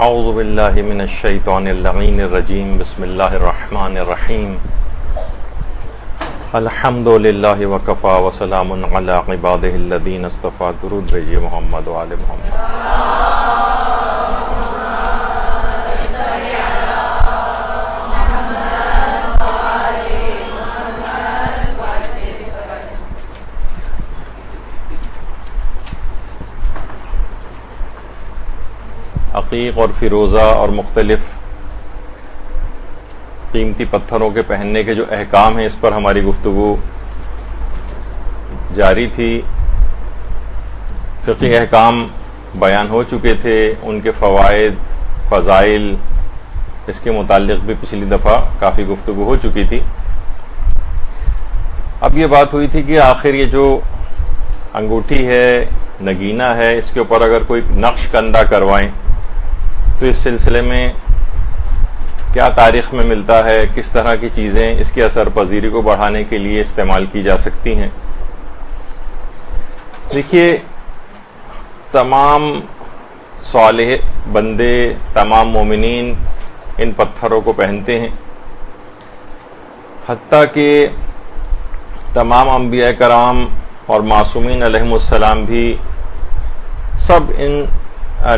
اعوذ باللہ من الشیطان اللعین الرجیم بسم اللہ الرحمن الرحیم الحمد للہ وکفا وسلام علی عبادہ الذین اصطفیٰ درود بھیجئے محمد و آل محمد۔ عقیق اور فیروزہ اور مختلف قیمتی پتھروں کے پہننے کے جو احکام ہیں اس پر ہماری گفتگو جاری تھی۔ فقہی احکام بیان ہو چکے تھے، ان کے فوائد فضائل اس کے متعلق بھی پچھلی دفعہ کافی گفتگو ہو چکی تھی۔ اب یہ بات ہوئی تھی کہ آخر یہ جو انگوٹھی ہے، نگینہ ہے، اس کے اوپر اگر کوئی نقش کندہ کروائیں تو اس سلسلے میں کیا تاریخ میں ملتا ہے، کس طرح کی چیزیں اس کی اثر پذیری کو بڑھانے کے لیے استعمال کی جا سکتی ہیں۔ دیکھیے، تمام صالح بندے، تمام مومنین ان پتھروں کو پہنتے ہیں، حتیٰ کہ تمام انبیاء کرام اور معصومین علیہم السلام بھی سب ان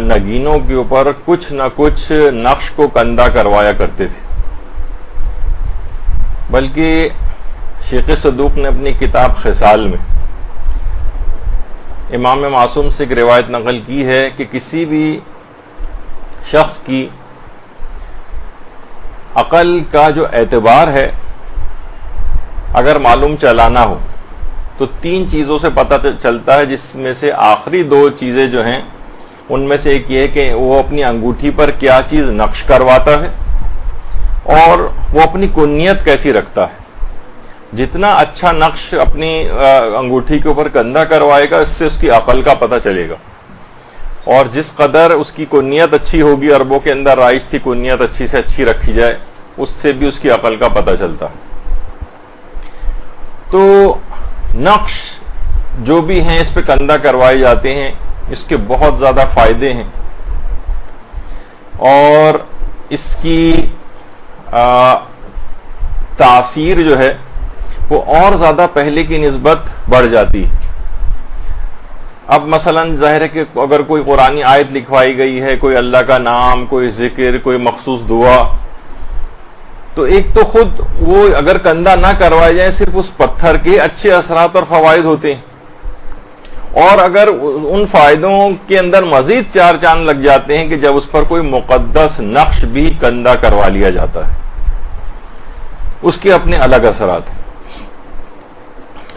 نگینوں کے اوپر کچھ نہ کچھ نقش کو کندہ کروایا کرتے تھے۔ بلکہ شیخ صدوق نے اپنی کتاب خصال میں امام معصوم سے ایک روایت نقل کی ہے کہ کسی بھی شخص کی عقل کا جو اعتبار ہے اگر معلوم چلانا ہو تو 3 چیزوں سے پتہ چلتا ہے، جس میں سے آخری 2 چیزیں جو ہیں ان میں سے ایک یہ کہ وہ اپنی انگوٹھی پر کیا چیز نقش کرواتا ہے اور وہ اپنی کنیت کیسی رکھتا ہے۔ جتنا اچھا نقش اپنی انگوٹھی کے اوپر کندہ کروائے گا، اس سے اس کی عقل کا پتہ چلے گا، اور جس قدر اس کی کنیت اچھی ہوگی، عربوں کے اندر رائج تھی کنیت اچھی سے اچھی رکھی جائے، اس سے بھی اس کی عقل کا پتہ چلتا ہے۔ تو نقش جو بھی ہیں اس پہ کندہ کروائے جاتے ہیں، اس کے بہت زیادہ فائدے ہیں، اور اس کی تاثیر جو ہے وہ اور زیادہ پہلے کی نسبت بڑھ جاتی ہے۔ اب مثلا ظاہر ہے کہ اگر کوئی قرآنی آیت لکھوائی گئی ہے، کوئی اللہ کا نام، کوئی ذکر، کوئی مخصوص دعا، تو ایک تو خود وہ اگر کندہ نہ کروائے جائیں صرف اس پتھر کے اچھے اثرات اور فوائد ہوتے ہیں، اور اگر ان فائدوں کے اندر مزید 4 چاند لگ جاتے ہیں کہ جب اس پر کوئی مقدس نقش بھی کندہ کروا لیا جاتا ہے، اس کے اپنے الگ اثرات ہیں۔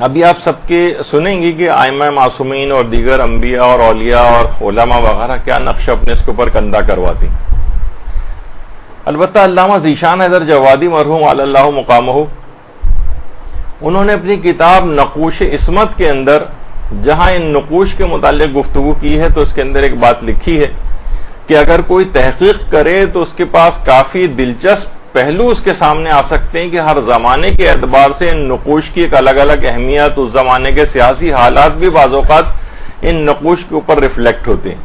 ابھی آپ سب کے سنیں گی کہ ائمہ معصومین اور دیگر انبیاء اور اولیاء اور علماء وغیرہ کیا نقش اپنے اس کے اوپر کندہ کرواتے ہیں۔ البتہ علامہ ذیشان حیدر جوادی مرحوم علی اللہ مقامہ، انہوں نے اپنی کتاب نقوش عصمت کے اندر جہاں ان نقوش کے متعلق گفتگو کی ہے تو اس کے اندر ایک بات لکھی ہے کہ اگر کوئی تحقیق کرے تو اس کے پاس کافی دلچسپ پہلو اس کے سامنے آ سکتے ہیں کہ ہر زمانے کے اعتبار سے ان نقوش کی ایک الگ الگ اہمیت، اس زمانے کے سیاسی حالات بھی بعض اوقات ان نقوش کے اوپر ریفلیکٹ ہوتے ہیں۔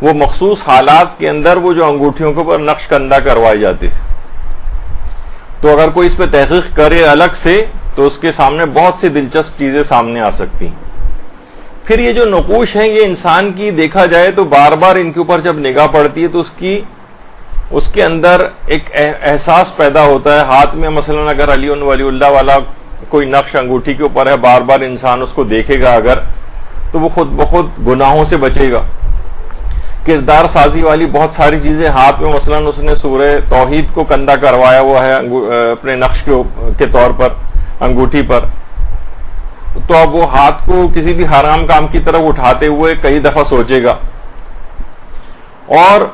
وہ مخصوص حالات کے اندر وہ جو انگوٹھیوں کے اوپر نقش کندہ کروائے جاتے تھے، تو اگر کوئی اس پہ تحقیق کرے الگ سے تو اس کے سامنے بہت سی دلچسپ چیزیں سامنے آ سکتی ہیں۔ پھر یہ جو نقوش ہیں یہ انسان کی دیکھا جائے تو بار بار ان کے اوپر جب نگاہ پڑتی ہے تو اس کے اندر ایک احساس پیدا ہوتا ہے۔ ہاتھ میں مثلا اگر علی ولی اللہ والا کوئی نقش انگوٹھی کے اوپر ہے، بار بار انسان اس کو دیکھے گا اگر، تو وہ خود بخود گناہوں سے بچے گا۔ کردار سازی والی بہت ساری چیزیں ہاتھ میں، مثلا اس نے سورہ توحید کو کندہ کروایا ہوا ہے اپنے نقش کے طور پر انگوٹھی پر، تو اب وہ ہاتھ کو کسی بھی حرام کام کی طرف اٹھاتے ہوئے کئی دفعہ سوچے گا۔ اور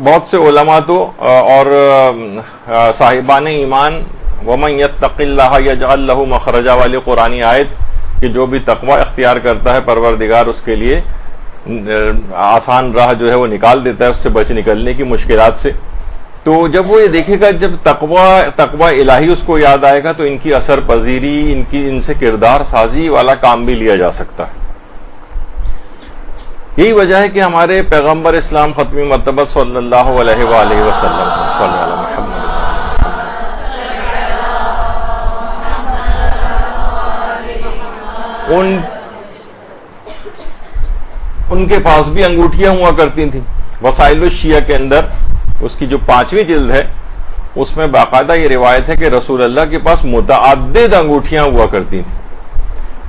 بہت سے علماء تو اور صاحبان ایمان وَمَن يَتَّقِ اللَّهَ يَجْعَلْ لَهُ مَخْرَجًا والی قرآنی آیت کہ جو بھی تقوی اختیار کرتا ہے پروردگار اس کے لیے آسان راہ جو ہے وہ نکال دیتا ہے اس سے بچ نکلنے کی مشکلات سے۔ تو جب وہ یہ دیکھے گا، جب تقوی الہی اس کو یاد آئے گا تو ان کی اثر پذیری، ان سے کردار سازی والا کام بھی لیا جا سکتا ہے۔ یہی وجہ ہے کہ ہمارے پیغمبر اسلام ختمی مرتبہ صلی اللہ علیہ وآلہ وسلم صلی اللہ محمد ان کے پاس بھی انگوٹھیاں ہوا کرتی تھیں. وسائل الشیعہ کے اندر اس کی جو 5ویں جلد ہے اس میں باقاعدہ یہ روایت ہے کہ رسول اللہ کے پاس متعدد انگوٹھیاں ہوا کرتی تھیں.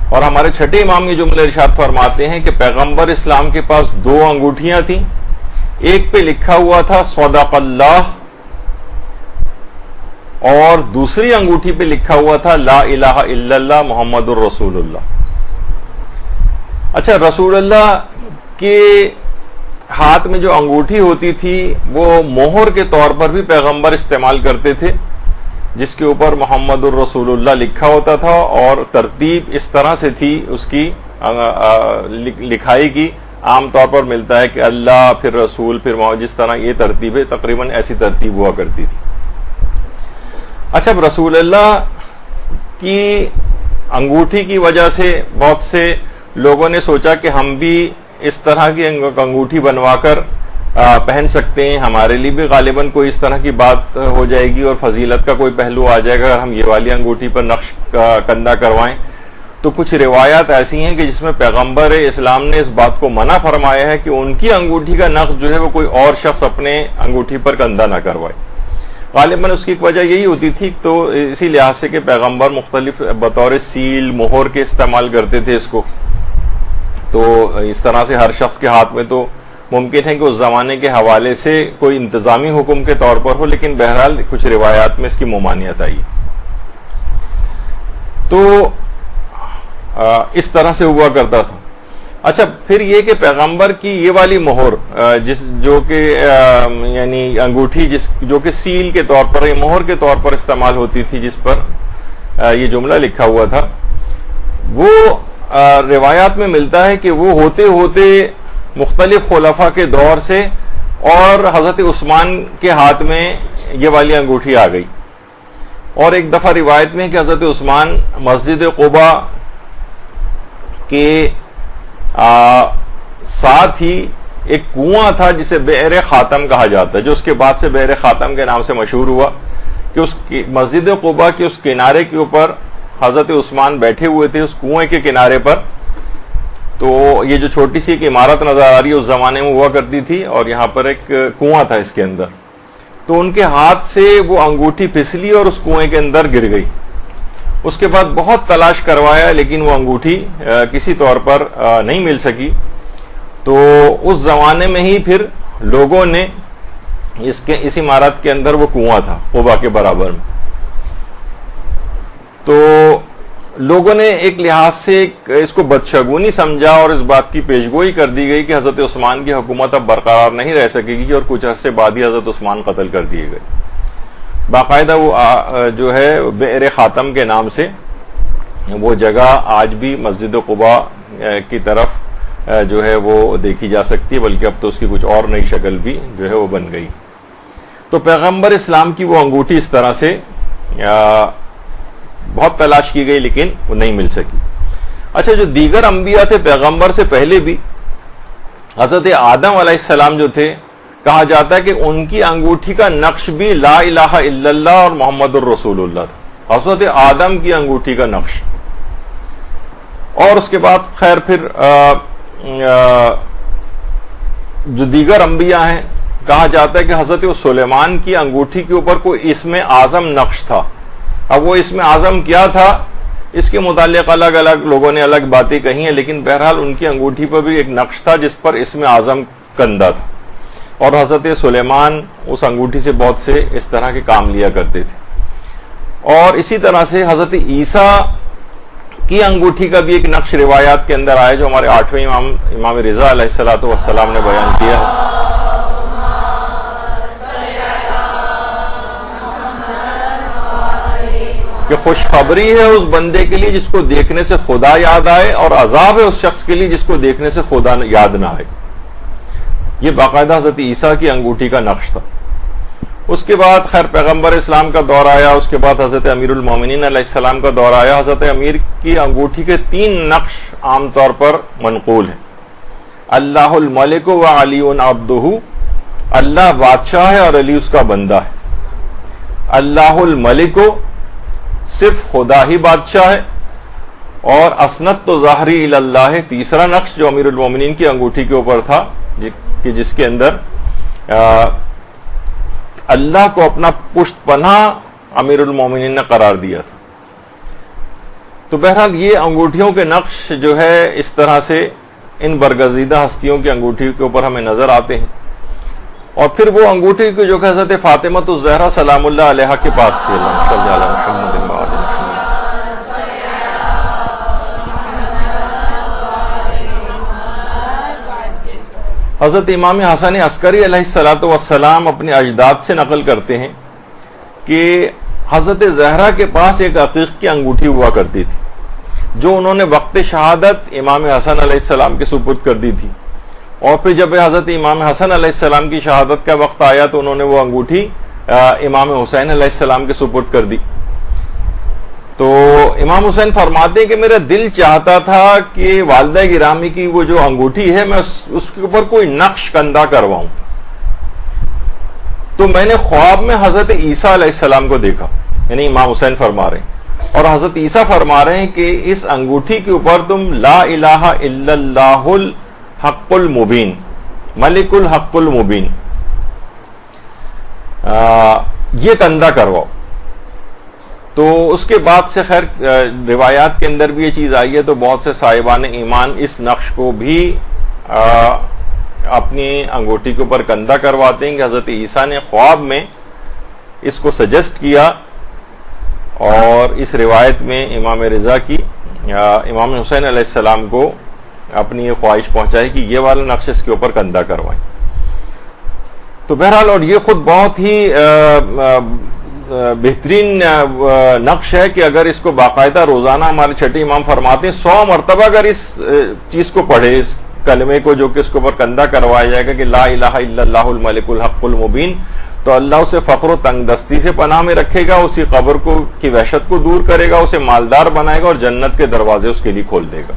اور ہمارے چھٹے امام یہ جملہ ارشاد فرماتے ہیں کہ پیغمبر اسلام کے پاس 2 انگوٹھیاں تھیں. ایک پہ لکھا ہوا تھا صدق اللہ اور دوسری انگوٹھی پہ لکھا ہوا تھا لا الہ الا اللہ محمد الرسول اللہ. اچھا، رسول اللہ کے ہاتھ میں جو انگوٹھی ہوتی تھی وہ مہر کے طور پر بھی پیغمبر استعمال کرتے تھے، جس کے اوپر محمد الرسول اللہ لکھا ہوتا تھا، اور ترتیب اس طرح سے تھی اس کی لکھائی کی. عام طور پر ملتا ہے کہ اللہ پھر رسول پھر محمد، جس طرح یہ ترتیب ہے تقریباً ایسی ترتیب ہوا کرتی تھی. اچھا، رسول اللہ کی انگوٹھی کی وجہ سے بہت سے لوگوں نے سوچا کہ ہم بھی اس طرح کی انگوٹھی بنوا کر پہن سکتے ہیں، ہمارے لیے بھی غالباً کوئی اس طرح کی بات ہو جائے گی اور فضیلت کا کوئی پہلو آ جائے گا اگر ہم یہ والی انگوٹھی پر نقش کندہ کروائیں. تو کچھ روایات ایسی ہیں کہ جس میں پیغمبر اسلام نے اس بات کو منع فرمایا ہے کہ ان کی انگوٹھی کا نقش جو ہے وہ کوئی اور شخص اپنے انگوٹھی پر کندہ نہ کروائے. غالباً اس کی ایک وجہ یہی ہوتی تھی، تو اسی لحاظ سے کہ پیغمبر مختلف بطور سیل مہر کے استعمال کرتے تھے اس کو، تو اس طرح سے ہر شخص کے ہاتھ میں تو ممکن ہے کہ اس زمانے کے حوالے سے کوئی انتظامی حکم کے طور پر ہو، لیکن بہرحال کچھ روایات میں اس کی ممانعت آئی. تو اس طرح سے ہوا کرتا تھا. اچھا، پھر یہ کہ پیغمبر کی یہ والی مہر جو کہ یعنی انگوٹھی جو کہ سیل کے طور پر، مہر کے طور پر استعمال ہوتی تھی، جس پر یہ جملہ لکھا ہوا تھا، وہ روایات میں ملتا ہے کہ وہ ہوتے ہوتے مختلف خلفاء کے دور سے اور حضرت عثمان کے ہاتھ میں یہ والی انگوٹھی آ گئی. اور ایک دفعہ روایت میں کہ حضرت عثمان مسجد قباء کے ساتھ ہی ایک کنواں تھا جسے بئر خاتم کہا جاتا ہے، جو اس کے بعد سے بئر خاتم کے نام سے مشہور ہوا، کہ اس مسجد قباء کے اس کنارے کے اوپر حضرت عثمان بیٹھے ہوئے تھے اس کنویں کے کنارے پر. تو یہ جو چھوٹی سی ایک عمارت نظر آ رہی ہے اس زمانے میں ہوا کرتی تھی، اور یہاں پر ایک کنواں تھا اس کے اندر. تو ان کے ہاتھ سے وہ انگوٹھی پھسلی اور اس کنویں کے اندر گر گئی. اس کے بعد بہت تلاش کروایا لیکن وہ انگوٹھی کسی طور پر نہیں مل سکی. تو اس زمانے میں ہی پھر لوگوں نے اس عمارت کے اندر وہ کنواں تھا قباء کے برابر میں، تو لوگوں نے ایک لحاظ سے اس کو بدشگونی سمجھا اور اس بات کی پیشگوئی کر دی گئی کہ حضرت عثمان کی حکومت اب برقرار نہیں رہ سکے گی، اور کچھ عرصے بعد ہی حضرت عثمان قتل کر دیے گئے. باقاعدہ وہ جو ہے بئر خاتم کے نام سے وہ جگہ آج بھی مسجد قباء کی طرف جو ہے وہ دیکھی جا سکتی ہے، بلکہ اب تو اس کی کچھ اور نئی شکل بھی جو ہے وہ بن گئی. تو پیغمبر اسلام کی وہ انگوٹھی اس طرح سے بہت تلاش کی گئی لیکن وہ نہیں مل سکی. اچھا، جو دیگر انبیاء تھے پیغمبر سے پہلے بھی، حضرت آدم علیہ السلام جو تھے، کہا جاتا ہے کہ ان کی انگوٹھی کا نقش بھی لا الہ الا اللہ اور محمد الرسول اللہ تھا، حضرت آدم کی انگوٹھی کا نقش. اور اس کے بعد خیر پھر جو دیگر انبیاء ہیں، کہا جاتا ہے کہ حضرت سلیمان کی انگوٹھی کے اوپر کوئی اسم اعظم نقش تھا. اب وہ اسم اعظم کیا تھا اس کے متعلق الگ الگ لوگوں نے الگ باتیں کہی ہیں، لیکن بہرحال ان کی انگوٹھی پر بھی ایک نقش تھا جس پر اسم اعظم کندہ تھا، اور حضرت سلیمان اس انگوٹھی سے بہت سے اس طرح کے کام لیا کرتے تھے. اور اسی طرح سے حضرت عیسیٰ کی انگوٹھی کا بھی ایک نقش روایات کے اندر آیا، جو ہمارے 8ویں امام رضا علیہ السلام نے بیان کیا ہے. کہ خوشخبری ہے اس بندے کے لیے جس کو دیکھنے سے خدا یاد آئے، اور عذاب ہے اس شخص کے لیے جس کو دیکھنے سے خدا یاد نہ آئے. یہ باقاعدہ حضرت عیسیٰ کی انگوٹھی کا نقش تھا. اس کے بعد خیر پیغمبر اسلام کا دور آیا، اس کے بعد حضرت امیر المومنین علیہ السلام کا دور آیا. حضرت امیر کی انگوٹھی کے 3 نقش عام طور پر منقول ہیں. اللہ الملک و علی عبدہ، اللہ بادشاہ ہے اور علی اس کا بندہ ہے. اللہ الملک، صرف خدا ہی بادشاہ ہے. اور اسنت تو ظاہری اللہ، تیسرا نقش جو امیر المومنین کی انگوٹھی کے اوپر تھا کہ جس کے اندر اللہ کو اپنا پشت پناہ امیر المومنین نے قرار دیا تھا. تو بہرحال یہ انگوٹھیوں کے نقش جو ہے اس طرح سے ان برگزیدہ ہستیوں کی انگوٹھی کے اوپر ہمیں نظر آتے ہیں. اور پھر وہ انگوٹھی جو کہ حضرت فاطمہ الزہرا سلام اللہ علیہا کے پاس تھی. اللہ صلی علی محمد و علی محمد. حضرت امام حسن عسکری علیہ الصلوۃ والسلام اپنے اجداد سے نقل کرتے ہیں کہ حضرت زہرا کے پاس ایک عقیق کی انگوٹھی ہوا کرتی تھی جو انہوں نے وقت شہادت امام حسن علیہ السلام کے سپرد کر دی تھی. اور پھر جب حضرت امام حسن علیہ السلام کی شہادت کا وقت آیا تو انہوں نے وہ انگوٹھی امام حسین علیہ السلام کے سپرد کر دی. تو امام حسین فرماتے ہیں کہ میرا دل چاہتا تھا کہ والدہ گرامی کی وہ جو انگوٹھی ہے میں اس کے اوپر کوئی نقش کندہ کرواؤں. تو میں نے خواب میں حضرت عیسیٰ علیہ السلام کو دیکھا، یعنی امام حسین فرما رہے ہیں، اور حضرت عیسیٰ فرما رہے ہیں کہ اس انگوٹھی کے اوپر تم لا الہ الا اللہ الحق المبین، ملک الحق المبین، یہ کندہ کرواؤ. تو اس کے بعد سے خیر روایات کے اندر بھی یہ چیز آئی ہے، تو بہت سے صاحبان ایمان اس نقش کو بھی اپنی انگوٹھی کے اوپر کندہ کرواتے ہیں کہ حضرت عیسیٰ نے خواب میں اس کو سجیسٹ کیا. اور اس روایت میں امام رضا کی امام حسین علیہ السلام کو اپنی یہ خواہش پہنچائی کہ یہ والا نقش اس کے اوپر کندہ کروائیں. تو بہرحال اور یہ خود بہت ہی بہترین نقش ہے کہ اگر اس کو باقاعدہ روزانہ ہمارے چھٹے امام فرماتے ہیں 100 مرتبہ اگر اس چیز کو پڑھے، اس کلمے کو جو کہ اس کے اوپر کندہ کروایا جائے گا کہ لا الہ الا اللہ الملک الحق المبین، تو اللہ اسے فقر و تنگ دستی سے پناہ میں رکھے گا، اسی قبر کو کی وحشت کو دور کرے گا، اسے مالدار بنائے گا اور جنت کے دروازے اس کے لیے کھول دے گا.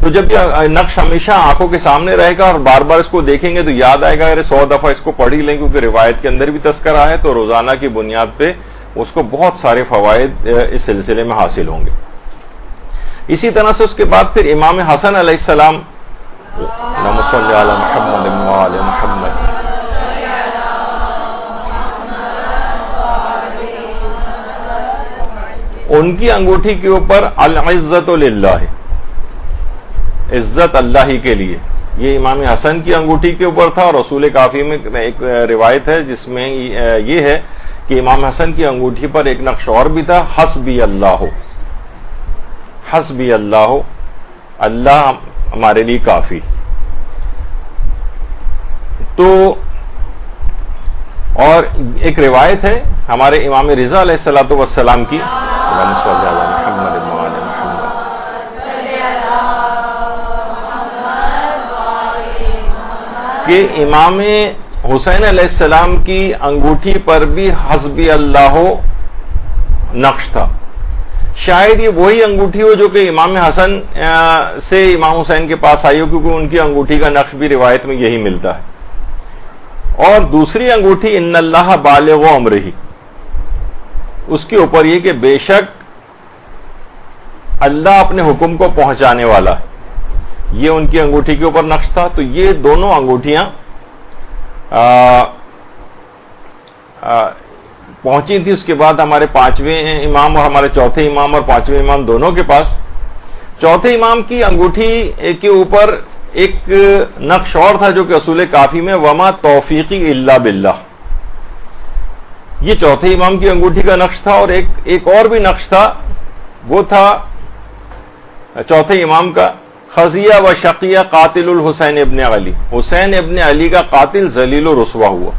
تو جب یہ نقش ہمیشہ آنکھوں کے سامنے رہے گا اور بار بار اس کو دیکھیں گے تو یاد آئے گا ارے 100 دفعہ اس کو پڑھ ہی لیں، کیونکہ روایت کے اندر بھی تذکرہ ہے، تو روزانہ کی بنیاد پہ اس کو بہت سارے فوائد اس سلسلے میں حاصل ہوں گے. اسی طرح سے اس کے بعد پھر امام حسن علیہ السلام، اللہم صلی علی محمد و علی محمد، ان کی انگوٹھی کے اوپر العزت للہ، عزت اللہ ہی کے لیے. یہ امام حسن کی انگوٹھی کے اوپر تھا. اور رسول کافی میں ایک روایت ہے جس میں یہ ہے کہ امام حسن کی انگوٹھی پر ایک نقش اور بھی تھا، حسبی اللہ، حسبی اللہ، اللہ ہمارے لیے کافی. تو اور ایک روایت ہے ہمارے امام رضا علیہ الصلوۃ والسلام کی، اللہم صلی علی محمد و علی محمد، کہ امام حسین علیہ السلام کی انگوٹھی پر بھی حسبی اللہ نقش تھا. شاید یہ وہی انگوٹھی ہو جو کہ امام حسن سے امام حسین کے پاس آئی ہو، کیونکہ ان کی انگوٹھی کا نقش بھی روایت میں یہی ملتا ہے. اور دوسری انگوٹھی ان اللہ بالغ امرہ، اس کے اوپر یہ کہ بے شک اللہ اپنے حکم کو پہنچانے والا ہے، یہ ان کی انگوٹھی کے اوپر نقش تھا. تو یہ دونوں انگوٹھیاں پہنچی تھی اس کے بعد ہمارے 5ویں امام اور ہمارے چوتھے امام اور 5ویں امام دونوں کے پاس. چوتھے امام کی انگوٹھی کے اوپر ایک نقش اور تھا جو کہ اصول کافی میں وما توفیقی الا باللہ، یہ چوتھے امام کی انگوٹھی کا نقش تھا. اور ایک اور بھی نقش تھا، وہ تھا چوتھے امام کا، خزیہ و شقیہ قاتل الحسین ابن علی، حسین ابن علی کا قاتل ذلیل و رسوا ہوا.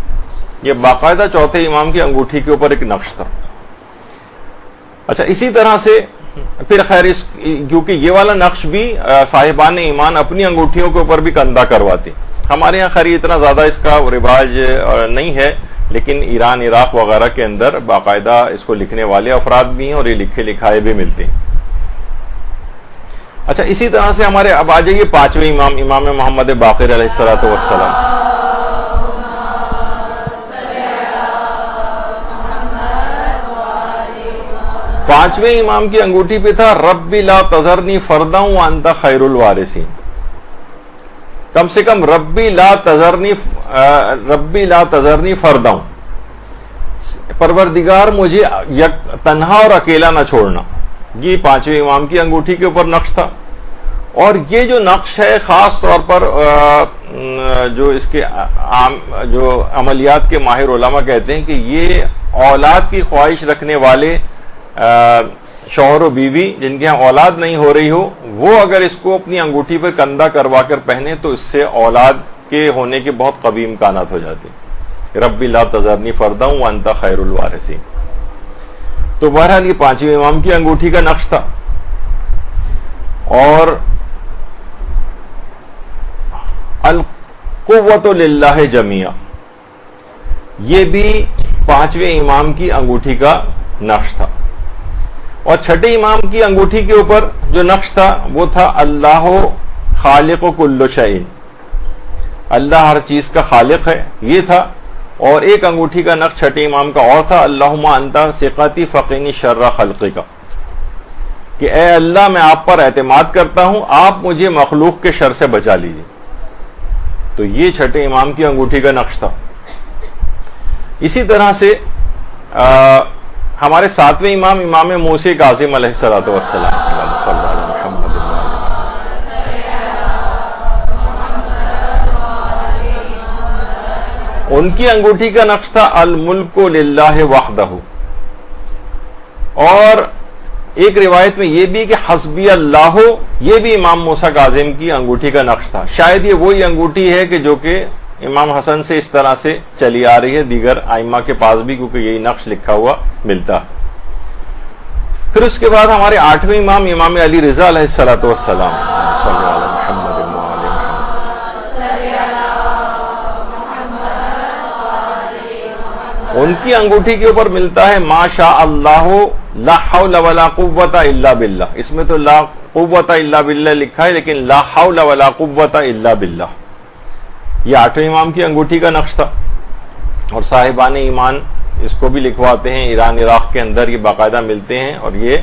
یہ باقاعدہ چوتھے امام کی انگوٹھی کے اوپر ایک نقش تھا. اچھا، اسی طرح سے پھر خیر کیونکہ یہ والا نقش بھی صاحبان ایمان اپنی انگوٹھیوں کے اوپر بھی کندہ کرواتے. ہمارے یہاں خیر اتنا زیادہ اس کا رواج نہیں ہے، لیکن ایران عراق وغیرہ کے اندر باقاعدہ اس کو لکھنے والے افراد بھی ہیں اور یہ لکھے لکھائے بھی ملتے ہیں. اچھا، اسی طرح سے ہمارے اب آ جائیے پانچویں امام، امام محمد باقر علیہ الصلوۃ والسلام. پانچویں امام کی انگوٹھی پہ تھا ربی لا تذرنی فردا وانت خیر الوارثین. کم سے کم ربی لا تذرنی فردا، پروردگار مجھے تنہا اور اکیلا نہ چھوڑنا. یہ پانچویں امام کی انگوٹھی کے اوپر نقش تھا. اور یہ جو نقش ہے خاص طور پر جو اس کے جو عملیات کے ماہر علماء کہتے ہیں کہ یہ اولاد کی خواہش رکھنے والے شوہر و بیوی جن کے یہاں اولاد نہیں ہو رہی ہو، وہ اگر اس کو اپنی انگوٹھی پر کندھا کروا کر پہنے تو اس سے اولاد کے ہونے کے بہت قوی امکانات ہو جاتے ہیں. ربی لا تذرنی فردا وانت خیر الوارثین. تو بہرحال یہ پانچویں امام کی انگوٹھی کا نقش تھا. اور القوت للہ جمیعا، یہ بھی پانچویں امام کی انگوٹھی کا نقش تھا. اور چھٹے امام کی انگوٹھی کے اوپر جو نقش تھا وہ تھا اللہ خالق کل شیء، اللہ ہر چیز کا خالق ہے، یہ تھا. اور ایک انگوٹھی کا نقش چھٹے امام کا اور تھا اللہم انت ثقتی فقینی شر خلقک، کہ اے اللہ میں آپ پر اعتماد کرتا ہوں، آپ مجھے مخلوق کے شر سے بچا لیجیے. تو یہ چھٹے امام کی انگوٹھی کا نقش تھا. اسی طرح سے ہمارے ساتویں امام، امام موسی کاظم علیہ الصلوۃ والسلام، ان کی انگوٹھی کا نقش تھا الملک للہ وحدہ. اور ایک روایت میں یہ بھی کہ حسبی اللہ، یہ بھی امام موسیٰ کاظم کی انگوٹھی کا نقش تھا. شاید یہ وہی انگوٹھی ہے کہ جو کہ امام حسن سے اس طرح سے چلی آ رہی ہے، دیگر ائمہ کے پاس بھی کیونکہ یہی نقش لکھا ہوا ملتا. پھر اس کے بعد ہمارے آٹھویں امام، امام علی رضا علیہ الصلوۃ والسلام، ان کی انگوٹھی کے اوپر ملتا ہے ما شاء اللہ لا حول ولا قوت الا باللہ. اس میں تو لا قوت الا باللہ لکھا ہے لیکن لا حول ولا قوت الا باللہ. یہ آٹھویں امام کی انگوٹھی کا نقش تھا. اور صاحبان ایمان اس کو بھی لکھواتے ہیں، ایران عراق کے اندر یہ باقاعدہ ملتے ہیں. اور یہ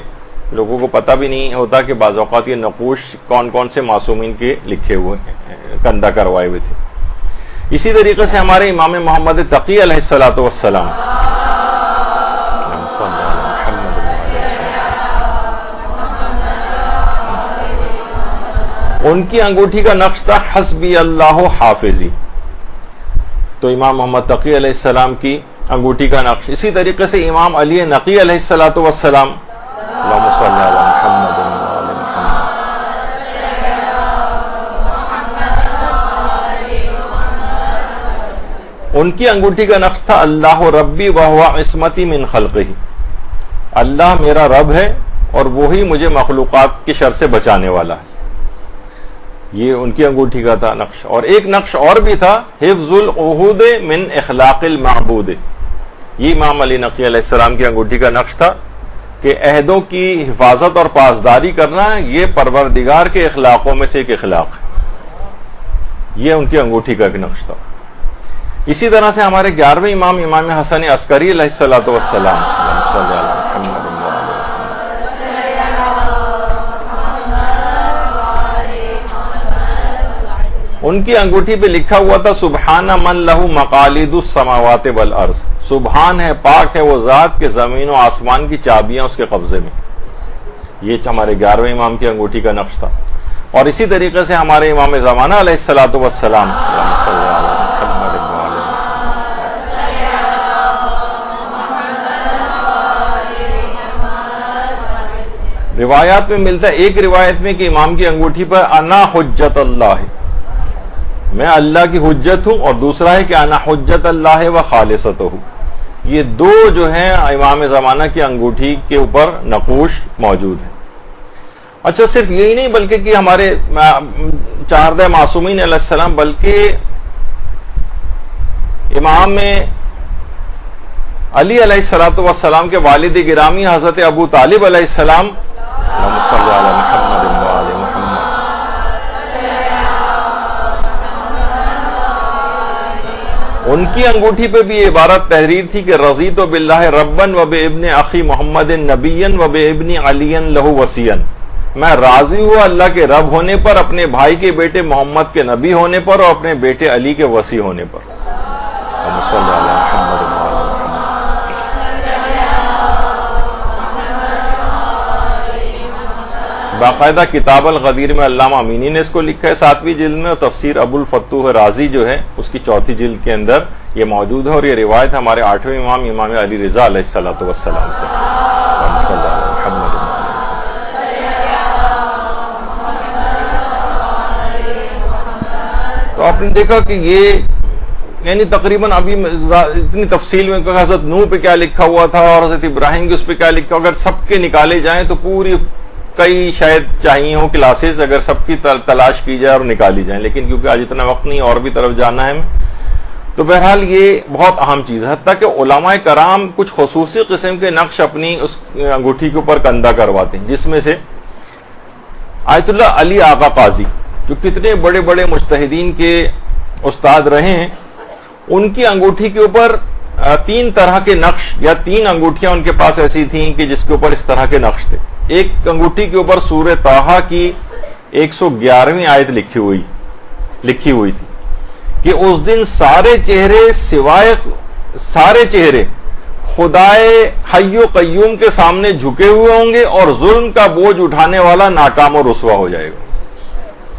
لوگوں کو پتہ بھی نہیں ہوتا کہ بعض اوقات یہ نقوش کون کون سے معصومین کے لکھے ہوئے کندھا کروائے ہوئے تھے. اسی طریقے سے ہمارے امام محمد تقی علیہ الصلوۃ والسلام، ان کی انگوٹھی کا نقش تھا حسبی اللہ حافظی. تو امام محمد تقی علیہ السلام کی انگوٹھی کا نقش. اسی طریقے سے امام علی نقی علیہ الصلوۃ والسلام، اللہم صلی علی محمد وعلی محمد، ان کی انگوٹھی کا نقش تھا اللہ ربی وہو عصمتی من خلقہ، اللہ میرا رب ہے اور وہی مجھے مخلوقات کی شر سے بچانے والا ہے. یہ ان کی انگوٹھی کا تھا نقش. اور ایک نقش اور بھی تھا حفظ العہود من اخلاق المعبود. یہ امام علی نقی علیہ السلام کی انگوٹھی کا نقش تھا کہ عہدوں کی حفاظت اور پاسداری کرنا یہ پروردگار کے اخلاقوں میں سے ایک اخلاق ہے. یہ ان کی انگوٹھی کا ایک نقش تھا. اسی طرح سے ہمارے 11ویں امام، امام حسن عسکری علیہ الصلوۃ والسلام، صلی اللہ علیہ محمد، ان کی انگوٹھی پہ لکھا ہوا تھا سبحان من لہ مقالید السماوات والارض، سبحان ہے، پاک ہے وہ ذات کہ زمین و آسمان کی چابیاں اس کے قبضے میں. یہ ہمارے 11ویں امام کی انگوٹھی کا نقش تھا. اور اسی طریقے سے ہمارے امام زمانہ علیہ الصلوۃ والسلام، روایات میں ملتا ہے، ایک روایت میں کہ امام کی انگوٹھی پر انا حجت اللہ، میں اللہ کی حجت ہوں، اور دوسرا ہے کہ انا حجت اللہ و خالصتہ. یہ دو جو ہیں امام زمانہ کی انگوٹھی کے اوپر نقوش موجود ہیں. اچھا، صرف یہی نہیں بلکہ کہ ہمارے 14 معصومین علیہ السلام، بلکہ امام علی علیہ الصلوۃ والسلام کے والد گرامی حضرت ابو طالب علیہ السلام، اللہم صلی علی محمد وعلی محمد، ان کی انگوٹھی پہ بھی یہ عبارت تحریر تھی کہ رضیت باللہ ربن و بابن اخی محمد نبین و بابن علی لہ وصین، میں راضی ہوا اللہ کے رب ہونے پر، اپنے بھائی کے بیٹے محمد کے نبی ہونے پر، اور اپنے بیٹے علی کے وصی ہونے پر۔ باقاعدہ کتاب الغدیر میں علامہ امینی نے اس کو لکھا ہے 7ویں جلد میں، اور تفسیر ابو الفتوح رازی جو ہے اس کی 4تھی جلد کے اندر یہ موجود ہے، اور یہ روایت ہمارے 8ویں امام امام علی رضا علیہ الصلوۃ والسلام سے۔ تو آپ نے دیکھا کہ یہ یعنی تقریباً ابھی اتنی تفصیل میں کہ حضرت نوح پہ کیا لکھا ہوا تھا اور حضرت ابراہیم کے اس پہ کیا لکھا، اگر سب کے نکالے جائیں تو پوری کئی شاید چاہیے ہوں کلاسز، اگر سب کی تلاش کی جائے اور نکالی جائیں، لیکن کیونکہ آج اتنا وقت نہیں اور بھی طرف جانا ہے تو بہرحال یہ بہت اہم چیز ہے۔ حتیٰ کہ علماء کرام کچھ خصوصی قسم کے نقش اپنی اس انگوٹھی کے اوپر کندہ کرواتے ہیں، جس میں سے آیت اللہ علی آقا قاضی جو کتنے بڑے بڑے مجتہدین کے استاد رہے ہیں، ان کی انگوٹھی کے اوپر 3 طرح کے نقش یا 3 انگوٹھیاں ان کے پاس ایسی تھیں کہ جس کے اوپر اس طرح کے نقش تھے۔ ایک انگوٹھی کے اوپر سورہ طٰہٰ کی 111ویں آیت لکھی ہوئی تھی کہ اس دن سارے چہرے خدائے حی و قیوم کے سامنے جھکے ہوئے ہوں گے اور ظلم کا بوجھ اٹھانے والا ناکام اور رسوا ہو جائے گا۔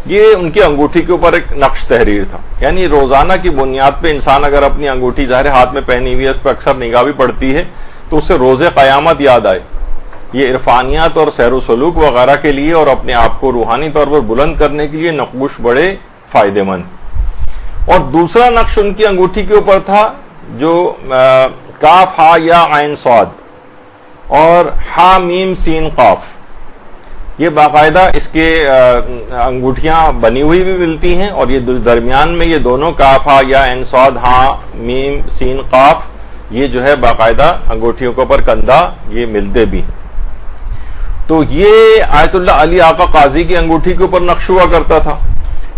یہ ان کی انگوٹھی کے اوپر ایک نقش تحریر تھا۔ یعنی روزانہ کی بنیاد پہ انسان اگر اپنی انگوٹھی ظاہر ہاتھ میں پہنی ہوئی ہے، اس پہ اکثر نگاہ بھی پڑتی ہے، تو اس سے روز قیامت یاد آئے۔ یہ عرفانیات اور سیر و سلوک وغیرہ کے لیے اور اپنے آپ کو روحانی طور پر بلند کرنے کے لیے نقوش بڑے فائدہ مند۔ اور دوسرا نقش ان کی انگوٹھی کے اوپر تھا جو کاف ہا یا عین صاد اور ہا میم سین قاف، یہ باقاعدہ اس کے انگوٹھیاں بنی ہوئی بھی ملتی ہیں، اور یہ درمیان میں یہ دونوں کاف ہا یا عین صاد ہا میم سین قاف یہ جو ہے باقاعدہ انگوٹھیوں کے اوپر کندھا یہ ملتے بھی ہیں۔ تو یہ آیت اللہ علی آقا قاضی کی انگوٹھی کے اوپر نقش ہوا کرتا تھا۔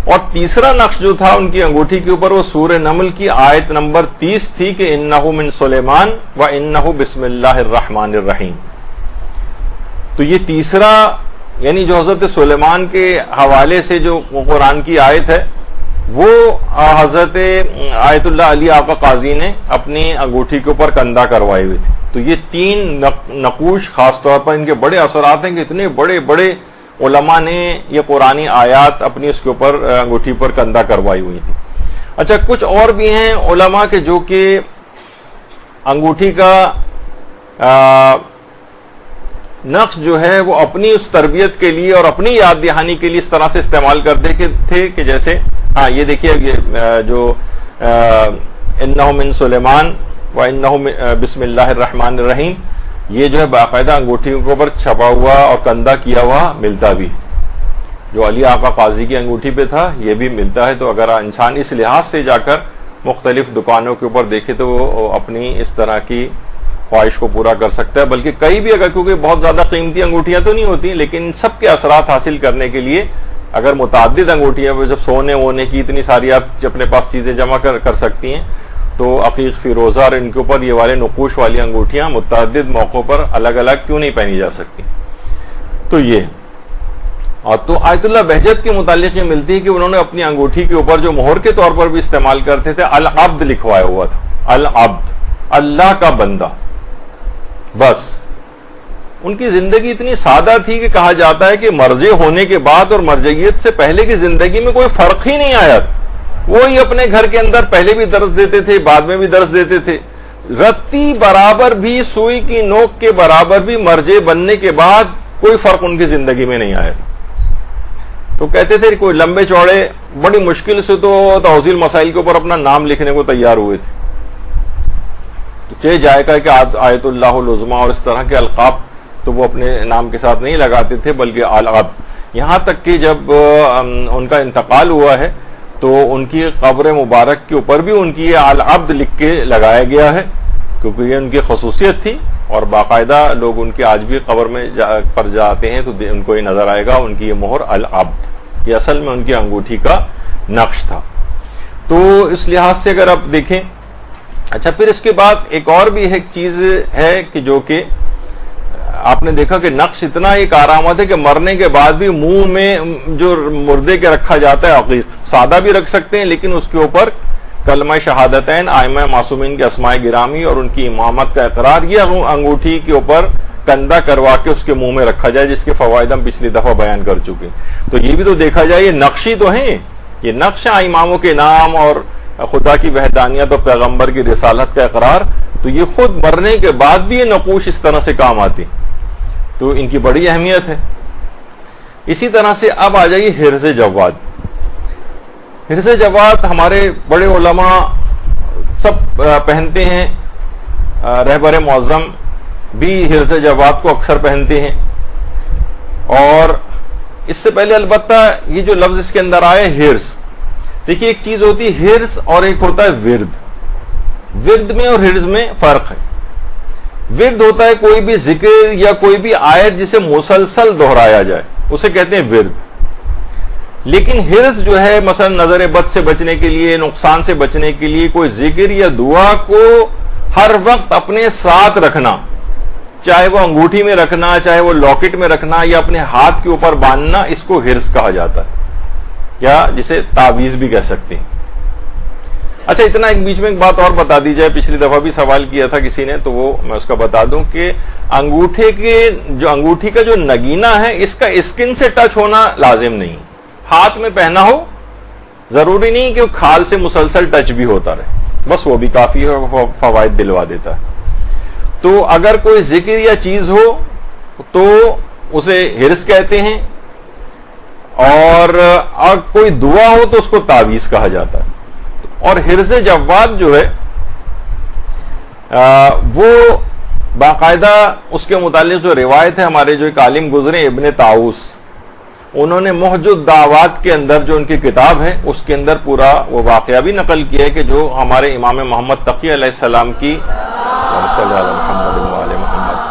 اور تیسرا نقش جو تھا ان کی انگوٹھی کے اوپر وہ سورہ نمل کی آیت نمبر 30 تھی کہ انہ من سلیمان و انہ بسم اللہ الرحمن الرحیم۔ تو یہ تیسرا یعنی جو حضرت سلیمان کے حوالے سے جو قرآن کی آیت ہے وہ حضرت آیت اللہ علی آقا قاضی نے اپنی انگوٹھی کے اوپر کندہ کروائے ہوئے تھے۔ تو یہ 3 نقوش خاص طور پر ان کے بڑے اثرات ہیں کہ اتنے بڑے بڑے علماء نے یہ قرآنی آیات اپنی اس کے اوپر انگوٹھی پر کندہ کروائی ہوئی تھی۔ اچھا کچھ اور بھی ہیں علماء کے جو کہ انگوٹھی کا نقش جو ہے وہ اپنی اس تربیت کے لیے اور اپنی یاد دہانی کے لیے اس طرح سے استعمال کرتے تھے کہ جیسے یہ دیکھیے یہ جو انہ من سلیمان و انہ بسم اللہ الرحمن الرحیم یہ جو ہے باقاعدہ انگوٹھیوں کے اوپر چھپا ہوا اور کندہ کیا ہوا ملتا بھی، جو علی آقا قاضی کی انگوٹھی پہ تھا یہ بھی ملتا ہے۔ تو اگر انسان اس لحاظ سے جا کر مختلف دکانوں کے اوپر دیکھے تو وہ اپنی اس طرح کی خواہش کو پورا کر سکتا ہے، بلکہ کئی بھی اگر کیونکہ بہت زیادہ قیمتی انگوٹھیاں تو نہیں ہوتی، لیکن سب کے اثرات حاصل کرنے کے لیے اگر متعدد انگوٹھیاں جب سونے وونے کی اتنی ساری آپ اپنے پاس چیزیں جمع کر سکتی ہیں تو عقیق فیروزہ اور ان کے اوپر یہ والے نقوش والی انگوٹھیاں متعدد موقعوں پر الگ الگ کیوں نہیں پہنی جا سکتی۔ تو یہ اور تو آیت اللہ بہجت کے متعلق یہ ملتی ہے کہ انہوں نے اپنی انگوٹھی کے اوپر جو مہر کے طور پر بھی استعمال کرتے تھے العبد لکھوایا ہوا تھا، العبد اللہ کا بندہ۔ بس ان کی زندگی اتنی سادہ تھی کہ کہا جاتا ہے کہ مرجع ہونے کے بعد اور مرجعیت سے پہلے کی زندگی میں کوئی فرق ہی نہیں آیا تھا۔ وہی اپنے گھر کے اندر پہلے بھی درس دیتے تھے، بعد میں بھی درس دیتے تھے، رتی برابر بھی سوئی کی نوک کے برابر بھی مرجع بننے کے بعد کوئی فرق ان کی زندگی میں نہیں آیا تھا۔ تو کہتے تھے کوئی لمبے چوڑے بڑی مشکل سے تو توضیح مسائل کے اوپر اپنا نام لکھنے کو تیار ہوئے تھے، تو چہ جائے کہ آیت اللہ العظمیٰ اور اس طرح کے القاب تو وہ اپنے نام کے ساتھ نہیں لگاتے تھے بلکہ العبد۔ یہاں تک کہ جب ان کا انتقال ہوا ہے تو ان کی قبر مبارک کے اوپر بھی ان کی یہ العبد لکھ کے لگایا گیا ہے، کیونکہ یہ ان کی خصوصیت تھی، اور باقاعدہ لوگ ان کے آج بھی قبر میں پر جاتے ہیں تو ان کو یہ نظر آئے گا ان کی یہ مہر العبد، یہ اصل میں ان کی انگوٹھی کا نقش تھا۔ تو اس لحاظ سے اگر آپ دیکھیں اچھا، پھر اس کے بعد ایک اور بھی ایک چیز ہے کہ جو کہ آپ نے دیکھا کہ نقش اتنا ایک کارآمد ہے کہ مرنے کے بعد بھی منہ میں جو مردے کے رکھا جاتا ہے عقیق، سادہ بھی رکھ سکتے ہیں لیکن اس کے اوپر کلمہ شہادتین، ائمہ معصومین کے اسماء گرامی اور ان کی امامت کا اقرار، یہ انگوٹھی کے اوپر کندہ کروا کے اس کے منہ میں رکھا جائے، جس کے فوائد ہم پچھلی دفعہ بیان کر چکے. تو یہ بھی تو دیکھا جائے، یہ نقشی تو ہیں، یہ نقش اماموں کے نام اور خدا کی وحدانیت اور پیغمبر کی رسالت کا اقرار، تو یہ خود مرنے کے بعد بھی یہ نقوش اس طرح سے کام آتی، تو ان کی بڑی اہمیت ہے. اسی طرح سے اب آ جائیے حرز جواد. حرز جواد ہمارے بڑے علماء سب پہنتے ہیں، رہبر معظم بھی حرز جواد کو اکثر پہنتے ہیں. اور اس سے پہلے البتہ یہ جو لفظ اس کے اندر آئے حرز، دیکھیے ایک چیز ہوتی ہے حرز اور ایک ہوتا ہے ورد. ورد میں اور حرز میں فرق ہے. ورد ہوتا ہے کوئی بھی ذکر یا کوئی بھی آیت جسے مسلسل دہرایا جائے، اسے کہتے ہیں ورد. لیکن حرز جو ہے مثلا نظر بد سے بچنے کے لیے، نقصان سے بچنے کے لیے کوئی ذکر یا دعا کو ہر وقت اپنے ساتھ رکھنا، چاہے وہ انگوٹھی میں رکھنا، چاہے وہ لاکٹ میں رکھنا یا اپنے ہاتھ کے اوپر باندھنا، اس کو حرز کہا جاتا ہے، یا جسے تعویذ بھی کہہ سکتے ہیں. اچھا، اتنا ایک بیچ میں ایک بات اور بتا دی جائے، پچھلی دفعہ بھی سوال کیا تھا کسی نے، تو وہ میں اس کا بتا دوں کہ انگوٹھی کا جو نگینہ ہے اس کا اسکن سے ٹچ ہونا لازم نہیں. ہاتھ میں پہنا ہو، ضروری نہیں کہ کھال سے مسلسل ٹچ بھی ہوتا رہے، بس وہ بھی کافی فوائد دلوا دیتا ہے. تو اگر کوئی ذکر یا چیز ہو تو اسے حرز کہتے ہیں، اور کوئی دعا ہو تو اس کو تعویذ کہا جاتا ہے. اور حرز جواد جو ہے وہ باقاعدہ اس کے متعلق جو روایت ہے، ہمارے جو ایک عالم گزرے ابن طاؤس، انہوں نے محج الدعوات کے اندر جو ان کی کتاب ہے اس کے اندر پورا وہ واقعہ بھی نقل کیا ہے کہ جو ہمارے امام محمد تقی علیہ السلام کی صلی اللہ محمد وعلی محمد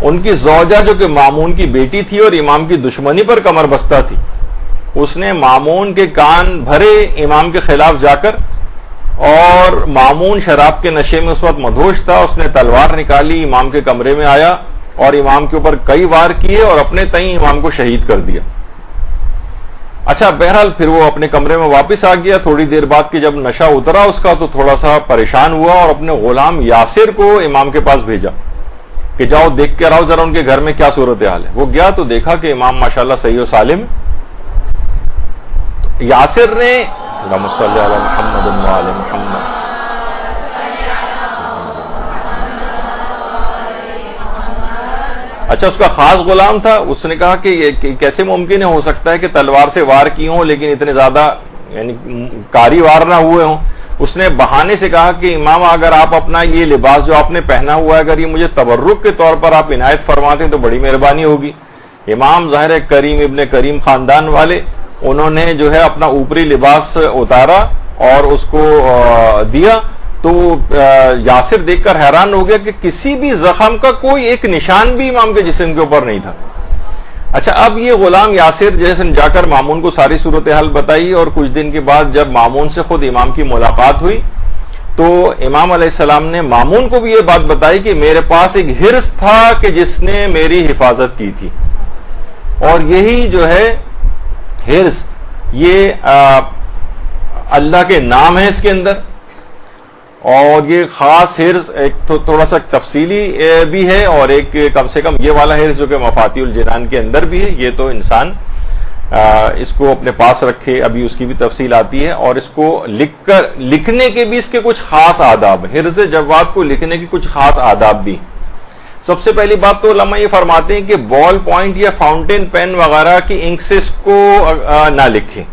ان کی زوجہ جو کہ مامون کی بیٹی تھی اور امام کی دشمنی پر کمر بستہ تھی، اس نے مامون کے کان بھرے امام کے خلاف جا کر، اور مامون شراب کے نشے میں اس وقت مدہوش تھا، اس نے تلوار نکالی، امام کے کمرے میں آیا اور امام کے اوپر کئی وار کیے اور اپنے تئیں امام کو شہید کر دیا. اچھا، بہرحال پھر وہ اپنے کمرے میں واپس آ گیا. تھوڑی دیر بعد کہ جب نشہ اترا اس کا تو تھوڑا سا پریشان ہوا اور اپنے غلام یاسر کو امام کے پاس بھیجا کہ جاؤ دیکھ کے آؤ ذرا ان کے گھر میں کیا صورتحال ہے. وہ گیا تو دیکھا کہ امام ماشاءاللہ صحیح و سالم. یاسر نے اللہم صلی علی محمد وعلی محمد، اچھا اس کا خاص غلام تھا. اس نے کہا کہ یہ کیسے ممکن ہے، ہو سکتا ہے کہ تلوار سے وار کی ہوں لیکن اتنے زیادہ یعنی کاری وار نہ ہوئے ہوں. اس نے بہانے سے کہا کہ امام اگر آپ اپنا یہ لباس جو آپ نے پہنا ہوا ہے اگر یہ مجھے تبرک کے طور پر آپ عنایت فرماتے ہیں تو بڑی مہربانی ہوگی. امام ظاہر کریم ابن کریم خاندان والے، انہوں نے جو ہے اپنا اوپری لباس اتارا اور اس کو دیا. تو یاسر دیکھ کر حیران ہو گیا کہ کسی بھی زخم کا کوئی ایک نشان بھی امام کے جسم کے اوپر نہیں تھا. اچھا، اب یہ غلام یاسر جیسے جا کر مامون کو ساری صورتحال بتائی، اور کچھ دن کے بعد جب مامون سے خود امام کی ملاقات ہوئی تو امام علیہ السلام نے مامون کو بھی یہ بات بتائی کہ میرے پاس ایک حرز تھا کہ جس نے میری حفاظت کی تھی، اور یہی جو ہے حرز یہ اللہ کے نام ہے اس کے اندر. اور یہ خاص حرز ایک تھوڑا سا تفصیلی بھی ہے، اور ایک کم سے کم یہ والا حرز جو کہ مفاتیح الجنان کے اندر بھی ہے، یہ تو انسان اس کو اپنے پاس رکھے، ابھی اس کی بھی تفصیل آتی ہے. اور اس کو لکھنے کے بھی اس کے کچھ خاص آداب ہیں. حرز جواد کو لکھنے کی کچھ خاص آداب بھی. سب سے پہلی بات تو علماء یہ فرماتے ہیں کہ بال پوائنٹ یا فاؤنٹین پین وغیرہ کی انک سے اس کو نہ لکھیں،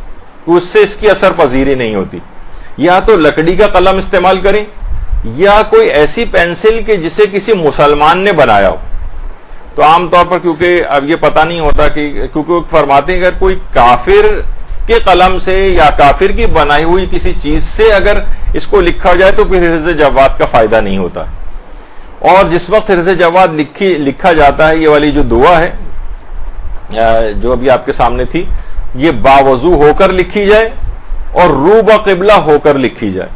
اس سے اس کی اثر پذیری نہیں ہوتی. یا تو لکڑی کا قلم استعمال کریں یا کوئی ایسی پینسل کہ جسے کسی مسلمان نے بنایا ہو. تو عام طور پر کیونکہ اب یہ پتہ نہیں ہوتا کہ کیونکہ فرماتے ہیں اگر کوئی کافر کے قلم سے یا کافر کی بنائی ہوئی کسی چیز سے اگر اس کو لکھا جائے تو پھر حرز جواد کا فائدہ نہیں ہوتا. اور جس وقت حرز جواد لکھا جاتا ہے، یہ والی جو دعا ہے جو ابھی آپ کے سامنے تھی، یہ باوضو ہو کر لکھی جائے اور رو بقبلہ ہو کر لکھی جائے.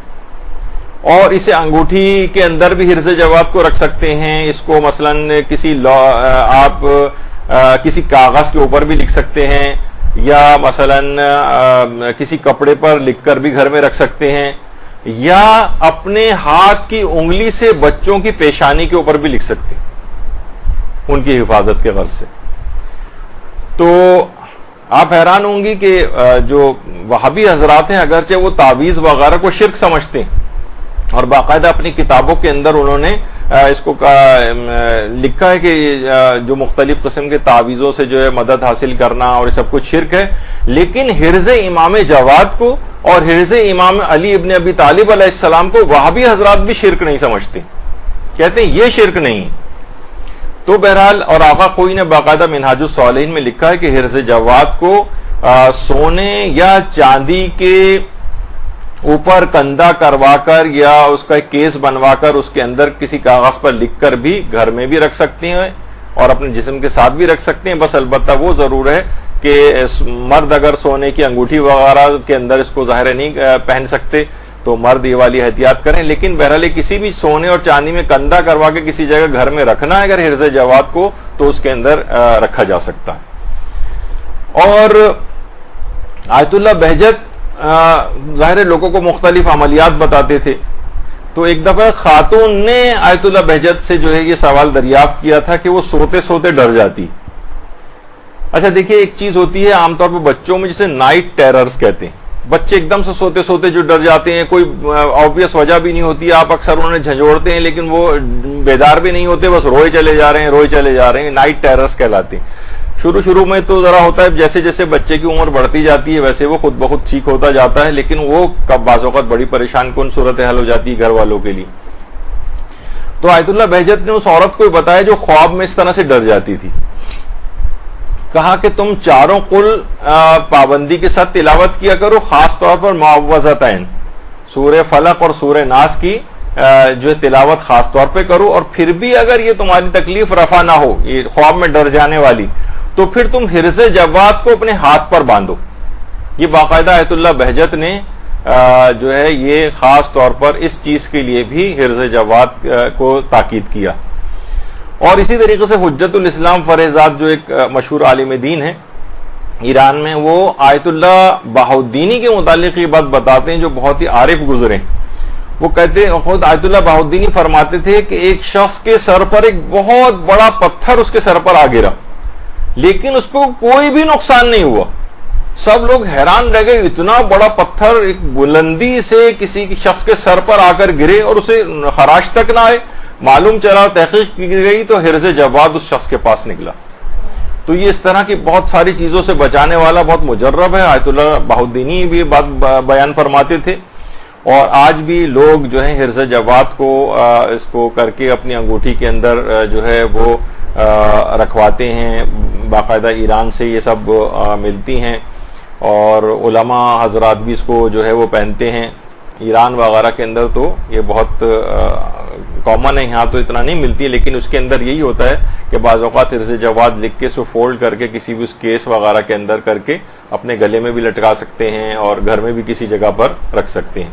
اور اسے انگوٹھی کے اندر بھی حرز جواد کو رکھ سکتے ہیں. اس کو مثلاً آپ کسی کاغذ کے اوپر بھی لکھ سکتے ہیں, یا مثلاً کسی کپڑے پر لکھ کر بھی گھر میں رکھ سکتے ہیں, یا اپنے ہاتھ کی انگلی سے بچوں کی پیشانی کے اوپر بھی لکھ سکتے ہیں ان کی حفاظت کے غرض سے. تو آپ حیران ہوں گی کہ جو وہابی حضرات ہیں اگرچہ وہ تعویذ وغیرہ کو شرک سمجھتے ہیں, اور باقاعدہ اپنی کتابوں کے اندر انہوں نے اس کو لکھا ہے کہ جو مختلف قسم کے تعویذوں سے جو ہے مدد حاصل کرنا اور یہ سب کچھ شرک ہے, لیکن حرز امام جواد کو اور حرز امام علی ابن ابی طالب علیہ السلام کو وہابی حضرات بھی شرک نہیں سمجھتے, کہتے ہیں یہ شرک نہیں. تو بہرحال, اور آقا خوئی نے باقاعدہ منہاج الصالحین میں لکھا ہے کہ حرز جواد کو سونے یا چاندی کے اوپر کندھا کروا کر یا اس کا ایک کیس بنوا کر اس کے اندر کسی کاغذ پر لکھ کر بھی گھر میں بھی رکھ سکتے ہیں اور اپنے جسم کے ساتھ بھی رکھ سکتے ہیں. بس البتہ وہ ضرور ہے کہ مرد اگر سونے کی انگوٹھی وغیرہ کے اندر اس کو ظاہر نہیں پہن سکتے تو مرد یہ والی احتیاط کریں. لیکن بہرحال کسی بھی سونے اور چاندی میں کندھا کروا کے کسی جگہ گھر میں رکھنا ہے اگر حرز جواد کو, تو اس کے اندر رکھا جا سکتا ہے. اور آیت اللہ بہجت ظاہر لوگوں کو مختلف عملیات بتاتے تھے. تو ایک دفعہ خاتون نے آیت اللہ بہجت سے جو ہے یہ سوال دریافت کیا تھا کہ وہ سوتے سوتے ڈر جاتی. اچھا دیکھیے, ایک چیز ہوتی ہے عام طور پہ بچوں میں جسے نائٹ ٹیررز کہتے ہیں, بچے ایک دم سے سوتے سوتے جو ڈر جاتے ہیں, کوئی آبویس وجہ بھی نہیں ہوتی, آپ اکثر انہیں جھنجھوڑتے ہیں لیکن وہ بیدار بھی نہیں ہوتے, بس روئے چلے جا رہے ہیں, نائٹ ٹیررز کہلاتے ہیں. شروع میں تو ذرا ہوتا ہے, جیسے جیسے بچے کی عمر بڑھتی جاتی ہے ویسے وہ خود بخود ٹھیک ہوتا جاتا ہے, لیکن وہ کب بعض اوقات بڑی پریشان کن صورتحال ہو جاتی ہے گھر والوں کے لیے. تو آیت اللہ بہجت نے اس عورت کو بتایا جو خواب میں اس طرح سے ڈر جاتی تھی. کہا کہ تم چاروں قل پابندی کے ساتھ تلاوت کیا کرو, خاص طور پر معوذتین, سورہ فلق اور سورہ ناس کی جو ہے تلاوت خاص طور پہ کرو. اور پھر بھی اگر یہ تمہاری تکلیف رفع نہ ہو, یہ خواب میں ڈر جانے والی, تو پھر تم حرز جواد کو اپنے ہاتھ پر باندھو. یہ باقاعدہ آیت اللہ بہجت نے جو ہے یہ خاص طور پر اس چیز کے لیے بھی حرز جواد کو تاکید کیا. اور اسی طریقے سے حجت الاسلام فریضات جو ایک مشہور عالم دین ہے ایران میں, وہ آیت اللہ بہاؤالدینی کے متعلق یہ بات بتاتے ہیں جو بہت ہی عارف گزرے. وہ کہتے ہیں, خود آیت اللہ بہاؤالدینی فرماتے تھے کہ ایک شخص کے سر پر ایک بہت بڑا پتھر اس کے سر پر آ گرا, لیکن اس کو کوئی بھی نقصان نہیں ہوا. سب لوگ حیران رہ گئے, اتنا بڑا پتھر ایک بلندی سے کسی شخص کے سر پر آ کر گرے اور اسے خراش تک نہ آئے. معلوم چلا, تحقیق کی گئی تو حرز جواد اس شخص کے پاس نکلا. تو یہ اس طرح کی بہت ساری چیزوں سے بچانے والا بہت مجرب ہے. آیت اللہ بہاؤالدینی بھی بات بیان فرماتے تھے, اور آج بھی لوگ جو ہے حرز جواد کو اس کو کر کے اپنی انگوٹھی کے اندر جو ہے وہ رکھواتے ہیں. باقاعدہ ایران سے یہ سب ملتی ہیں, اور علماء حضرات بھی اس کو جو ہے وہ پہنتے ہیں. ایران وغیرہ کے اندر تو یہ بہت کامن ہے, یہاں تو اتنا نہیں ملتی, لیکن اس کے اندر یہی ہوتا ہے کہ بعض اوقات حرز جواد لکھ کے اسے فولڈ کر کے کسی بھی اس کیس وغیرہ کے اندر کر کے اپنے گلے میں بھی لٹکا سکتے ہیں اور گھر میں بھی کسی جگہ پر رکھ سکتے ہیں.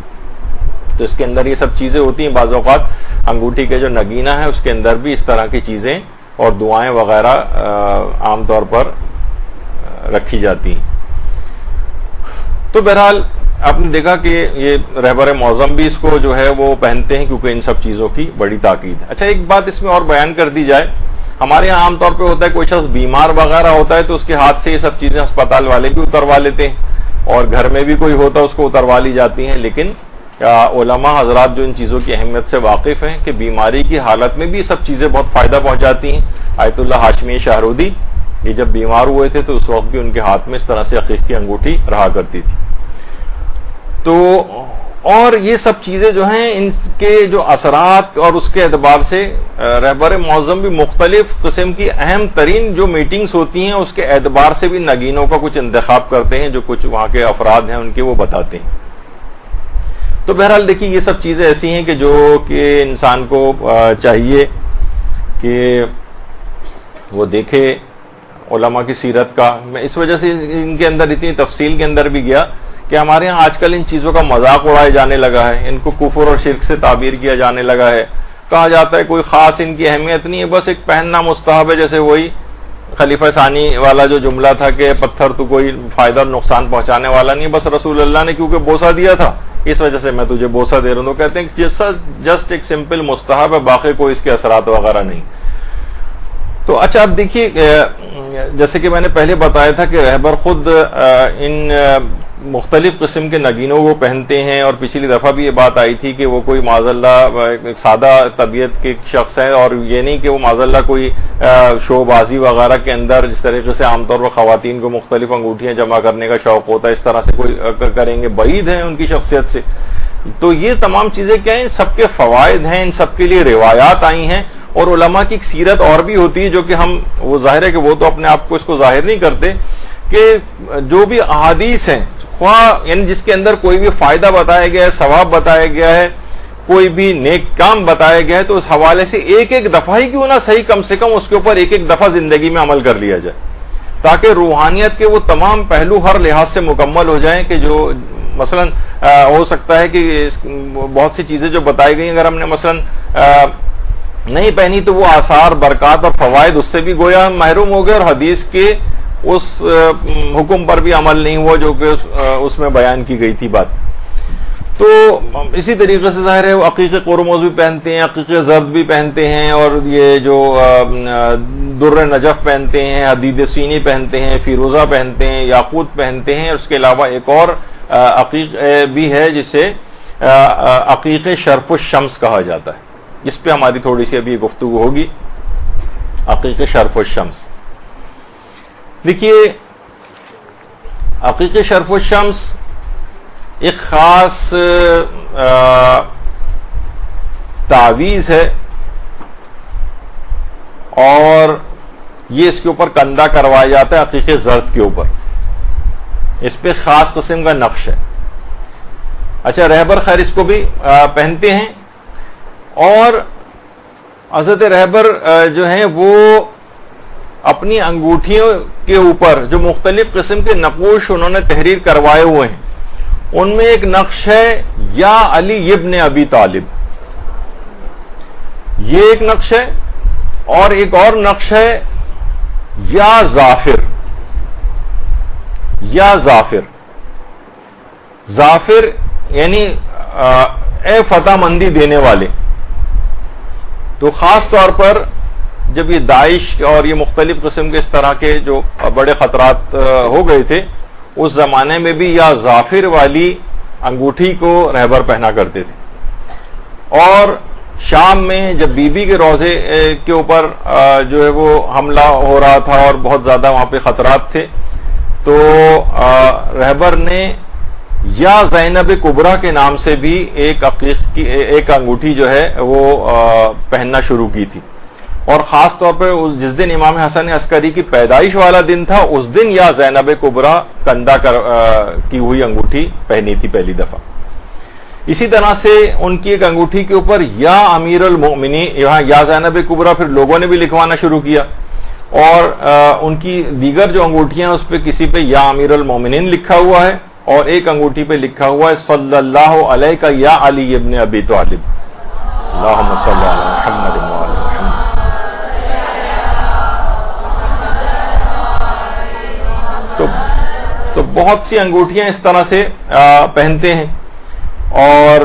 تو اس کے اندر یہ سب چیزیں ہوتی ہیں. بعض اوقات انگوٹھی کے جو نگینہ ہے اس کے اندر بھی اس طرح کی چیزیں اور دعائیں وغیرہ عام طور پر رکھی جاتی ہیں. تو بہرحال آپ نے دیکھا کہ یہ رہبر معظم بھی اس کو جو ہے وہ پہنتے ہیں کیونکہ ان سب چیزوں کی بڑی تاکید ہے. اچھا, ایک بات اس میں اور بیان کر دی جائے, ہمارے یہاں عام طور پہ ہوتا ہے کوئی شخص بیمار وغیرہ ہوتا ہے تو اس کے ہاتھ سے یہ سب چیزیں اسپتال والے بھی اتروا لیتے ہیں, اور گھر میں بھی کوئی ہوتا ہے اس کو اتروا لی جاتی ہیں. لیکن علماء حضرات جو ان چیزوں کی اہمیت سے واقف ہیں کہ بیماری کی حالت میں بھی یہ سب چیزیں بہت فائدہ پہنچاتی ہیں. آیت اللہ ہاشمی شاہرودی یہ جب بیمار ہوئے تھے تو اس وقت بھی ان کے ہاتھ میں اس طرح سے عقیق کی انگوٹھی رہا کرتی تھی. تو اور یہ سب چیزیں جو ہیں ان کے جو اثرات اور اس کے اعتبار سے رہبر معظم بھی مختلف قسم کی اہم ترین جو میٹنگز ہوتی ہیں اس کے اعتبار سے بھی نگینوں کا کچھ انتخاب کرتے ہیں, جو کچھ وہاں کے افراد ہیں ان کے وہ بتاتے ہیں. تو بہرحال دیکھیے یہ سب چیزیں ایسی ہیں کہ جو کہ انسان کو چاہیے کہ وہ دیکھے علماء کی سیرت کا. میں اس وجہ سے ان کے اندر اتنی تفصیل کے اندر بھی گیا کہ ہمارے ہاں آج کل ان چیزوں کا مذاق اڑایا جانے لگا ہے, ان کو کفر اور شرک سے تعبیر کیا جانے لگا ہے. کہا جاتا ہے کوئی خاص ان کی اہمیت نہیں ہے, بس ایک پہننا مستحب ہے. جیسے وہی خلیفہ ثانی والا جو جملہ تھا کہ پتھر تو کوئی فائدہ اور نقصان پہنچانے والا نہیں, بس رسول اللہ نے کیونکہ بوسہ دیا تھا اس وجہ سے میں تجھے بوسہ دے رہا ہوں. تو کہتے ہیں کہ جسٹ ایک سمپل مستحب ہے, باقی کوئی اس کے اثرات وغیرہ نہیں. تو اچھا اب دیکھیے, جیسے کہ میں نے پہلے بتایا تھا کہ رہبر خود ان مختلف قسم کے نگینوں کو پہنتے ہیں, اور پچھلی دفعہ بھی یہ بات آئی تھی کہ وہ کوئی معاذ اللہ ایک سادہ طبیعت کے شخص ہے, اور یہ نہیں کہ وہ معاذ اللہ کوئی شو بازی وغیرہ کے اندر جس طریقے سے عام طور پر خواتین کو مختلف انگوٹھیاں جمع کرنے کا شوق ہوتا ہے اس طرح سے کوئی کریں گے, بعید ہیں ان کی شخصیت سے. تو یہ تمام چیزیں کیا ہیں, سب کے فوائد ہیں, ان سب کے لیے روایات آئی ہیں, اور علماء کی ایک سیرت اور بھی ہوتی ہے جو کہ ہم, وہ ظاہر ہے کہ وہ تو اپنے آپ کو اس کو ظاہر نہیں کرتے, کہ جو بھی احادیث ہیں یعنی جس کے اندر کوئی بھی فائدہ بتایا گیا ہے, ثواب بتایا گیا ہے, کوئی بھی نیک کام بتایا گیا ہے, تو اس حوالے سے ایک ایک دفعہ ہی کیوں نہ صحیح, کم سے کم اس کے اوپر ایک ایک دفعہ زندگی میں عمل کر لیا جائے, تاکہ روحانیت کے وہ تمام پہلو ہر لحاظ سے مکمل ہو جائیں. کہ جو مثلا ہو سکتا ہے کہ بہت سی چیزیں جو بتائی گئی اگر ہم نے مثلا نہیں پہنی تو وہ آثار, برکات اور فوائد اس سے بھی گویا محروم ہو گئے, اور حدیث کے اس حکم پر بھی عمل نہیں ہوا جو کہ اس میں بیان کی گئی تھی بات. تو اسی طریقے سے ظاہر ہے وہ عقیق قرمز بھی پہنتے ہیں, عقیق زرد بھی پہنتے ہیں, اور یہ جو در نجف پہنتے ہیں, حدید سینی پہنتے ہیں, فیروزہ پہنتے ہیں, یاقوت پہنتے ہیں. اس کے علاوہ ایک اور عقیق بھی ہے جسے عقیق شرف الشمس کہا جاتا ہے, اس پہ ہماری تھوڑی سی ابھی گفتگو ہوگی. عقیق شرف الشمس, دیکھیے عقیق شرف الشمس ایک خاص تعویذ ہے, اور یہ اس کے اوپر کندھا کروایا جاتا ہے عقیق زرد کے اوپر, اس پہ خاص قسم کا نقش ہے. اچھا رہبر خیر اس کو بھی پہنتے ہیں, اور حضرت رہبر جو ہیں وہ اپنی انگوٹھیوں کے اوپر جو مختلف قسم کے نقوش انہوں نے تحریر کروائے ہوئے ہیں, ان میں ایک نقش ہے یا علی ابن ابی طالب, یہ ایک نقش ہے, اور ایک اور نقش ہے یا ظافر. یا ظافر, ظافر یعنی اے فتح مندی دینے والے. تو خاص طور پر جب یہ داعش اور یہ مختلف قسم کے اس طرح کے جو بڑے خطرات ہو گئے تھے, اس زمانے میں بھی یا ظافر والی انگوٹھی کو رہبر پہنا کرتے تھے. اور شام میں جب بی بی کے روضے کے اوپر جو ہے وہ حملہ ہو رہا تھا اور بہت زیادہ وہاں پہ خطرات تھے, تو رہبر نے یا زینب کبریٰ کے نام سے بھی ایک عقیق کی ایک انگوٹھی جو ہے وہ پہننا شروع کی تھی. اور خاص طور پہ جس دن امام حسن عسکری کی پیدائش والا دن تھا, اس دن یا زینب کبریٰ کندھا کی ہوئی انگوٹھی پہنی تھی پہلی دفعہ. اسی طرح سے ان کی ایک انگوٹھی کے اوپر یا امیر المؤمنین, یہاں یا زینب کبریٰ پھر لوگوں نے بھی لکھوانا شروع کیا, اور ان کی دیگر جو انگوٹھیاں اس پہ کسی پہ یا امیر المؤمنین لکھا ہوا ہے, اور ایک انگوٹھی پہ لکھا ہوا ہے صلی اللہ علیہ یا علی ابن ابی طالب. اللہم صلی علی محمد وعلی محمد. تو بہت سی انگوٹھیاں اس طرح سے پہنتے ہیں, اور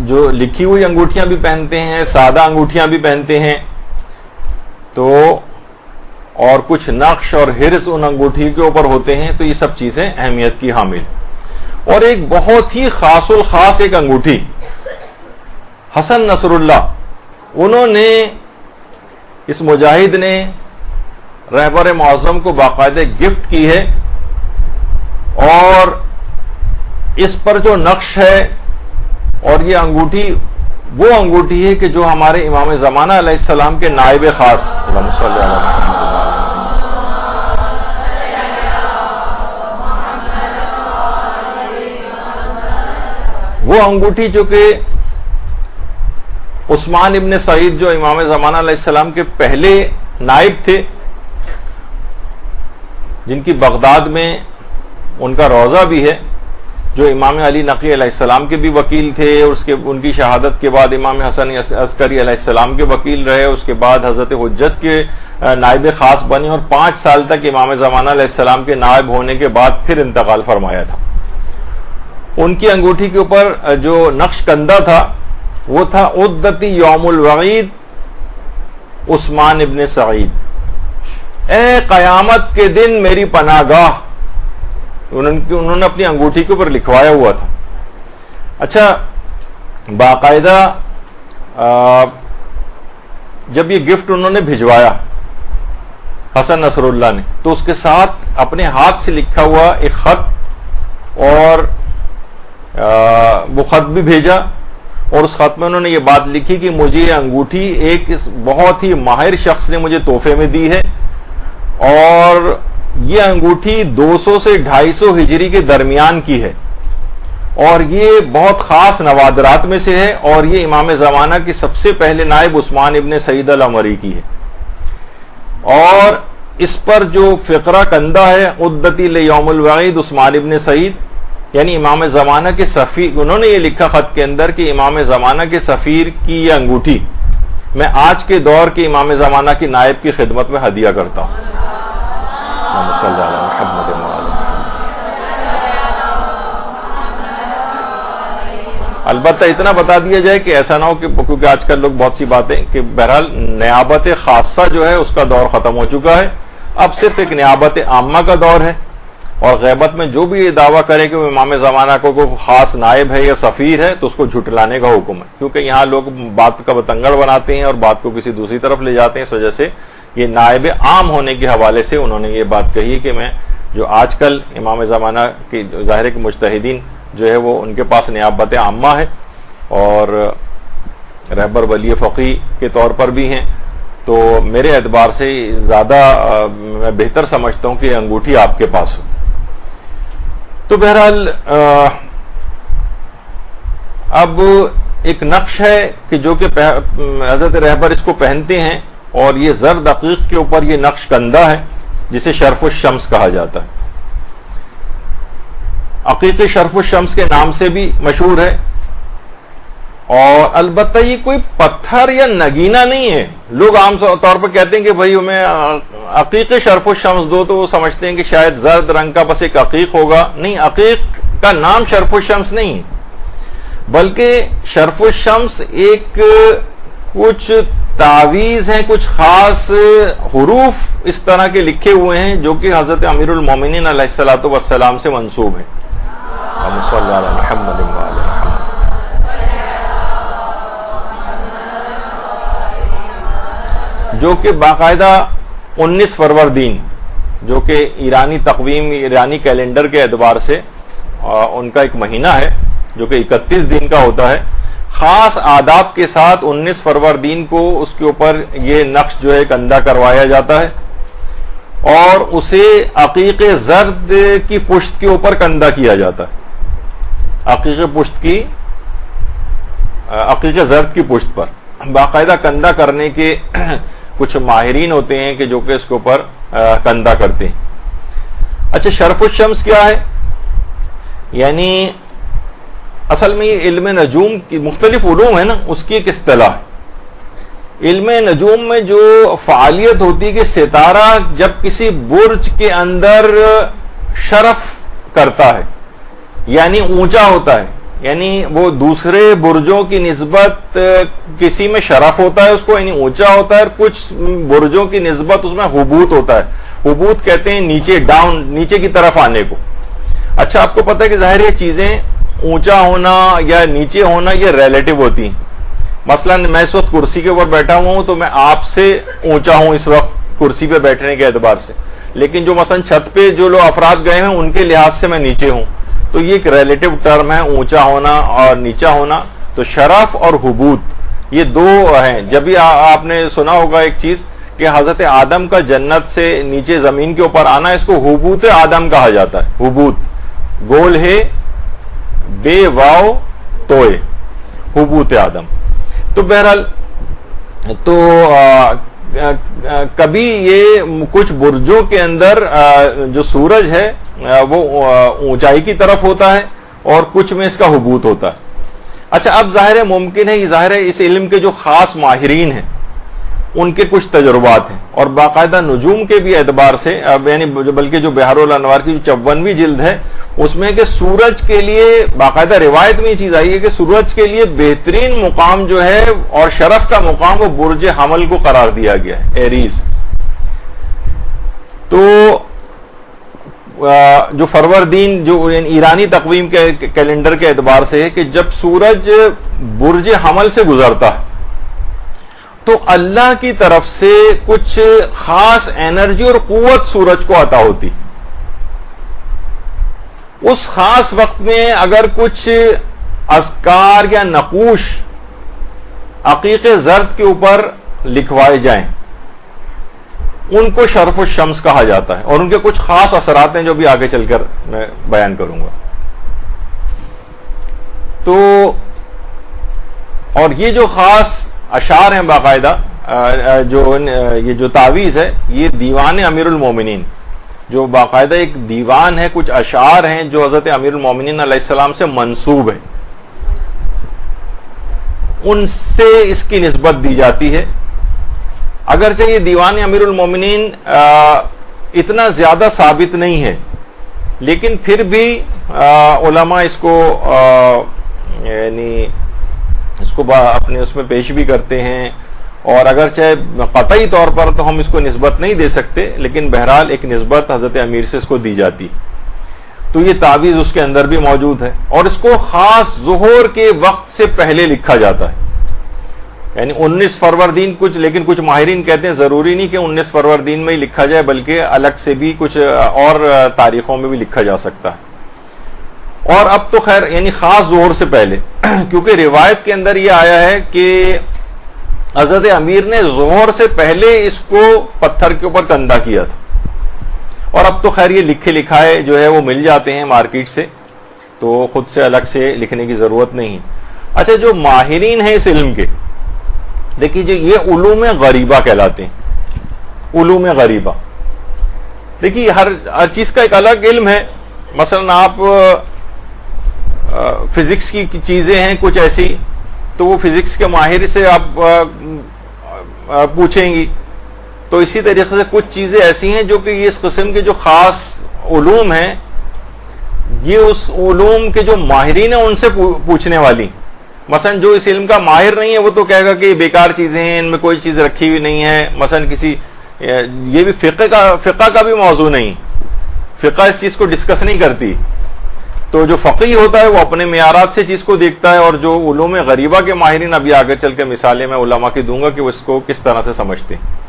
جو لکھی ہوئی انگوٹھیاں بھی پہنتے ہیں, سادہ انگوٹھیاں بھی پہنتے ہیں. تو اور کچھ نقش اور حرص ان انگوٹھی کے اوپر ہوتے ہیں. تو یہ سب چیزیں اہمیت کی حامل. اور ایک بہت ہی خاص الخاص ایک انگوٹھی حسن نصر اللہ, انہوں نے, اس مجاہد نے رہبر معظم کو باقاعدہ گفٹ کی ہے, اور اس پر جو نقش ہے, اور یہ انگوٹھی وہ انگوٹھی ہے کہ جو ہمارے امام زمانہ علیہ السلام کے نائب خاص, اللہم صلی علی محمد, وہ انگوٹھی جو کہ عثمان ابن سعید جو امام زمانہ علیہ السلام کے پہلے نائب تھے, جن کی بغداد میں ان کا روضہ بھی ہے، جو امام علی نقی علیہ السلام کے بھی وکیل تھے، اور ان کی شہادت کے بعد امام حسن عسکری علیہ السلام کے وکیل رہے، اس کے بعد حضرت حجت کے نائب خاص بنے، اور 5 سال تک امام زمانہ علیہ السلام کے نائب ہونے کے بعد پھر انتقال فرمایا تھا۔ ان کی انگوٹھی کے اوپر جو نقش کندہ تھا وہ تھا عدتی یوم الوعید عثمان ابن سعید، اے قیامت کے دن میری پناہ گاہ، انہوں نے اپنی انگوٹھی کے اوپر لکھوایا ہوا تھا۔ اچھا، باقاعدہ جب یہ گفٹ انہوں نے بھجوایا حسن نصر اللہ نے، تو اس کے ساتھ اپنے ہاتھ سے لکھا ہوا ایک خط، اور وہ خط بھی بھیجا، اور اس خط میں انہوں نے یہ بات لکھی کہ مجھے یہ انگوٹھی ایک بہت ہی ماہر شخص نے مجھے تحفے میں دی ہے، اور یہ انگوٹھی 200 سے 250 ہجری کے درمیان کی ہے، اور یہ بہت خاص نوادرات میں سے ہے، اور یہ امام زمانہ کے سب سے پہلے نائب عثمان ابن سعید العمری کی ہے، اور اس پر جو فقرہ کندہ ہے عدتی لیوم الوعید عثمان ابن سعید، یعنی امام زمانہ کے سفیر، انہوں نے یہ لکھا خط کے اندر کہ امام زمانہ کے سفیر کی یہ انگوٹھی میں آج کے دور کے امام زمانہ کی نائب کی خدمت میں ہدیہ کرتا ہوں۔ صلی اللہ محمد البتہ اتنا بتا دیا جائے کہ ایسا نہ ہو کہ، کیونکہ آج کل لوگ بہت سی باتیں، کہ بہرحال نیابت خاصہ جو ہے اس کا دور ختم ہو چکا ہے، اب صرف ایک نیابت عامہ کا دور ہے، اور غیبت میں جو بھی یہ دعویٰ کرے کہ وہ امام زمانہ کو کوئی خاص نائب ہے یا سفیر ہے تو اس کو جھٹلانے کا حکم ہے، کیونکہ یہاں لوگ بات کا بتنگڑ بناتے ہیں اور بات کو کسی دوسری طرف لے جاتے ہیں، اس وجہ سے یہ نائب عام ہونے کے حوالے سے انہوں نے یہ بات کہی کہ میں جو آج کل امام زمانہ کی ظاہر کے مجتہدین جو ہے وہ ان کے پاس نیابت عامہ ہے، اور رہبر ولی فقیہ کے طور پر بھی ہیں، تو میرے اعتبار سے زیادہ میں بہتر سمجھتا ہوں کہ یہ انگوٹھی آپ کے پاس ہو۔ تو بہرحال اب ایک نقش ہے کہ جو کہ حضرت رہبر اس کو پہنتے ہیں، اور یہ زرد عقیق کے اوپر یہ نقش کندہ ہے جسے شرف الشمس کہا جاتا ہے۔ عقیق شرف الشمس کے نام سے بھی مشہور ہے، اور البتہ یہ کوئی پتھر یا نگینہ نہیں ہے۔ لوگ عام طور پر کہتے ہیں کہ بھائی ہمیں عقیق شرف الشمس دو، تو وہ سمجھتے ہیں کہ شاید زرد رنگ کا بس ایک عقیق ہوگا، نہیں، عقیق کا نام شرف الشمس نہیں ہے، بلکہ شرف الشمس ایک کچھ تعویذ ہیں، کچھ خاص حروف اس طرح کے لکھے ہوئے ہیں جو کہ حضرت امیر المومنین علیہ الصلوۃ والسلام سے منسوب ہیں۔ صلی اللہ علیہ محمد جو کہ باقاعدہ 19 فروردین، جو کہ ایرانی تقویم، ایرانی کیلنڈر کے اعتبار سے ان کا ایک مہینہ ہے جو کہ 31 دن کا ہوتا ہے، خاص آداب کے ساتھ 19 فروردین کو اس کے اوپر یہ نقش جو ہے کندہ کروایا جاتا ہے، اور اسے عقیق زرد کی پشت کے اوپر کندہ کیا جاتا ہے، عقیق زرد کی پشت پر باقاعدہ کندہ کرنے کے کچھ ماہرین ہوتے ہیں کہ جو کہ اس کے اوپر کندہ کرتے ہیں۔ اچھا، شرف الشمس کیا ہے؟ یعنی اصل میں یہ علم نجوم کی مختلف علوم ہے نا، اس کی ایک اصطلاح ہے۔ علم نجوم میں جو فعالیت ہوتی ہے کہ ستارہ جب کسی برج کے اندر شرف کرتا ہے، یعنی اونچا ہوتا ہے، یعنی وہ دوسرے برجوں کی نسبت کسی میں شرف ہوتا ہے اس کو، یعنی اونچا ہوتا ہے، اور کچھ برجوں کی نسبت اس میں حبوط ہوتا ہے۔ حبوط کہتے ہیں نیچے، ڈاؤن، نیچے کی طرف آنے کو۔ اچھا، آپ کو پتہ ہے کہ ظاہر یہ چیزیں اونچا ہونا یا نیچے ہونا یہ ریلیٹو ہوتی ہیں۔ مثلا میں اس وقت کرسی کے اوپر بیٹھا ہوا ہوں تو میں آپ سے اونچا ہوں اس وقت کرسی پہ بیٹھنے کے اعتبار سے، لیکن جو مثلا چھت پہ جو لوگ افراد گئے ہیں ان کے لحاظ سے میں نیچے ہوں، تو یہ ایک ریلیٹو ٹرم ہے، اونچا ہونا اور نیچا ہونا۔ تو شرف اور حبوط یہ دو ہیں۔ جب بھی آپ نے سنا ہوگا ایک چیز کہ حضرت آدم کا جنت سے نیچے زمین کے اوپر آنا، اس کو حبوط آدم کہا جاتا ہے۔ حبوط گول ہے، بے واو توئے، حبوط آدم۔ تو بہرحال تو کبھی یہ کچھ برجوں کے اندر جو سورج ہے وہ اونچائی کی طرف ہوتا ہے اور کچھ میں اس کا حبوط ہوتا ہے. اچھا اب ظاہر ہے ممکن ہے، یہ ظاہر ہے اس علم کے جو خاص ماہرین ہیں ان کے کچھ تجربات ہیں، اور باقاعدہ نجوم کے بھی اعتبار سے یعنی بلکہ جو بحار الانوار کی جو 54ویں جلد ہے اس میں کہ سورج کے لیے باقاعدہ روایت میں یہ چیز آئی ہے کہ سورج کے لیے بہترین مقام جو ہے اور شرف کا مقام وہ برج حمل کو قرار دیا گیا ہے، ایریز. تو جو فروردین جو ایرانی تقویم کے کیلنڈر کے اعتبار سے ہے کہ جب سورج برج حمل سے گزرتا ہے تو اللہ کی طرف سے کچھ خاص انرجی اور قوت سورج کو عطا ہوتی. اس خاص وقت میں اگر کچھ اذکار یا نقوش عقیق زرد کے اوپر لکھوائے جائیں ان کو شرف الشمس کہا جاتا ہے، اور ان کے کچھ خاص اثرات ہیں جو بھی آگے چل کر میں بیان کروں گا. تو اور یہ جو خاص اشعار ہیں باقاعدہ یہ جو تعویذ ہے یہ دیوان امیر المومنین، جو باقاعدہ ایک دیوان ہے، کچھ اشعار ہیں جو حضرت امیر المومنین علیہ السلام سے منسوب ہے، ان سے اس کی نسبت دی جاتی ہے. اگرچہ یہ دیوان امیر المومنین اتنا زیادہ ثابت نہیں ہے لیکن پھر بھی علماء اس کو یعنی اس کو اپنے اس میں پیش بھی کرتے ہیں، اور اگرچہ قطعی طور پر تو ہم اس کو نسبت نہیں دے سکتے لیکن بہرحال ایک نسبت حضرت امیر سے اس کو دی جاتی. تو یہ تعویذ اس کے اندر بھی موجود ہے، اور اس کو خاص ظہور کے وقت سے پہلے لکھا جاتا ہے، یعنی 19 فروردین لیکن کچھ ماہرین کہتے ہیں ضروری نہیں کہ 19 فروردین میں ہی لکھا جائے بلکہ الگ سے بھی کچھ اور تاریخوں میں بھی لکھا جا سکتا ہے. اور اب تو خیر یعنی خاص ظہور سے پہلے کیونکہ روایت کے اندر یہ آیا ہے کہ حضرت امیر نے ظہور سے پہلے اس کو پتھر کے اوپر کندہ کیا تھا، اور اب تو خیر یہ لکھے لکھائے جو ہے وہ مل جاتے ہیں مارکیٹ سے، تو خود سے الگ سے لکھنے کی ضرورت نہیں. اچھا جو ماہرین ہیں اس علم کے، دیکھیے جو یہ علوم غریبہ کہلاتے ہیں، علوم غریبہ. دیکھیے ہر چیز کا ایک الگ علم ہے. مثلا آپ فزکس کی چیزیں ہیں کچھ ایسی تو وہ فزکس کے ماہر سے آپ پوچھیں گی، تو اسی طریقے سے کچھ چیزیں ایسی ہیں جو کہ یہ اس قسم کے جو خاص علوم ہیں یہ اس علوم کے جو ماہرین ہیں ان سے پوچھنے والی. مثلا جو اس علم کا ماہر نہیں ہے وہ تو کہے گا کہ یہ بیکار چیزیں ہیں، ان میں کوئی چیز رکھی ہوئی نہیں ہے. مثلا یہ بھی فقہ کا بھی موضوع نہیں، فقہ اس چیز کو ڈسکس نہیں کرتی. تو جو فقیہ ہوتا ہے وہ اپنے معیارات سے چیز کو دیکھتا ہے، اور جو علوم غریبہ کے ماہرین ابھی آگے چل کے مثالیں میں علماء کی دوں گا کہ وہ اس کو کس طرح سے سمجھتے ہیں.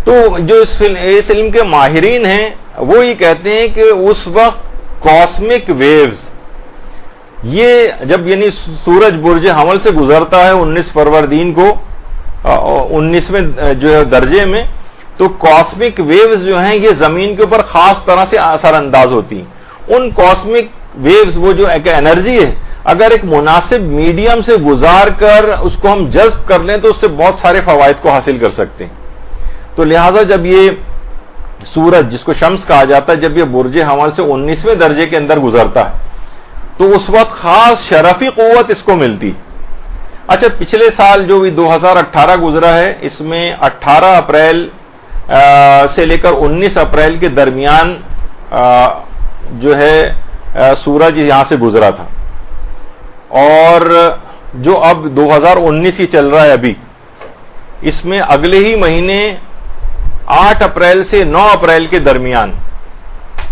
تو جو اس علم کے ماہرین ہیں وہ یہ کہتے ہیں کہ اس وقت کاسمک ویوز یہ جب یعنی سورج برج حمل سے گزرتا ہے 19 فروردین کو 19ویں جو ہے درجے میں، تو کاسمک ویوز جو ہیں یہ زمین کے اوپر خاص طرح سے اثر انداز ہوتی ہیں. ان کاسمک ویوز وہ جو ایک انرجی ہے اگر ایک مناسب میڈیم سے گزار کر اس کو ہم جذب کر لیں تو اس سے بہت سارے فوائد کو حاصل کر سکتے ہیں. تو لہٰذا جب یہ سورج جس کو شمس کہا جاتا ہے جب یہ برج حمل سے 19ویں درجے کے اندر گزرتا ہے تو اس وقت خاص شرفی قوت اس کو ملتی. اچھا پچھلے سال جو 2018 گزرا ہے اس میں 18 اپریل سے لے کر 19 اپریل کے درمیان جو ہے سورج یہاں سے گزرا تھا، اور جو اب 2019 ہی چل رہا ہے ابھی اس میں اگلے ہی مہینے 8 اپریل سے 9 اپریل کے درمیان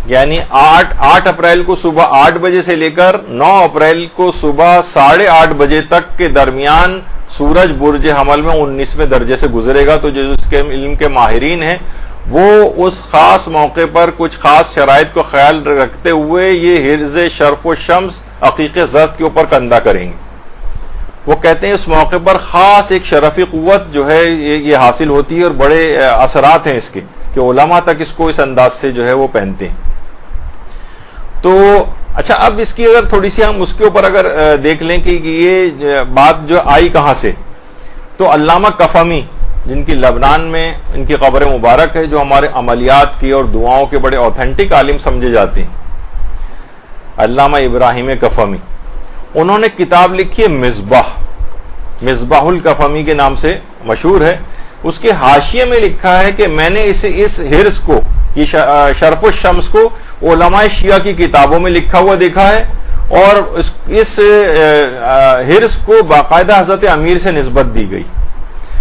یعنی 8 اپریل کو صبح 8 بجے سے لے کر 9 اپریل کو صبح 8:30 بجے تک کے درمیان سورج برج حمل میں 19ویں درجے سے گزرے گا. تو جو اس کے علم کے ماہرین ہیں وہ اس خاص موقع پر کچھ خاص شرائط کو خیال رکھتے ہوئے یہ حرز شرف و شمس عقیق زرد کے اوپر کندہ کریں گے. وہ کہتے ہیں اس موقع پر خاص ایک شرفی قوت جو ہے یہ حاصل ہوتی ہے، اور بڑے اثرات ہیں اس کے کہ علماء تک اس کو اس انداز سے جو ہے وہ پہنتے ہیں. تو اچھا اب اس کی اگر تھوڑی سی ہم اس کے اوپر اگر دیکھ لیں کہ یہ بات جو آئی کہاں سے، تو علامہ کفمی جن کی لبنان میں ان کی قبر مبارک ہے، جو ہمارے عملیات کی اور دعاؤں کے بڑے اوتھینٹک عالم سمجھے جاتے ہیں، علامہ ابراہیم کفمی، انہوں نے کتاب لکھی ہے مصباح الکفمی کے نام سے مشہور ہے. اس کے حاشیے میں لکھا ہے کہ میں نے اس حرص کو، یہ شرف الشمس کو علماء شیعہ کی کتابوں میں لکھا ہوا دیکھا ہے، اور اس حرص کو باقاعدہ حضرت امیر سے نسبت دی گئی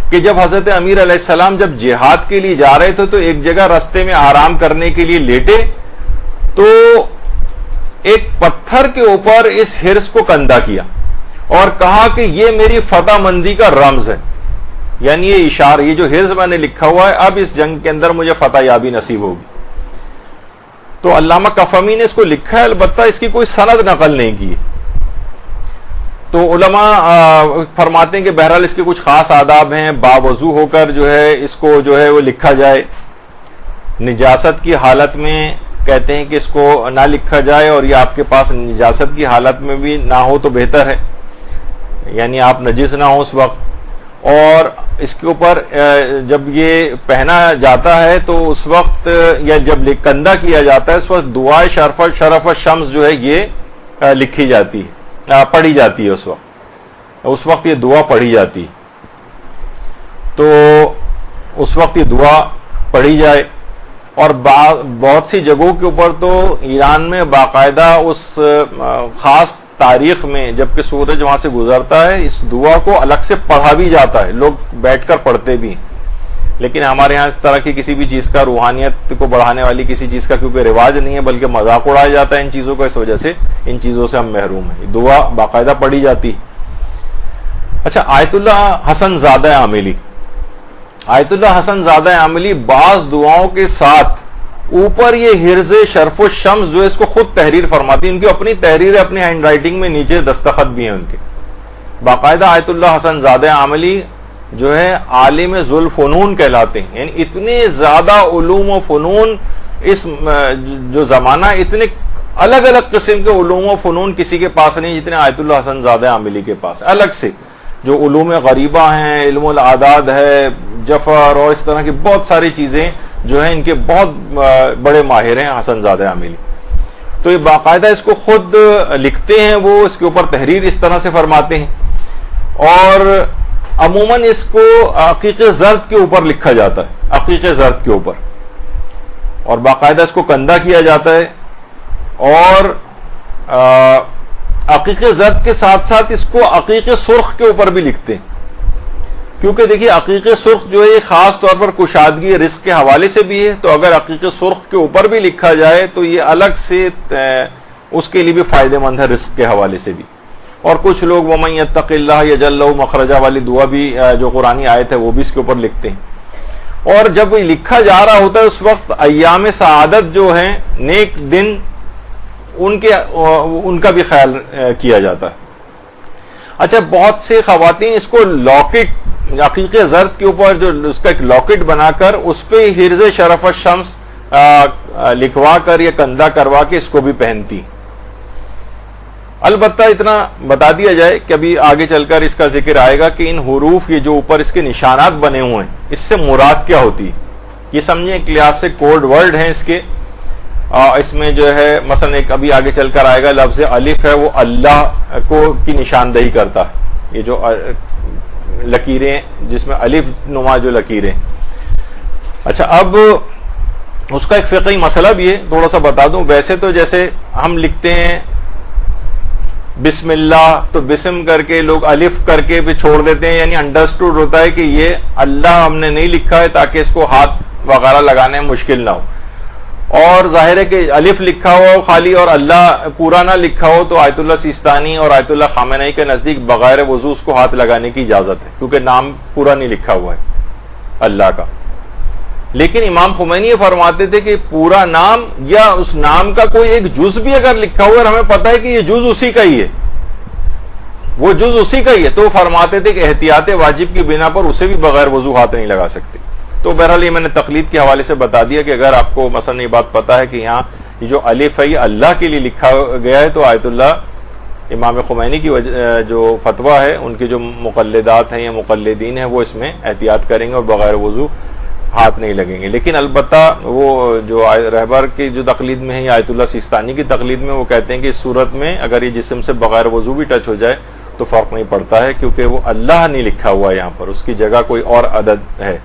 کہ جب حضرت امیر علیہ السلام جب جہاد کے لیے جا رہے تھے تو ایک جگہ رستے میں آرام کرنے کے لیے لیٹے تو ایک پتھر کے اوپر اس حرص کو کندہ کیا اور کہا کہ یہ میری فتح مندی کا رمز ہے، یعنی یہ اشارہ، یہ جو حرص میں نے لکھا ہوا ہے اب اس جنگ کے اندر مجھے فتح یابی نصیب ہوگی. تو علامہ کفمی نے اس کو لکھا ہے، البتہ اس کی کوئی سند نقل نہیں کی. تو علماء فرماتے ہیں کہ بہرحال اس کے کچھ خاص آداب ہیں، باوضو ہو کر جو ہے اس کو جو ہے وہ لکھا جائے، نجاست کی حالت میں کہتے ہیں کہ اس کو نہ لکھا جائے، اور یہ آپ کے پاس نجاست کی حالت میں بھی نہ ہو تو بہتر ہے، یعنی آپ نجس نہ ہو اس وقت. اور اس کے اوپر جب یہ پہنا جاتا ہے تو اس وقت یا جب کندہ کیا جاتا ہے اس وقت دعائے شرف الشمس جو ہے یہ لکھی جاتی ہے، پڑھی جاتی ہے. اس وقت یہ دعا پڑھی جاتی، تو اس وقت یہ دعا پڑھی جائے. اور بہت سی جگہوں کے اوپر تو ایران میں باقاعدہ اس خاص تاریخ میں جبکہ سورج وہاں سے گزرتا ہے اس دعا کو الگ سے پڑھا بھی جاتا ہے، لوگ بیٹھ کر پڑھتے بھی. لیکن ہمارے ہاں اس طرح کی کسی بھی چیز کا، روحانیت کو بڑھانے والی کسی چیز کا کیونکہ رواج نہیں ہے، بلکہ مذاق اڑایا جاتا ہے ان چیزوں کو، اس وجہ سے ان چیزوں سے ہم محروم ہیں. دعا باقاعدہ پڑھی جاتی. اچھا، آیت اللہ حسن زادہ عاملی، آیت اللہ حسن زادہ عاملی بعض دعاؤں کے ساتھ اوپر یہ حرز شرف الشمس جو ہے اس کو خود تحریر فرماتی، ان کی اپنی تحریر ہے، اپنی ہینڈ رائٹنگ میں نیچے دستخط بھی ہیں ان کے. باقاعدہ آیت اللہ حسن زادہ عاملی جو ہے عالم ذو الفنون کہلاتے ہیں، یعنی اتنے زیادہ علوم و فنون اس جو زمانہ، اتنے الگ الگ قسم کے علوم و فنون کسی کے پاس نہیں جتنے آیت اللہ حسن زادہ عاملی کے پاس. الگ سے جو علوم غریبہ ہیں، علم العداد ہے، جفر اور اس طرح کی بہت ساری چیزیں جو ہیں ان کے بہت بڑے ماہر ہیں حسن زادہ عاملی. تو یہ باقاعدہ اس کو خود لکھتے ہیں، وہ اس کے اوپر تحریر اس طرح سے فرماتے ہیں. اور عموماً اس کو عقیق زرد کے اوپر لکھا جاتا ہے، عقیق زرد کے اوپر، اور باقاعدہ اس کو کندہ کیا جاتا ہے. اور عقیق زرد کے ساتھ ساتھ اس کو عقیق سرخ کے اوپر بھی لکھتے ہیں، کیونکہ دیکھیے عقیق سرخ جو ہے یہ خاص طور پر کشادگی رزق کے حوالے سے بھی ہے، تو اگر عقیق سرخ کے اوپر بھی لکھا جائے تو یہ الگ سے اس کے لیے بھی فائدہ مند ہے رزق کے حوالے سے بھی. اور کچھ لوگ وَمَن يَتَّقِ اللَّهَ يَجْعَل لَهُ مَخْرَجًا والی دعا بھی جو قرآنی آیت ہے وہ بھی اس کے اوپر لکھتے ہیں. اور جب یہ لکھا جا رہا ہوتا ہے اس وقت ایام سعادت جو ہیں، نیک دن، ان کا بھی خیال کیا جاتا ہے. اچھا، بہت سے خواتین اس کو لاکٹ، عقیق زرد کے اوپر جو اس کا ایک لاکٹ بنا کر اس پہ حرز شرف الشمس لکھوا کر یا کندہ کروا کے اس کو بھی پہنتی. البتہ اتنا بتا دیا جائے کہ ابھی آگے چل کر اس کا ذکر آئے گا کہ ان حروف یہ جو اوپر اس کے نشانات بنے ہوئے ہیں اس سے مراد کیا ہوتی ہے. یہ سمجھیں ایک لحاظ سے کوڈ ورڈ ہیں اس کے. اس میں جو ہے مثلا ایک ابھی آگے چل کر آئے گا لفظ الف ہے، وہ اللہ کو کی نشاندہی کرتا ہے. یہ جو لکیریں جس میں الف نما جو لکیریں. اچھا، اب اس کا ایک فقہی مسئلہ بھی ہے، تھوڑا سا بتا دوں. ویسے تو جیسے ہم لکھتے ہیں بسم اللہ تو بسم کر کے لوگ الف کر کے بھی چھوڑ دیتے ہیں، یعنی انڈرسٹوڈ ہوتا ہے کہ یہ اللہ ہم نے نہیں لکھا ہے تاکہ اس کو ہاتھ وغیرہ لگانے میں مشکل نہ ہو. اور ظاہر ہے کہ الف لکھا ہو خالی اور اللہ پورا نہ لکھا ہو تو آیت اللہ سیستانی اور آیت اللہ خامنئی کے نزدیک بغیر وضو اس کو ہاتھ لگانے کی اجازت ہے، کیونکہ نام پورا نہیں لکھا ہوا ہے اللہ کا. لیکن امام خمینی یہ فرماتے تھے کہ پورا نام یا اس نام کا کوئی ایک جز بھی اگر لکھا ہوا ہے اور ہمیں پتہ ہے کہ یہ جز اسی کا ہی ہے، وہ جز اسی کا ہی ہے، تو فرماتے تھے کہ احتیاط واجب کی بنا پر اسے بھی بغیر وضو ہاتھ نہیں لگا سکتے. تو بہرحال یہ میں نے تقلید کے حوالے سے بتا دیا کہ اگر آپ کو مثلا یہ بات پتا ہے کہ یہاں یہ جو الف ہے یہ اللہ کے لیے لکھا گیا ہے تو آیت اللہ امام خمینی کی جو فتویٰ ہے، ان کے جو مقلدات ہیں یا مقلدین ہیں وہ اس میں احتیاط کریں گے اور بغیر وضو ہاتھ نہیں لگیں گے. لیکن البتہ وہ جو رہبر کی جو تقلید میں ہے یا آیت اللہ سیستانی کی تقلید میں، وہ کہتے ہیں کہ اس صورت میں اگر یہ جسم سے بغیر وضو بھی ٹچ ہو جائے تو فرق نہیں پڑتا ہے، کیونکہ وہ اللہ نہیں لکھا ہوا ہے یہاں پر، اس کی جگہ کوئی اور عدد ہے.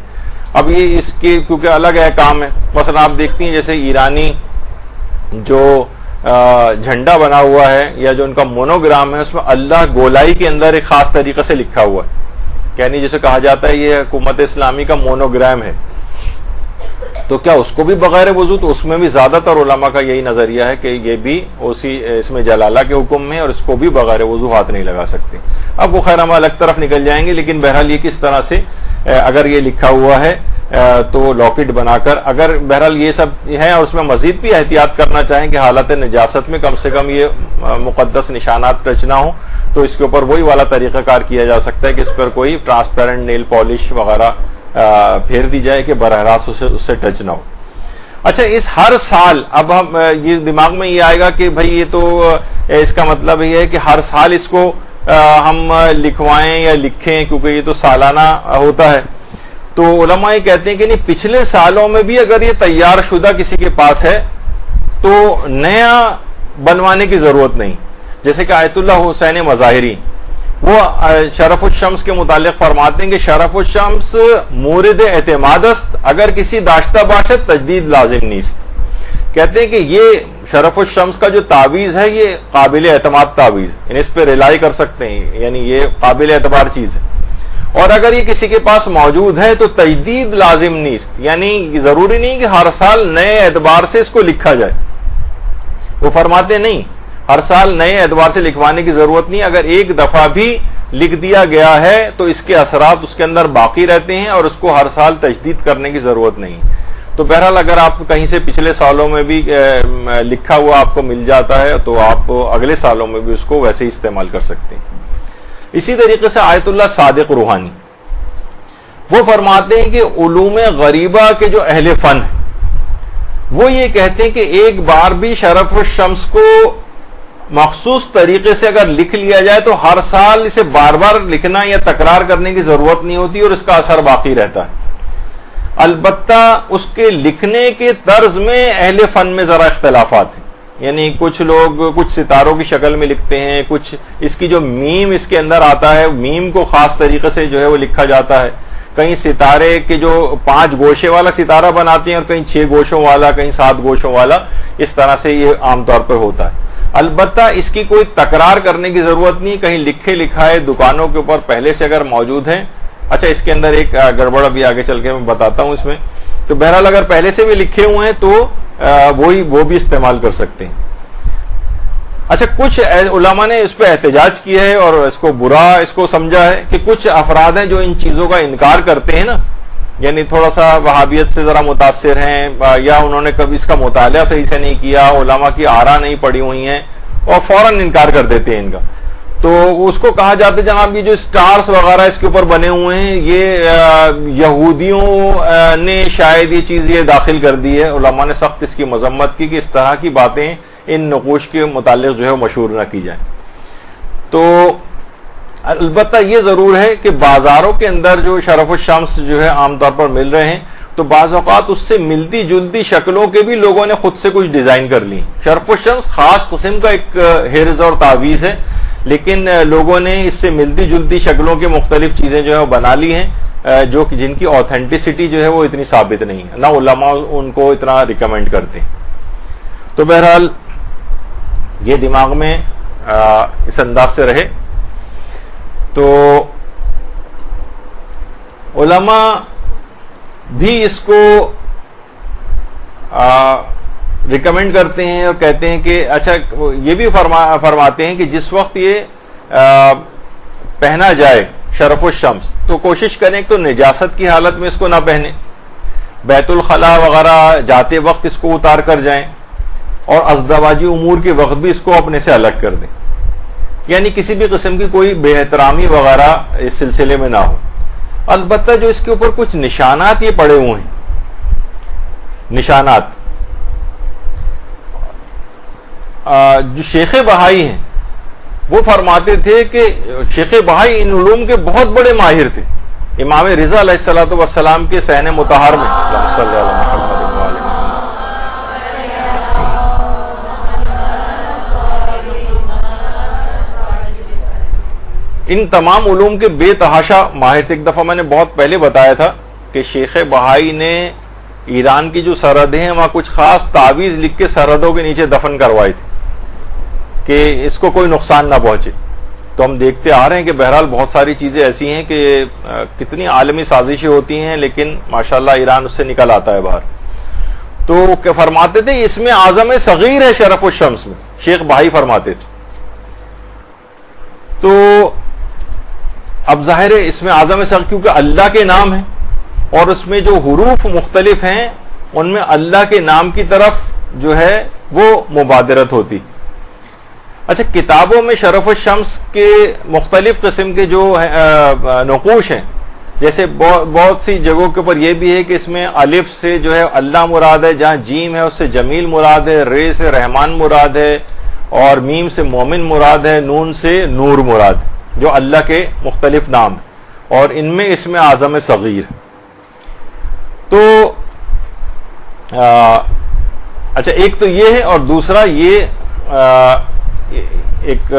اب یہ اس کے کیونکہ الگ احکام ہے. مثلا آپ دیکھتی ہیں جیسے ایرانی جو جھنڈا بنا ہوا ہے یا جو ان کا مونوگرام ہے، اس میں اللہ گولائی کے اندر ایک خاص طریقے سے لکھا ہوا ہے، یعنی جسے کہا جاتا ہے یہ حکومت اسلامی کا مونوگرام ہے. تو کیا اس کو بھی بغیر وضو؟ تو اس میں بھی زیادہ تر علماء کا یہی نظریہ ہے کہ یہ بھی اسی اس میں جلالہ کے حکم میں، اور اس کو بھی بغیر وضو ہاتھ نہیں لگا سکتے. اب وہ خیر ہم الگ طرف نکل جائیں گے، لیکن بہرحال یہ کس طرح سے اگر یہ لکھا ہوا ہے تو لاکٹ بنا کر، اگر بہرحال یہ سب ہے اور اس میں مزید بھی احتیاط کرنا چاہیں کہ حالت نجاست میں کم سے کم یہ مقدس نشانات ٹچ نہ ہوں، تو اس کے اوپر وہی والا طریقہ کار کیا جا سکتا ہے کہ اس پر کوئی ٹرانسپیرنٹ نیل پالش وغیرہ پھیر دی جائے کہ براہ راست اس سے ٹچ نہ ہو. اچھا، اس ہر سال اب ہم یہ دماغ میں یہ آئے گا کہ بھائی یہ تو اس کا مطلب یہ ہے کہ ہر سال اس کو ہم لکھوائیں یا لکھیں، کیونکہ یہ تو سالانہ ہوتا ہے. تو علماء یہ کہتے ہیں کہ نہیں، پچھلے سالوں میں بھی اگر یہ تیار شدہ کسی کے پاس ہے تو نیا بنوانے کی ضرورت نہیں. جیسے کہ آیت اللہ حسین مظاہری وہ شرف الشمس کے متعلق فرماتے ہیں کہ شرف الشمس مورد اعتماد است اگر کسی داشتہ باشد تجدید لازم نیست. کہتے ہیں کہ یہ شرف الشمس کا جو تعویذ ہے یہ قابل اعتماد تعویذ، یعنی اس پہ ریلائی کر سکتے ہیں، یعنی یہ قابل اعتبار چیز ہے. اور اگر یہ کسی کے پاس موجود ہے تو تجدید لازم نیست، یعنی ضروری نہیں کہ ہر سال نئے اعتبار سے اس کو لکھا جائے. وہ فرماتے نہیں، ہر سال نئے اعتبار سے لکھوانے کی ضرورت نہیں. اگر ایک دفعہ بھی لکھ دیا گیا ہے تو اس کے اثرات اس کے اندر باقی رہتے ہیں اور اس کو ہر سال تجدید کرنے کی ضرورت نہیں. تو بہرحال اگر آپ کہیں سے پچھلے سالوں میں بھی لکھا ہوا آپ کو مل جاتا ہے تو آپ اگلے سالوں میں بھی اس کو ویسے ہی استعمال کر سکتے ہیں. اسی طریقے سے آیت اللہ صادق روحانی وہ فرماتے ہیں کہ علوم غریبہ کے جو اہل فن ہیں وہ یہ کہتے ہیں کہ ایک بار بھی شرف الشمس کو مخصوص طریقے سے اگر لکھ لیا جائے تو ہر سال اسے بار بار لکھنا یا تکرار کرنے کی ضرورت نہیں ہوتی اور اس کا اثر باقی رہتا ہے. البتہ اس کے لکھنے کے طرز میں اہل فن میں ذرا اختلافات ہیں، یعنی کچھ لوگ کچھ ستاروں کی شکل میں لکھتے ہیں، کچھ اس کی جو میم اس کے اندر آتا ہے میم کو خاص طریقے سے جو ہے وہ لکھا جاتا ہے. کہیں ستارے کے جو 5 گوشے والا ستارہ بناتے ہیں اور کہیں 6 گوشوں والا، کہیں 7 گوشوں والا، اس طرح سے یہ عام طور پر ہوتا ہے. البتہ اس کی کوئی تکرار کرنے کی ضرورت نہیں، کہیں لکھے لکھائے دکانوں کے اوپر پہلے سے اگر موجود ہیں. اچھا، اس کے اندر ایک گڑبڑ ابھی آگے چل کے میں بتاتا ہوں اس میں. تو بہرحال اگر پہلے سے بھی لکھے ہوئے ہیں تو وہ بھی استعمال کر سکتے ہیں. اچھا، کچھ علماء نے اس پہ احتجاج کیا ہے اور اس کو برا اس کو سمجھا ہے کہ کچھ افراد ہیں جو ان چیزوں کا انکار کرتے ہیں نا، یعنی تھوڑا سا وہابیت سے ذرا متاثر ہیں یا انہوں نے کبھی اس کا مطالعہ صحیح سے نہیں کیا، علماء کی آراء نہیں پڑھی ہوئی ہیں اور فوراً انکار کر دیتے ہیں ان کا. تو اس کو کہا جاتا ہے جناب یہ جو سٹارز وغیرہ اس کے اوپر بنے ہوئے ہیں یہ یہودیوں نے شاید یہ چیز یہ داخل کر دی ہے. علماء نے سخت اس کی مذمت کی کہ اس طرح کی باتیں ان نقوش کے متعلق جو ہے مشہور نہ کی جائیں. تو البتہ یہ ضرور ہے کہ بازاروں کے اندر جو شرف الشمس جو ہے عام طور پر مل رہے ہیں تو بعض اوقات اس سے ملتی جلتی شکلوں کے بھی لوگوں نے خود سے کچھ ڈیزائن کر لی. شرف الشمس خاص قسم کا ایک حرز اور تعویذ ہے، لیکن لوگوں نے اس سے ملتی جلتی شکلوں کے مختلف چیزیں جو ہے بنا لی ہیں جو جن کی آتھینٹسٹی جو ہے وہ اتنی ثابت نہیں ہے، نہ علماء ان کو اتنا ریکمینڈ کرتے. تو بہرحال یہ دماغ میں اس انداز سے رہے. تو علماء بھی اس کو ریکمینڈ کرتے ہیں اور کہتے ہیں کہ اچھا یہ بھی فرماتے ہیں کہ جس وقت یہ پہنا جائے شرف الشمس تو کوشش کریں تو نجاست کی حالت میں اس کو نہ پہنے، بیت الخلاء وغیرہ جاتے وقت اس کو اتار کر جائیں اور ازدواجی امور کے وقت بھی اس کو اپنے سے الگ کر دیں، یعنی کسی بھی قسم کی کوئی بے احترامی وغیرہ اس سلسلے میں نہ ہو. البتہ جو اس کے اوپر کچھ نشانات یہ پڑے ہوئے ہیں، نشانات جو شیخ بہائی ہیں وہ فرماتے تھے کہ شیخ بہائی ان علوم کے بہت بڑے ماہر تھے. امام رضا علیہ الصلوۃ والسلام کے صحن مطہر میں اللہم صلی علی محمد و آل محمد ان تمام علوم کے بے تحاشا ماہر تھے. ایک دفعہ میں نے بہت پہلے بتایا تھا کہ شیخ بہائی نے ایران کی جو سرحدیں ہیں وہاں کچھ خاص تعویذ لکھ کے سرحدوں کے نیچے دفن کروائی تھی کہ اس کو کوئی نقصان نہ پہنچے. تو ہم دیکھتے آ رہے ہیں کہ بہرحال بہت ساری چیزیں ایسی ہیں کہ کتنی عالمی سازشیں ہوتی ہیں لیکن ماشاءاللہ ایران اس سے نکل آتا ہے باہر. تو فرماتے تھے اس میں اعظم صغیر ہے شرف الشمس میں، شیخ بہائی فرماتے تھے. تو اب ظاہر ہے اس میں اعظم صغیر کیونکہ اللہ کے نام ہیں اور اس میں جو حروف مختلف ہیں ان میں اللہ کے نام کی طرف جو ہے وہ مبادرت ہوتی. اچھا، کتابوں میں شرف الشمس کے مختلف قسم کے جو نقوش ہیں، جیسے بہت سی جگہوں کے اوپر یہ بھی ہے کہ اس میں الف سے جو ہے اللہ مراد ہے، جہاں جیم ہے اس سے جمیل مراد ہے، رے سے رحمان مراد ہے، اور میم سے مومن مراد ہے، نون سے نور مراد ہے، جو اللہ کے مختلف نام ہیں، اور ان میں اس میں اعظم صغیر. تو اچھا، ایک تو یہ ہے، اور دوسرا یہ ایک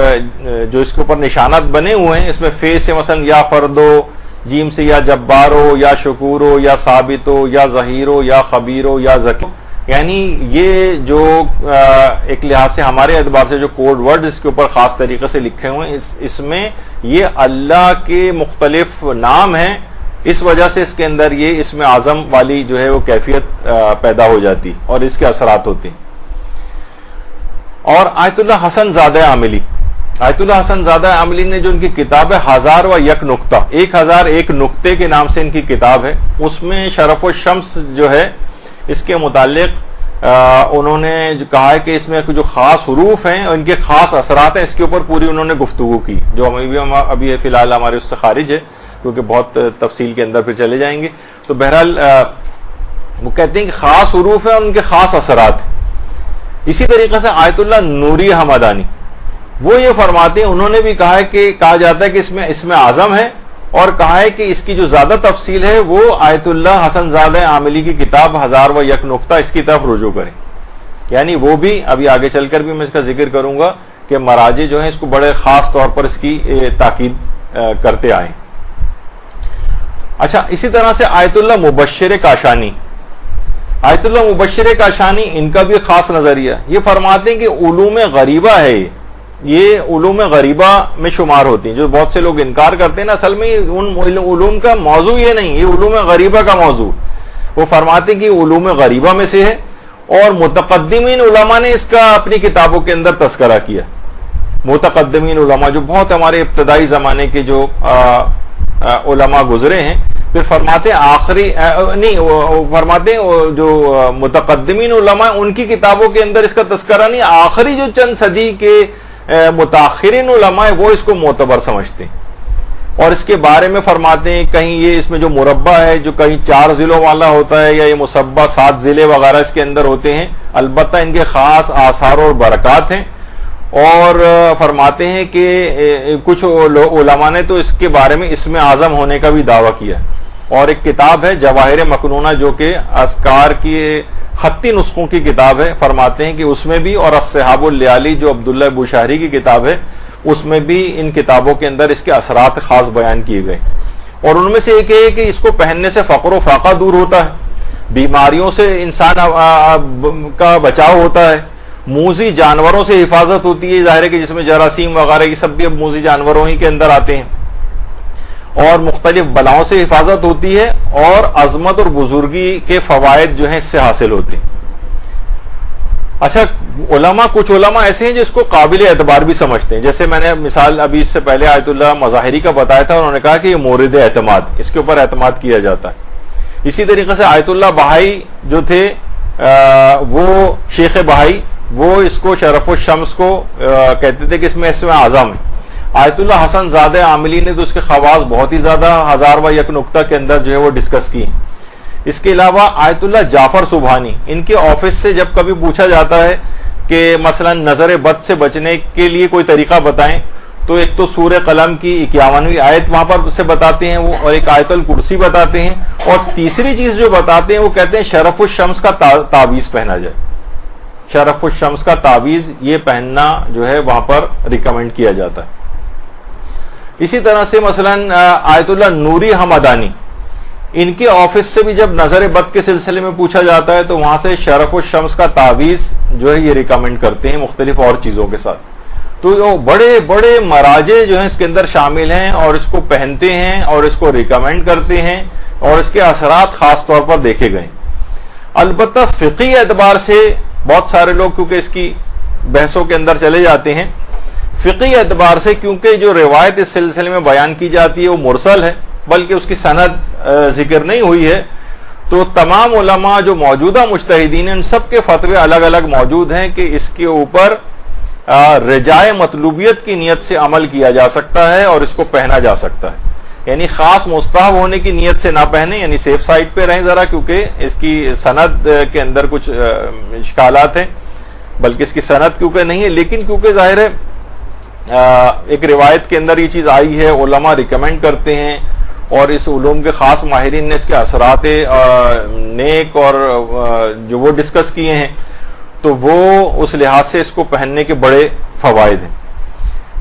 جو اس کے اوپر نشانات بنے ہوئے ہیں، اس میں فے سے مثلا یا فردو، جیم سے یا جبارو، یا شکورو، یا ثابتو، یا ظہیرو، یا خبیرو، یا ذکی، یعنی یہ جو ایک لحاظ سے ہمارے اعتبار سے جو کوڈ ورڈ اس کے اوپر خاص طریقے سے لکھے ہوئے ہیں، اس میں یہ اللہ کے مختلف نام ہیں، اس وجہ سے اس کے اندر یہ اسم اعظم والی جو ہے وہ کیفیت پیدا ہو جاتی اور اس کے اثرات ہوتے ہیں. اور آیت اللہ حسن زادہ عاملی، آیت اللہ حسن زادہ عاملی نے جو ان کی کتاب ہے 1001 نقطہ، 1001 نقطے کے نام سے ان کی کتاب ہے، اس میں شرف الشمس جو ہے اس کے متعلق انہوں نے جو کہا ہے کہ اس میں جو خاص حروف ہیں اور ان کے خاص اثرات ہیں، اس کے اوپر پوری انہوں نے گفتگو کی، جو ابھی فی الحال ہمارے اس سے خارج ہے کیونکہ بہت تفصیل کے اندر پھر چلے جائیں گے. تو بہرحال وہ کہتے ہیں کہ خاص حروف ہیں اور ان کے خاص اثرات ہیں. اسی طریقے سے آیت اللہ نوری حمدانی وہ یہ فرماتے ہیں، انہوں نے بھی کہا ہے کہ کہا جاتا ہے کہ اس میں اسم اعظم ہے، اور کہا ہے کہ اس کی جو زیادہ تفصیل ہے وہ آیت اللہ حسن زادہ عاملی کی کتاب 1001 نقطہ اس کی طرف رجوع کریں. یعنی وہ بھی ابھی آگے چل کر بھی میں اس کا ذکر کروں گا کہ مراجع جو ہیں اس کو بڑے خاص طور پر اس کی تاکید کرتے آئیں. اچھا، اسی طرح سے آیت اللہ مبشر کاشانی، آیت اللہ مبشر کاشانی ان کا بھی خاص نظریہ. یہ فرماتے ہیں کہ علوم غریبہ ہے، یہ علوم غریبہ میں شمار ہوتی ہیں. جو بہت سے لوگ انکار کرتے ہیں نا، اصل میں ان علوم کا موضوع یہ نہیں، یہ علوم غریبہ کا موضوع. وہ فرماتے ہیں کہ علوم غریبہ میں سے ہے، اور متقدمین علماء نے اس کا اپنی کتابوں کے اندر تذکرہ کیا. متقدمین علماء جو بہت ہمارے ابتدائی زمانے کے جو علماء گزرے ہیں، پھر فرماتے فرماتے جو متقدمین علماء ان کی کتابوں کے اندر اس کا تذکرہ نہیں، آخری جو چند صدی کے متاخرین علماء وہ اس کو معتبر سمجھتے ہیں. اور اس کے بارے میں فرماتے ہیں کہیں یہ اس میں جو مربع ہے جو کہیں 4 ضلعوں والا ہوتا ہے، یا یہ مصبہ 7 ضلع وغیرہ اس کے اندر ہوتے ہیں، البتہ ان کے خاص آثار اور برکات ہیں. اور فرماتے ہیں کہ کچھ علماء نے تو اس کے بارے میں اسم اعظم ہونے کا بھی دعویٰ کیا. اور ایک کتاب ہے جواہر مکنونہ جو کہ اذکار کی خطی نسخوں کی کتاب ہے، فرماتے ہیں کہ اس میں بھی، اور الصحاب اللیالی جو عبداللہ بوشہری کی کتاب ہے اس میں بھی ان کتابوں کے اندر اس کے اثرات خاص بیان کیے گئے. اور ان میں سے ایک ہے کہ اس کو پہننے سے فقر و فاقہ دور ہوتا ہے، بیماریوں سے انسان کا بچاؤ ہوتا ہے، موذی جانوروں سے حفاظت ہوتی ہے، ظاہر ہے کہ جس میں جراثیم وغیرہ یہ سب بھی اب موذی جانوروں ہی کے اندر آتے ہیں، اور مختلف بلاؤں سے حفاظت ہوتی ہے، اور عظمت اور بزرگی کے فوائد جو ہیں اس سے حاصل ہوتے ہیں. اچھا، کچھ علماء ایسے ہیں جو اس کو قابل اعتبار بھی سمجھتے ہیں، جیسے میں نے مثال ابھی اس سے پہلے آیت اللہ مظاہری کا بتایا تھا، انہوں نے کہا کہ یہ مورد اعتماد، اس کے اوپر اعتماد کیا جاتا ہے. اسی طریقے سے آیت اللہ بہائی جو تھے وہ شیخ بہائی، وہ اس کو شرف الشمس کو کہتے تھے کہ اس میں اسم اعظم ہے. آیت اللہ حسن زادہ عاملی نے تو اس کے خواص بہت ہی زیادہ 1001 نقطہ کے اندر جو ہے وہ ڈسکس کی. اس کے علاوہ آیت اللہ جعفر سبحانی، ان کے آفس سے جب کبھی پوچھا جاتا ہے کہ مثلا نظر بد سے بچنے کے لیے کوئی طریقہ بتائیں، تو ایک تو سورہ قلم کی 51ویں آیت وہاں پر سے بتاتے ہیں وہ، اور ایک آیت الکرسی بتاتے ہیں، اور تیسری چیز جو بتاتے ہیں وہ کہتے ہیں شرف الشمس کا تعویذ پہنا جائے. شرف الشمس کا تعویذ یہ پہننا جو ہے وہاں پر ریکمینڈ کیا جاتا ہے. اسی طرح سے مثلا آیت اللہ نوری حمدانی، ان کے آفس سے بھی جب نظر بد کے سلسلے میں پوچھا جاتا ہے تو وہاں سے شرف الشمس کا تعویذ جو ہے یہ ریکمینڈ کرتے ہیں مختلف اور چیزوں کے ساتھ. تو بڑے بڑے مراجع جو ہیں اس کے اندر شامل ہیں اور اس کو پہنتے ہیں اور اس کو ریکمینڈ کرتے ہیں، اور اس کے اثرات خاص طور پر دیکھے گئے. البتہ فقہی اعتبار سے بہت سارے لوگ کیونکہ اس کی بحثوں کے اندر چلے جاتے ہیں، فقہی اعتبار سے کیونکہ جو روایت اس سلسلے میں بیان کی جاتی ہے وہ مرسل ہے، بلکہ اس کی سند ذکر نہیں ہوئی ہے، تو تمام علماء جو موجودہ مجتہدین ہیں ان سب کے فتوے الگ الگ موجود ہیں کہ اس کے اوپر رجائے مطلوبیت کی نیت سے عمل کیا جا سکتا ہے اور اس کو پہنا جا سکتا ہے. یعنی خاص مستحب ہونے کی نیت سے نہ پہنے، یعنی سیف سائڈ پہ رہیں ذرا، کیونکہ اس کی سند کے اندر کچھ اشکالات ہیں، بلکہ اس کی سند کیونکہ نہیں ہے، لیکن کیونکہ ظاہر ہے ایک روایت کے اندر یہ چیز آئی ہے، علماء ریکمینڈ کرتے ہیں، اور اس علوم کے خاص ماہرین نے اس کے اثرات نیک اور جو وہ ڈسکس کیے ہیں، تو وہ اس لحاظ سے اس کو پہننے کے بڑے فوائد ہیں.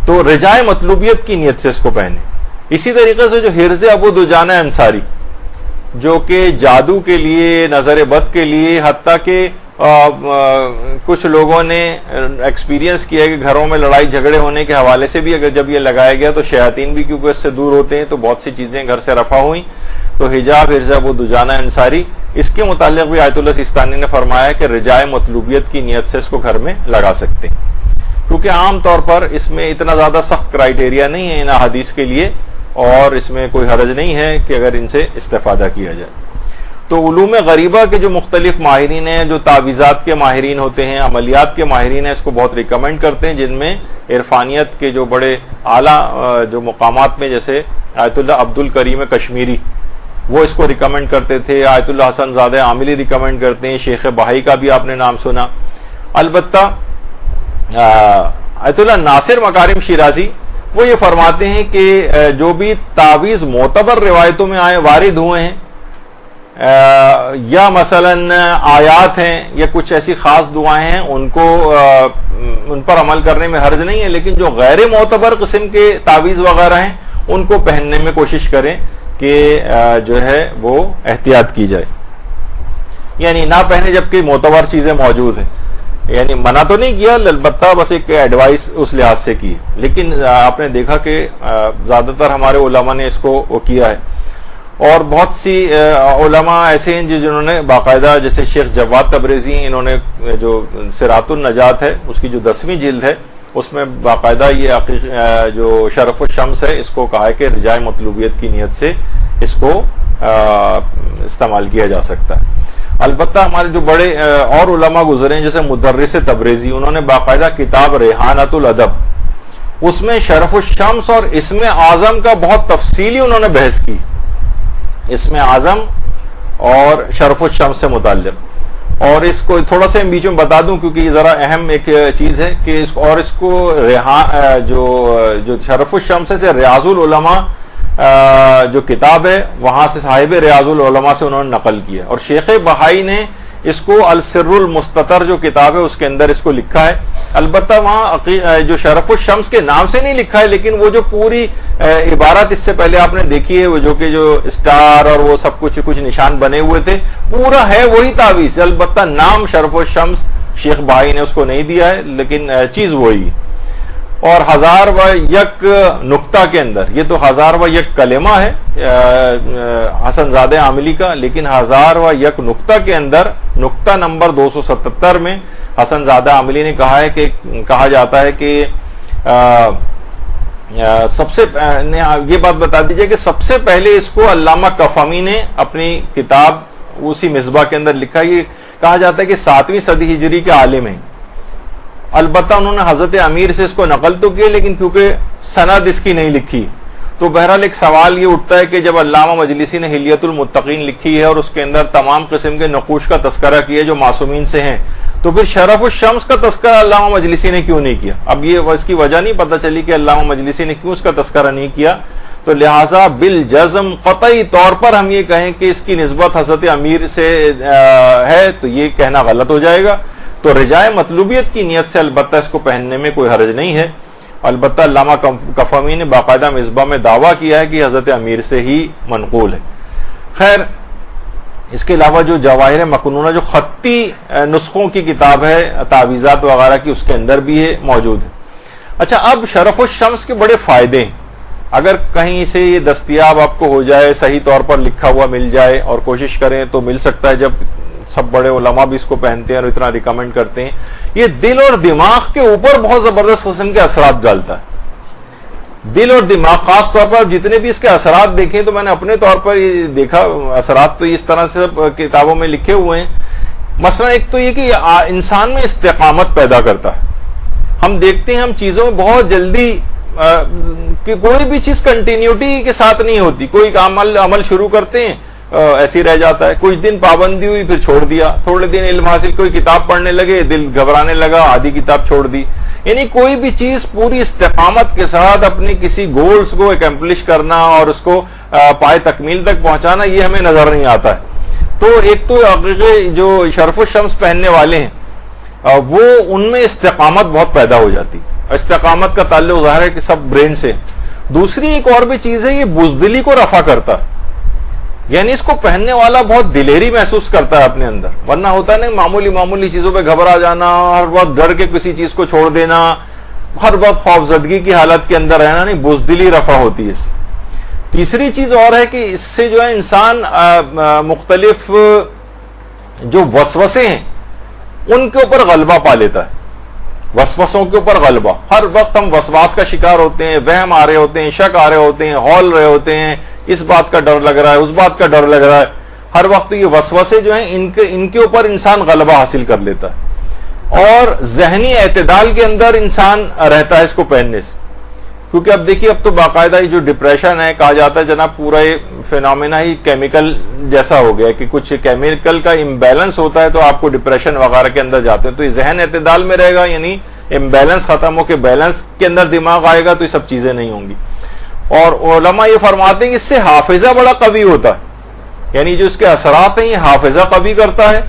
تو رجائے مطلوبیت کی نیت سے اس کو پہنے. اسی طریقے سے جو حرز ابو دجانہ انصاری، جو کہ جادو کے لیے، نظر بد کے لیے، حتیٰ کہ کچھ لوگوں نے ایکسپیرینس کیا ہے کہ گھروں میں لڑائی جھگڑے ہونے کے حوالے سے بھی اگر جب یہ لگایا گیا تو شیاطین بھی کیونکہ اس سے دور ہوتے ہیں، تو بہت سی چیزیں گھر سے رفع ہوئیں. تو حجاب حرز ابو دجانہ انصاری، اس کے متعلق بھی آیت اللہ سیستانی نے فرمایا کہ رجائے مطلوبیت کی نیت سے اس کو گھر میں لگا سکتے ہیں، کیونکہ عام طور پر اس میں اتنا زیادہ سخت کرائیٹیریا نہیں ہے ان احادیث کے لیے، اور اس میں کوئی حرج نہیں ہے کہ اگر ان سے استفادہ کیا جائے. تو علوم غریبہ کے جو مختلف ماہرین ہیں، جو تعویذات کے ماہرین ہوتے ہیں، عملیات کے ماہرین ہیں، اس کو بہت ریکمینڈ کرتے ہیں، جن میں عرفانیت کے جو بڑے اعلیٰ جو مقامات میں، جیسے آیت اللہ عبد الکریم کشمیری، وہ اس کو ریکمینڈ کرتے تھے، آیت اللہ حسن زادہ عاملی ریکمینڈ کرتے ہیں، شیخ بہائی کا بھی آپ نے نام سنا. البتہ آیت اللہ ناصر مکارم شیرازی وہ یہ فرماتے ہیں کہ جو بھی تعویذ معتبر روایتوں میں آئے وارد ہوئے ہیں، یا مثلا آیات ہیں یا کچھ ایسی خاص دعائیں ہیں، ان پر عمل کرنے میں حرج نہیں ہے، لیکن جو غیر معتبر قسم کے تعویذ وغیرہ ہیں ان کو پہننے میں کوشش کریں کہ جو ہے وہ احتیاط کی جائے. یعنی نہ پہنے جبکہ معتبر چیزیں موجود ہیں. یعنی منع تو نہیں کیا، البتہ بس ایک ایڈوائس اس لحاظ سے کی، لیکن آپ نے دیکھا کہ زیادہ تر ہمارے علماء نے اس کو کیا ہے. اور بہت سی علماء ایسے ہیں جنہوں نے باقاعدہ، جیسے شیخ جواد تبریزی، انہوں نے جو صراط النجات ہے اس کی جو 10ویں جلد ہے اس میں باقاعدہ یہ جو شرف الشمس ہے اس کو کہا ہے کہ رجائے مطلوبیت کی نیت سے اس کو استعمال کیا جا سکتا ہے. البتہ ہمارے جو بڑے اور علماء گزرے ہیں جیسے مدرس تبریزی، انہوں نے باقاعدہ کتاب ریحانۃ الادب، اس میں شرف الشمس اور اسم اعظم کا بہت تفصیلی انہوں نے بحث کی، اسم اعظم اور شرف الشمس سے متعلق. اور اس کو تھوڑا سا بیچ میں بتا دوں کیونکہ یہ ذرا اہم ایک چیز ہے کہ اس کو جو شرف الشمس سے ریاض العلماء جو کتاب ہے وہاں سے صاحب ریاض العلماء سے انہوں نے نقل کیا، اور شیخ بہائی نے اس کو السر المستتر جو کتاب ہے اس کے اندر اس کو لکھا ہے. البتہ وہاں جو شرف الشمس کے نام سے نہیں لکھا ہے، لیکن وہ جو پوری عبارت اس سے پہلے آپ نے دیکھی ہے، وہ جو کہ جو اسٹار اور وہ سب کچھ نشان بنے ہوئے تھے، پورا ہے وہی تعویذ. البتہ نام شرف الشمس شیخ بہائی نے اس کو نہیں دیا ہے، لیکن چیز وہی. اور 1001 نقطہ کے اندر، یہ تو 1001 کلمہ ہے حسن زادہ عاملی کا، لیکن 1001 نقطہ کے اندر نقطہ نمبر 277 میں حسن زادہ عاملی نے کہا ہے کہ کہا جاتا ہے کہ سب سے یہ بات بتا دیجئے کہ سب سے پہلے اس کو علامہ کفمی نے اپنی کتاب اسی مصباح کے اندر لکھا. یہ کہا جاتا ہے کہ 7ویں صدی ہجری کے عالم ہیں. البتہ انہوں نے حضرت امیر سے اس کو نقل تو کیا، لیکن کیونکہ سند اس کی نہیں لکھی، تو بہرحال ایک سوال یہ اٹھتا ہے کہ جب علامہ مجلسی نے حلیۃ المتقین لکھی ہے اور اس کے اندر تمام قسم کے نقوش کا تذکرہ کیا جو معصومین سے ہیں، تو پھر شرف الشمس کا تذکرہ علامہ مجلسی نے کیوں نہیں کیا؟ اب یہ اس کی وجہ نہیں پتہ چلی کہ علامہ مجلسی نے کیوں اس کا تذکرہ نہیں کیا، تو لہٰذا بالجزم قطعی طور پر ہم یہ کہیں کہ اس کی نسبت حضرت امیر سے ہے تو یہ کہنا غلط ہو جائے گا. تو رجائے مطلوبیت کی نیت سے البتہ اس کو پہننے میں کوئی حرج نہیں ہے. البتہ علامہ کفمی نے باقاعدہ مصباح میں دعویٰ کیا ہے کہ حضرت امیر سے ہی منقول ہے. خیر، اس کے علاوہ جو جواہر مکنونہ جو خطی نسخوں کی کتاب ہے تعویذات وغیرہ کی، اس کے اندر بھی ہے موجود ہے. اچھا، اب شرف الشمس کے بڑے فائدے ہیں. اگر کہیں سے یہ دستیاب آپ کو ہو جائے، صحیح طور پر لکھا ہوا مل جائے اور کوشش کریں تو مل سکتا ہے، جب سب بڑے علماء بھی اس کو پہنتے ہیں اور اتنا ریکمینڈ کرتے ہیں. یہ دل اور دماغ کے اوپر بہت زبردست قسم کے اثرات ڈالتا ہے. دل اور دماغ خاص طور پر جتنے بھی اس کے اثرات دیکھیں تو میں نے اپنے طور پر یہ دیکھا، اثرات تو اس طرح سے کتابوں میں لکھے ہوئے ہیں. مثلا ایک تو یہ کہ انسان میں استقامت پیدا کرتا ہے. ہم دیکھتے ہیں ہم چیزوں میں بہت جلدی کہ کوئی بھی چیز کنٹینیوٹی کے ساتھ نہیں ہوتی. کوئی عمل شروع کرتے ہیں ایسے ہی رہ جاتا ہے، کچھ دن پابندی ہوئی پھر چھوڑ دیا، تھوڑے دن علم حاصل، کوئی کتاب پڑھنے لگے دل گھبرانے لگا، آدھی کتاب چھوڑ دی. یعنی کوئی بھی چیز پوری استقامت کے ساتھ اپنی کسی گولز کو اکمپلش کرنا اور اس کو پائے تکمیل تک پہنچانا، یہ ہمیں نظر نہیں آتا ہے. تو ایک تو جو شرف الشمس پہننے والے ہیں وہ ان میں استقامت بہت پیدا ہو جاتی. استقامت کا تعلق ظاہر ہے کہ سب برین سے. دوسری ایک اور بھی چیز ہے، یہ بزدلی کو رفع کرتا ہے. یعنی اس کو پہننے والا بہت دلیری محسوس کرتا ہے اپنے اندر. ورنہ ہوتا ہے نا معمولی چیزوں پہ گھبرا جانا، ہر وقت ڈر کے کسی چیز کو چھوڑ دینا، ہر وقت خوفزدگی کی حالت کے اندر رہنا. نہیں، بزدلی رفع ہوتی ہے اس سے. تیسری چیز اور ہے کہ اس سے جو ہے انسان مختلف جو وسوسے ہیں ان کے اوپر غلبہ پا لیتا ہے. وسوسوں کے اوپر غلبہ. ہر وقت ہم وسواس کا شکار ہوتے ہیں، وہم آ رہے ہوتے ہیں، شک آ رہے ہوتے ہیں، ہول رہے ہوتے ہیں، اس بات کا ڈر لگ رہا ہے، اس بات کا ڈر لگ رہا ہے. ہر وقت یہ وسوسے جو ہیں ان کے اوپر انسان غلبہ حاصل کر لیتا ہے اور ذہنی اعتدال کے اندر انسان رہتا ہے اس کو پہننے سے. کیونکہ اب دیکھیے، اب تو باقاعدہ جو ڈپریشن ہے، کہا جاتا ہے جناب پورا یہ فینومینا ہی کیمیکل جیسا ہو گیا کہ کچھ کیمیکل کا امبیلنس ہوتا ہے تو آپ کو ڈپریشن وغیرہ کے اندر جاتے ہیں. تو یہ ذہن اعتدال میں رہے گا، یعنی امبیلنس ختم ہو کے بیلنس کے اندر دماغ آئے گا تو یہ سب چیزیں نہیں ہوں گی. اور علماء یہ فرماتے ہیں کہ اس سے حافظہ بڑا قوی ہوتا ہے. یعنی جو اس کے اثرات ہیں یہ حافظہ قوی کرتا ہے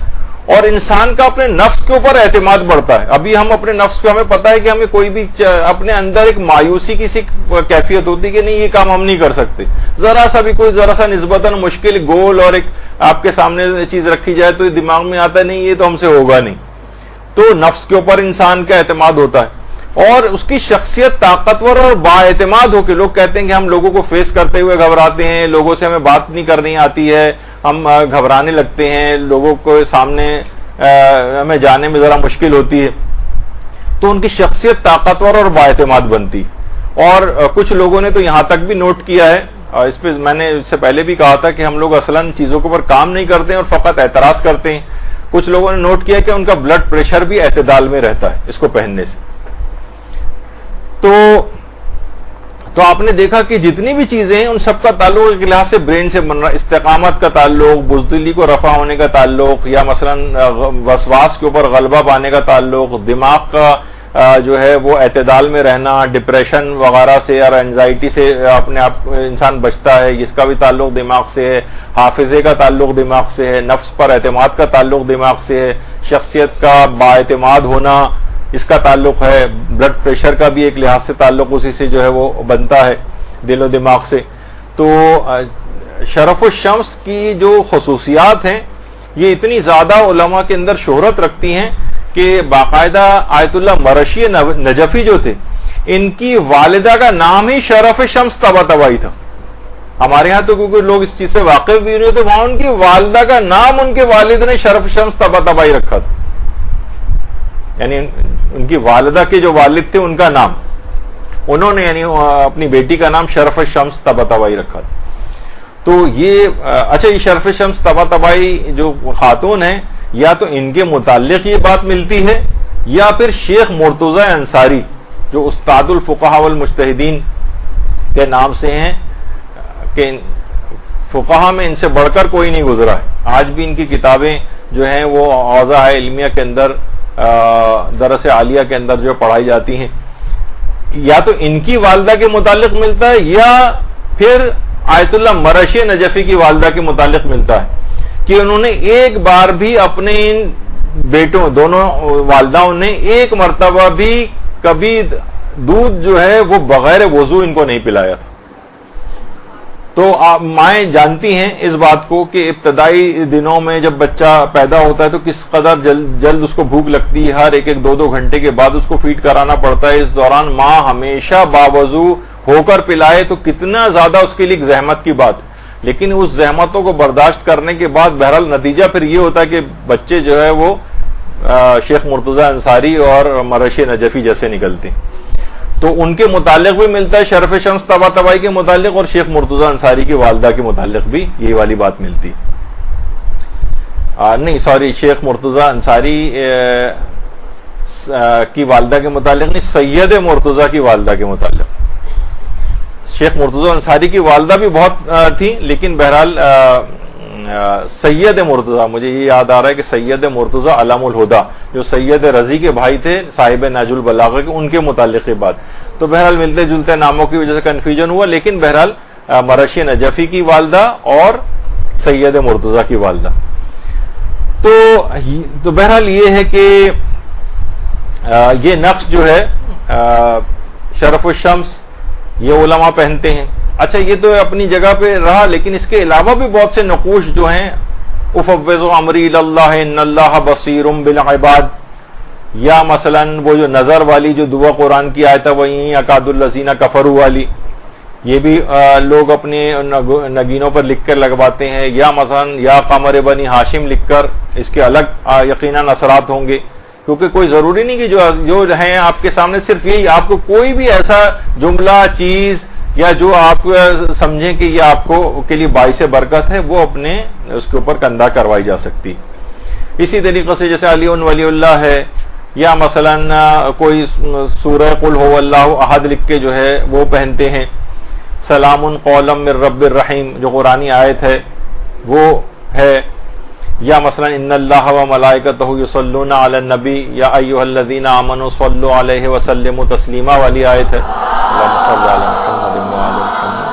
اور انسان کا اپنے نفس کے اوپر اعتماد بڑھتا ہے. ابھی ہم اپنے نفس کو، ہمیں پتہ ہے کہ ہمیں کوئی بھی اپنے اندر ایک مایوسی کی سی کیفیت ہوتی ہے کہ نہیں، یہ کام ہم نہیں کر سکتے. ذرا سا نسبتاً مشکل گول اور ایک آپ کے سامنے چیز رکھی جائے تو دماغ میں آتا ہے نہیں، یہ تو ہم سے ہوگا نہیں. تو نفس کے اوپر انسان کا اعتماد ہوتا ہے اور اس کی شخصیت طاقتور اور بااعتماد ہو کے، لوگ کہتے ہیں کہ ہم لوگوں کو فیس کرتے ہوئے گھبراتے ہیں، لوگوں سے ہمیں بات نہیں کرنی آتی ہے، ہم گھبرانے لگتے ہیں، لوگوں کو سامنے ہمیں جانے میں ذرا مشکل ہوتی ہے. تو ان کی شخصیت طاقتور اور بااعتماد بنتی. اور کچھ لوگوں نے تو یہاں تک بھی نوٹ کیا ہے، اس پہ میں نے اس سے پہلے بھی کہا تھا کہ ہم لوگ اصلاً چیزوں کے اوپر کام نہیں کرتے ہیں اور فقط اعتراض کرتے ہیں. کچھ لوگوں نے نوٹ کیا کہ ان کا بلڈ پریشر بھی اعتدال میں رہتا ہے اس کو پہننے سے. تو آپ نے دیکھا کہ جتنی بھی چیزیں ہیں ان سب کا تعلق ایک لحاظ سے برین سے بن رہا ہے. استقامت کا تعلق، بزدلی کو رفع ہونے کا تعلق، یا مثلا وسواس کے اوپر غلبہ پانے کا تعلق، دماغ کا جو ہے وہ اعتدال میں رہنا، ڈپریشن وغیرہ سے اور انزائٹی سے اپنے آپ انسان بچتا ہے، اس کا بھی تعلق دماغ سے ہے. حافظے کا تعلق دماغ سے ہے، نفس پر اعتماد کا تعلق دماغ سے ہے، شخصیت کا بااعتماد ہونا اس کا تعلق ہے، بلڈ پریشر کا بھی ایک لحاظ سے تعلق اسی سے جو ہے وہ بنتا ہے، دل و دماغ سے. تو شرف الشمس کی جو خصوصیات ہیں یہ اتنی زیادہ علماء کے اندر شہرت رکھتی ہیں کہ باقاعدہ آیت اللہ مرشی نجفی جو تھے ان کی والدہ کا نام ہی شرف شمس طباطبائی تھا. ہمارے ہاں تو کیونکہ لوگ اس چیز سے واقف بھی نہیں ہوتے، وہاں ان کی والدہ کا نام ان کے والد نے شرف شمس طباطبائی رکھا تھا. یعنی ان کی والدہ کے جو والد تھے ان کا نام انہوں نے یعنی اپنی بیٹی کا نام شرف شمس طباطبائی رکھا تھا. تو یہ اچھا، یہ شرف شمس طباطبائی جو خاتون ہیں، یا تو ان کے متعلق یہ بات ملتی ہے یا پھر شیخ مرتضی انصاری جو استاد الفقہاء والمجتہدین کے نام سے ہیں کہ فقہاء میں ان سے بڑھ کر کوئی نہیں گزرا ہے. آج بھی ان کی کتابیں جو ہیں وہ اوضاع علمیہ کے اندر درس عالیہ کے اندر جو پڑھائی جاتی ہیں، یا تو ان کی والدہ کے متعلق ملتا ہے یا پھر آیت اللہ مرشی نجفی کی والدہ کے متعلق ملتا ہے کہ انہوں نے ایک بار بھی اپنے ان بیٹوں دونوں والداؤں نے ایک مرتبہ بھی کبھی دودھ جو ہے وہ بغیر وضو ان کو نہیں پلایا تھا. تو مائیں جانتی ہیں اس بات کو کہ ابتدائی دنوں میں جب بچہ پیدا ہوتا ہے تو کس قدر جلد اس کو بھوک لگتی ہے، ہر ایک 2 گھنٹے کے بعد اس کو فیڈ کرانا پڑتا ہے. اس دوران ماں ہمیشہ باوضو ہو کر پلائے تو کتنا زیادہ اس کے لیے ایک زحمت کی بات. لیکن اس زحمتوں کو برداشت کرنے کے بعد بہرحال نتیجہ پھر یہ ہوتا ہے کہ بچے جو ہے وہ شیخ مرتضی انصاری اور مرشی نجفی جیسے نکلتے ہیں. تو ان کے متعلق بھی ملتا ہے شرف شمس طباطبائی کے متعلق، اور شیخ مرتضی انصاری کی والدہ کے متعلق بھی یہ والی بات ملتی. نہیں سوری، شیخ مرتضی انصاری کی والدہ کے متعلق نہیں، سید مرتضی کی والدہ کے متعلق. شیخ مرتضی انصاری کی والدہ بھی بہت تھی، لیکن بہرحال سید مرتضی، مجھے یہ یاد آ رہا ہے کہ سید مرتضی علم الہدا جو سید رضی کے بھائی تھے صاحب نہج البلاغہ کے، ان کے متعلق یہ بات. تو بہرحال ملتے جلتے ناموں کی وجہ سے کنفیوژن ہوا، لیکن بہرحال مرشی نجفی کی والدہ اور سید مرتضی کی والدہ. تو بہرحال یہ ہے کہ یہ نقش جو ہے شرف الشمس یہ علماء پہنتے ہیں. اچھا یہ تو اپنی جگہ پہ رہا، لیکن اس کے علاوہ بھی بہت سے نقوش جو ہیں، افوض امری اللہ ان اللہ بصیر بالعباد، یا مثلا وہ جو نظر والی جو دعا قرآن کی آیت ہے وہیں اکاد الذین کفروا والی، یہ بھی لوگ اپنے نگینوں پر لکھ کر لگواتے ہیں. یا مثلا یا قمر بنی ہاشم لکھ کر، اس کے الگ یقیناً اثرات ہوں گے، کیونکہ کوئی ضروری نہیں کہ جو ہیں آپ کے سامنے صرف یہی، آپ کو کوئی بھی ایسا جملہ چیز یا جو آپ سمجھیں کہ یہ آپ کو کے لیے باعث برکت ہے، وہ اپنے اس کے اوپر کندہ کروائی جا سکتی. اسی طریقے سے جیسے علی ولی اللہ ہے، یا مثلا کوئی سورہ قل هو اللہ احد لکھ کے جو ہے وہ پہنتے ہیں. سلام قولا من رب الرحیم جو قرآنی آیت ہے وہ ہے. یا مثلا ان اللہ و ملائکتہ یصلون علی النبی یا ایھا الذین آمنوا صلوا علیہ وسلموا تسلیما والی آیت ہے. اللہم صل علی محمد و علی محمد.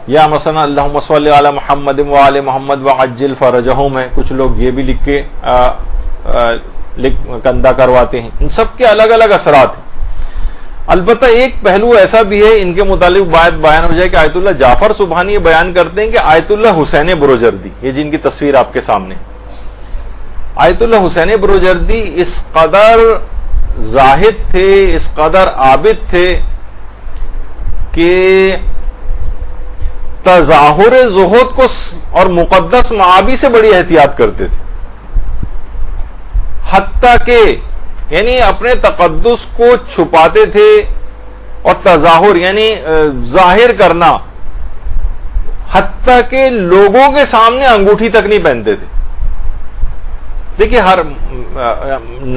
یا مثلا اللہم صل علی محمد و علی محمد وعجل فرجہم ہے. کچھ لوگ یہ بھی لکھ کے کندہ کرواتے ہیں. ان سب کے الگ الگ اثرات ہیں. البتہ ایک پہلو ایسا بھی ہے ان کے متعلق بات بیان ہو جائے کہ آیت اللہ جعفر سبحانی یہ بیان کرتے ہیں کہ آیت اللہ حسین بروجردی، یہ جن کی تصویر آپ کے سامنے، آیت اللہ حسین بروجردی اس قدر زاہد تھے، اس قدر عابد تھے کہ تظاہر زہد کو اور مقدس معابی سے بڑی احتیاط کرتے تھے. حتیٰ کہ یعنی اپنے تقدس کو چھپاتے تھے، اور تظاہر یعنی ظاہر کرنا، حتیٰ کہ لوگوں کے سامنے انگوٹھی تک نہیں پہنتے تھے. دیکھیے ہر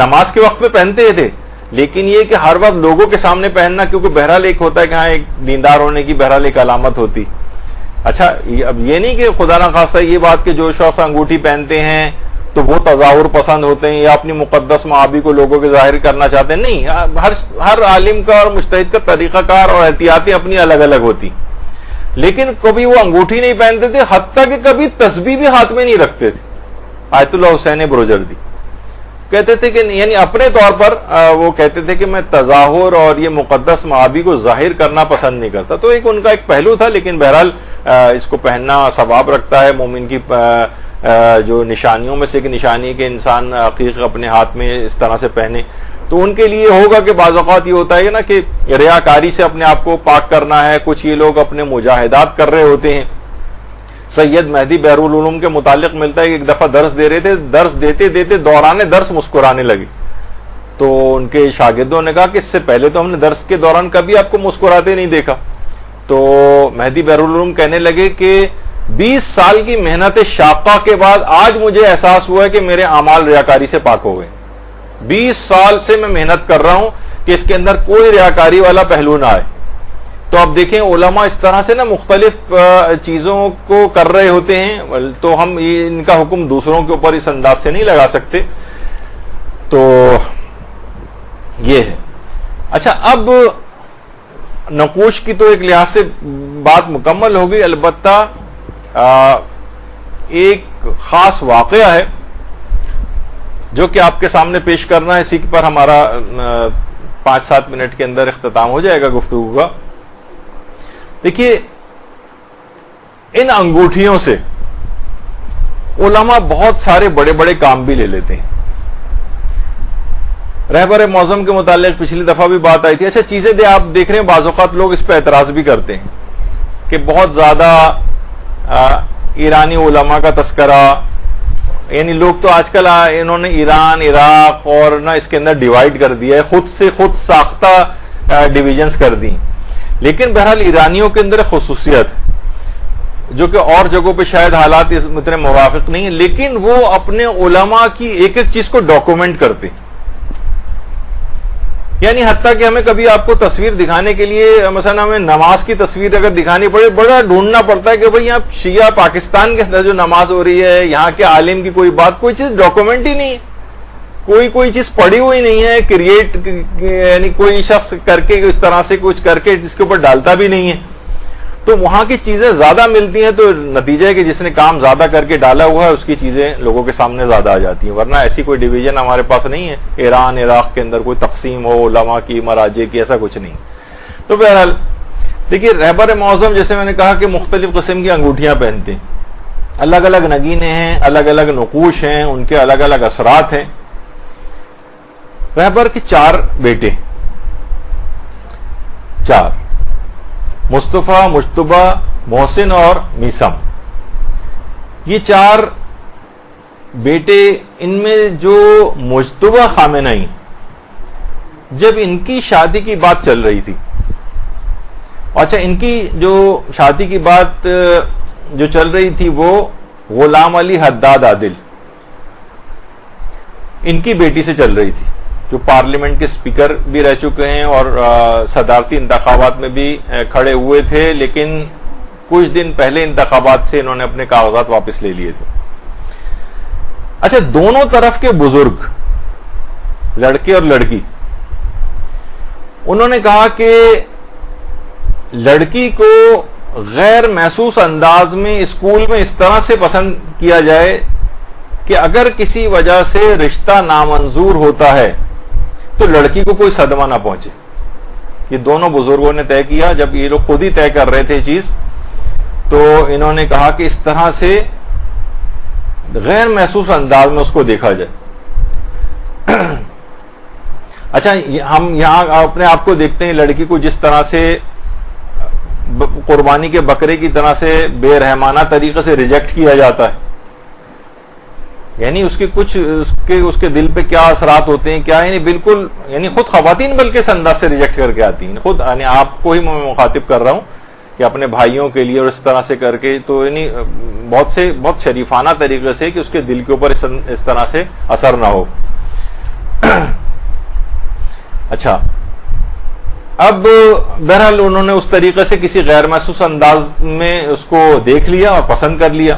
نماز کے وقت میں پہنتے تھے، لیکن یہ کہ ہر وقت لوگوں کے سامنے پہننا، کیونکہ بہرحال ایک ہوتا ہے کہ ہاں ایک دیندار ہونے کی بہرحال ایک علامت ہوتی. اچھا اب یہ نہیں کہ خدا نہ خواستہ یہ بات کہ جو شخص انگوٹھی پہنتے ہیں تو وہ تظاہر پسند ہوتے ہیں یا اپنی مقدس معابی کو لوگوں کے ظاہر کرنا چاہتے ہیں. نہیں، ہر عالم کا اور مجتہد کا طریقہ کار اور احتیاطیں اپنی الگ الگ ہوتی. لیکن کبھی وہ انگوٹھی نہیں پہنتے تھے، حتیٰ کہ کبھی تسبیح بھی ہاتھ میں نہیں رکھتے تھے. آیت اللہ حسین بروجردی کہتے تھے کہ یعنی اپنے طور پر وہ کہتے تھے کہ میں تظاہر اور یہ مقدس معابی کو ظاہر کرنا پسند نہیں کرتا. تو ایک ان کا ایک پہلو تھا، لیکن بہرحال اس کو پہننا ثواب رکھتا ہے. مومن کی جو نشانیوں میں سے ایک نشانی ہے کہ انسان عقیق اپنے ہاتھ میں اس طرح سے پہنے. تو ان کے لیے ہوگا کہ بعض اوقات یہ ہوتا ہے نا کہ ریاکاری سے اپنے آپ کو پاک کرنا ہے. کچھ یہ لوگ اپنے مجاہدات کر رہے ہوتے ہیں. سید مہدی بحر العلوم کے متعلق ملتا ہے کہ ایک دفعہ درس دے رہے تھے، درس دیتے دیتے دوران درس مسکرانے لگے. تو ان کے شاگردوں نے کہا کہ اس سے پہلے تو ہم نے درس کے دوران کبھی آپ کو مسکراتے نہیں دیکھا. تو مہدی بحر العلوم کہنے لگے کہ 20 سال کی محنت شاقہ کے بعد آج مجھے احساس ہوا ہے کہ میرے اعمال ریاکاری سے پاک ہو گئے. 20 سال سے میں محنت کر رہا ہوں کہ اس کے اندر کوئی ریاکاری والا پہلو نہ آئے. تو آپ دیکھیں علماء اس طرح سے نا مختلف چیزوں کو کر رہے ہوتے ہیں، تو ہم ان کا حکم دوسروں کے اوپر اس انداز سے نہیں لگا سکتے. تو یہ ہے. اچھا، اب نقوش کی تو ایک لحاظ سے بات مکمل ہو گئی. البتہ ایک خاص واقعہ ہے جو کہ آپ کے سامنے پیش کرنا ہے. اسی پر ہمارا 5-7 منٹ کے اندر اختتام ہو جائے گا گفتگو کا. دیکھیے، ان انگوٹھیوں سے علماء بہت سارے بڑے بڑے کام بھی لے لیتے ہیں. رہبر معظم کے متعلق پچھلی دفعہ بھی بات آئی تھی. اچھا چیزیں آپ دیکھ رہے ہیں، بعض اوقات لوگ اس پہ اعتراض بھی کرتے ہیں کہ بہت زیادہ ایرانی علماء کا تذکرہ، یعنی لوگ تو آج کل انہوں نے ایران، عراق اور نہ اس کے اندر ڈیوائیڈ کر دیا ہے، خود ساختہ ڈویژنز کر دی. لیکن بہرحال ایرانیوں کے اندر خصوصیت ہے جو کہ اور جگہوں پہ شاید حالات اتنے موافق نہیں ہیں، لیکن وہ اپنے علماء کی ایک ایک چیز کو ڈاکومنٹ کرتے ہیں. یعنی حتیٰ کہ ہمیں کبھی آپ کو تصویر دکھانے کے لیے، مثلا ہمیں نماز کی تصویر اگر دکھانی پڑے، بڑا ڈھونڈنا پڑتا ہے کہ بھئی یہاں شیعہ پاکستان کے اندر جو نماز ہو رہی ہے، یہاں کے عالم کی کوئی بات، کوئی چیز ڈاکومنٹ ہی نہیں ہے، کوئی چیز پڑی ہوئی نہیں ہے، کریٹ یعنی کوئی شخص کر کے اس طرح سے کچھ کر کے جس کے اوپر ڈالتا بھی نہیں ہے. تو وہاں کی چیزیں زیادہ ملتی ہیں، تو نتیجہ ہے کہ جس نے کام زیادہ کر کے ڈالا ہوا ہے اس کی چیزیں لوگوں کے سامنے زیادہ آ جاتی ہیں. ورنہ ایسی کوئی ڈویژن ہمارے پاس نہیں ہے، ایران عراق کے اندر کوئی تقسیم ہو علماء کی، مراجع کی، ایسا کچھ نہیں. تو بہرحال دیکھیے، رہبر معظم جیسے میں نے کہا کہ مختلف قسم کی انگوٹھیاں پہنتے ہیں، الگ الگ نگینے ہیں، الگ الگ نقوش ہیں، ان کے الگ الگ اثرات ہیں. رہبر کے 4 بیٹے، 4 مصطفیٰ، مجتبہ، محسن اور میثم. یہ 4 بیٹے، ان میں جو مجتبہ خامنہئی، جب ان کی شادی کی بات چل رہی تھی، اچھا ان کی جو شادی کی بات جو چل رہی تھی وہ غلام علی حداد عادل، ان کی بیٹی سے چل رہی تھی، جو پارلیمنٹ کے سپیکر بھی رہ چکے ہیں اور صدارتی انتخابات میں بھی کھڑے ہوئے تھے، لیکن کچھ دن پہلے انتخابات سے انہوں نے اپنے کاغذات واپس لے لیے تھے. اچھا، دونوں طرف کے بزرگ، لڑکے اور لڑکی، انہوں نے کہا کہ لڑکی کو غیر محسوس انداز میں اسکول میں اس طرح سے پسند کیا جائے کہ اگر کسی وجہ سے رشتہ نامنظور ہوتا ہے تو لڑکی کو کوئی صدمہ نہ پہنچے. یہ دونوں بزرگوں نے طے کیا، جب یہ لوگ خود ہی طے کر رہے تھے چیز، تو انہوں نے کہا کہ اس طرح سے غیر محسوس انداز میں اس کو دیکھا جائے. اچھا، ہم یہاں اپنے آپ کو دیکھتے ہیں، لڑکی کو جس طرح سے قربانی کے بکرے کی طرح سے بے رحمانہ طریقے سے ریجیکٹ کیا جاتا ہے، یعنی اس کے کچھ اس کے دل پہ کیا اثرات ہوتے ہیں، کیا یعنی بالکل، یعنی خود خواتین بلکہ اس انداز سے ریجیکٹ کر کے آتی ہیں. خود یعنی آپ کو ہی میں مخاطب کر رہا ہوں کہ اپنے بھائیوں کے لیے اور اس طرح سے کر کے، تو یعنی بہت شریفانہ طریقے سے کہ اس کے دل کے اوپر اس طرح سے اثر نہ ہو. اچھا، اب بہرحال انہوں نے اس طریقے سے کسی غیر محسوس انداز میں اس کو دیکھ لیا اور پسند کر لیا.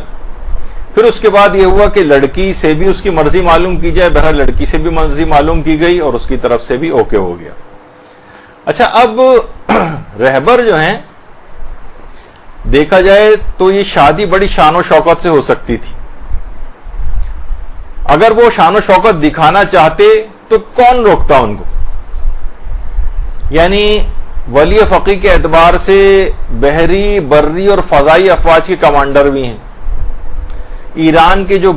پھر اس کے بعد یہ ہوا کہ لڑکی سے بھی اس کی مرضی معلوم کی جائے. بہرحال لڑکی سے بھی مرضی معلوم کی گئی اور اس کی طرف سے بھی اوکے ہو گیا. اچھا، اب رہبر جو ہیں، دیکھا جائے تو یہ شادی بڑی شان و شوکت سے ہو سکتی تھی. اگر وہ شان و شوکت دکھانا چاہتے تو کون روکتا ان کو؟ یعنی ولی فقی کے اعتبار سے بحری، بری اور فضائی افواج کے کمانڈر بھی ہیں. ایران کے جو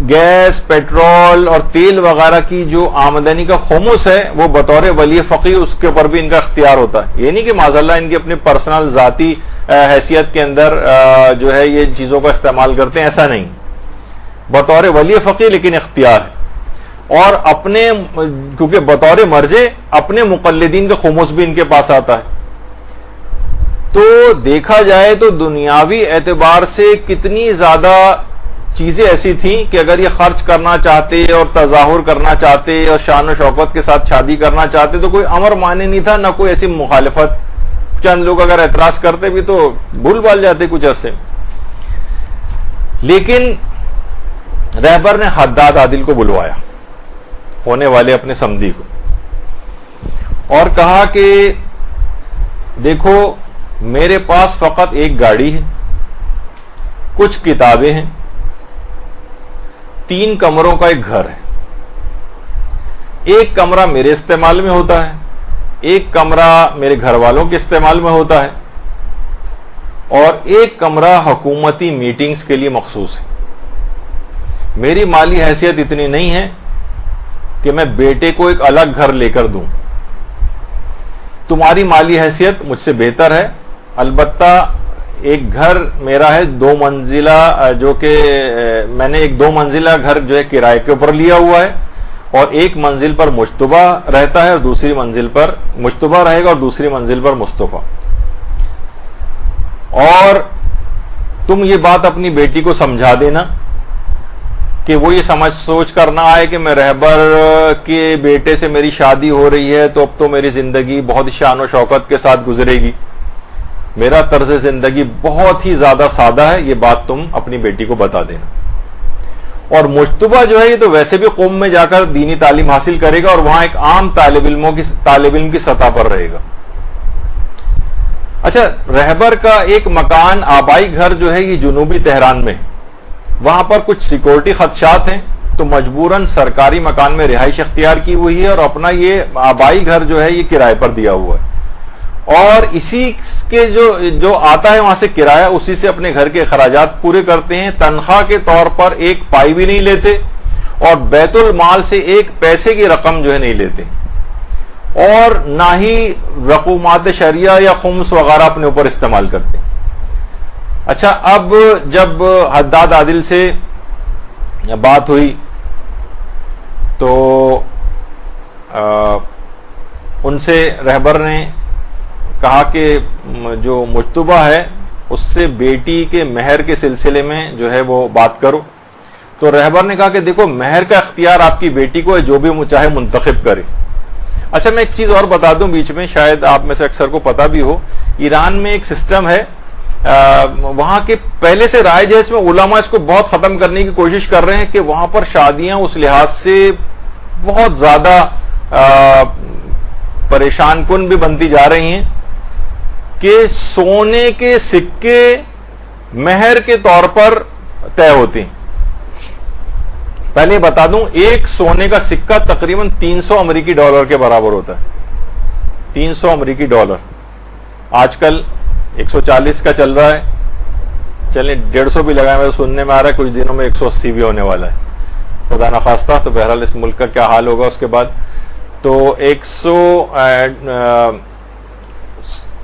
گیس، پیٹرول اور تیل وغیرہ کی جو آمدنی کا خمس ہے، وہ بطور ولی فقی اس کے اوپر بھی ان کا اختیار ہوتا ہے. یہ نہیں کہ معاذ اللہ ان کی اپنی پرسنل ذاتی حیثیت کے اندر جو ہے یہ چیزوں کا استعمال کرتے ہیں، ایسا نہیں. بطور ولی فقی لیکن اختیار ہے، اور اپنے کیونکہ بطور مرجع اپنے مقلدین کا خمس بھی ان کے پاس آتا ہے. تو دیکھا جائے تو دنیاوی اعتبار سے کتنی زیادہ چیزیں ایسی تھیں کہ اگر یہ خرچ کرنا چاہتے اور تظاہر کرنا چاہتے اور شان و شوکت کے ساتھ شادی کرنا چاہتے تو کوئی امر مانے نہیں تھا، نہ کوئی ایسی مخالفت چند لوگ اگر اعتراض کرتے بھی تو بھول بھال جاتے کچھ عرصے. لیکن رہبر نے حداد عادل کو بلوایا, ہونے والے اپنے سمدھی کو, اور کہا کہ دیکھو میرے پاس فقط ایک گاڑی ہے, کچھ کتابیں ہیں, 3 کمروں کا ایک گھر ہے. ایک کمرہ میرے استعمال میں ہوتا ہے, ایک کمرہ میرے گھر والوں کے استعمال میں ہوتا ہے, اور ایک کمرہ حکومتی میٹنگز کے لیے مخصوص ہے. میری مالی حیثیت اتنی نہیں ہے کہ میں بیٹے کو ایک الگ گھر لے کر دوں. تمہاری مالی حیثیت مجھ سے بہتر ہے, البتہ ایک گھر میرا ہے 2 منزلہ, جو کہ میں نے ایک 2 منزلہ گھر جو ہے کرائے کے اوپر لیا ہوا ہے, اور ایک منزل پر مجتبہ رہتا ہے اور دوسری منزل پر مجتبہ رہے گا اور دوسری منزل پر مصطفیٰ. اور تم یہ بات اپنی بیٹی کو سمجھا دینا کہ وہ یہ سوچ کر نہ آئے کہ میں رہبر کے بیٹے سے میری شادی ہو رہی ہے تو اب تو میری زندگی بہت شان و شوکت کے ساتھ گزرے گی. میرا طرز زندگی بہت ہی زیادہ سادہ ہے, یہ بات تم اپنی بیٹی کو بتا دینا. اور مجتبہ جو ہے یہ تو ویسے بھی قوم میں جا کر دینی تعلیم حاصل کرے گا اور وہاں ایک عام طالب علم کی سطح پر رہے گا. اچھا, رہبر کا ایک مکان آبائی گھر جو ہے یہ جنوبی تہران میں, وہاں پر کچھ سیکورٹی خدشات ہیں تو مجبوراً سرکاری مکان میں رہائش اختیار کی ہوئی ہے اور اپنا یہ آبائی گھر جو ہے یہ کرائے پر دیا ہوا ہے, اور اسی کے جو آتا ہے وہاں سے کرایہ اسی سے اپنے گھر کے اخراجات پورے کرتے ہیں. تنخواہ کے طور پر ایک پائی بھی نہیں لیتے اور بیت المال سے ایک پیسے کی رقم جو ہے نہیں لیتے, اور نہ ہی رقومات شریعہ یا خمس وغیرہ اپنے اوپر استعمال کرتے. اچھا, اب جب حداد عادل سے بات ہوئی تو ان سے رہبر نے کہا کہ جو مجتبہ ہے اس سے بیٹی کے مہر کے سلسلے میں جو ہے وہ بات کرو. تو رہبر نے کہا کہ دیکھو مہر کا اختیار آپ کی بیٹی کو ہے, جو بھی چاہے منتخب کرے. اچھا, میں ایک چیز اور بتا دوں بیچ میں, شاید آپ میں سے اکثر کو پتا بھی ہو, ایران میں ایک سسٹم ہے, وہاں کے پہلے سے رائج ہے, اس میں علماء اس کو بہت ختم کرنے کی کوشش کر رہے ہیں کہ وہاں پر شادیاں اس لحاظ سے بہت زیادہ پریشان کن بھی بنتی جا رہی ہیں کہ سونے کے سکے مہر کے طور پر طے ہوتے ہیں. پہلے بتا دوں, ایک سونے کا سکہ تقریباً $300 امریکی کے برابر ہوتا ہے. $300 امریکی, آج کل 140 کا چل رہا ہے, چلیں 150 بھی لگائے, میں سننے میں آ رہا ہے کچھ دنوں میں 180 بھی ہونے والا ہے, خدا نخواستہ. تو بہرحال اس ملک کا کیا حال ہوگا اس کے بعد. تو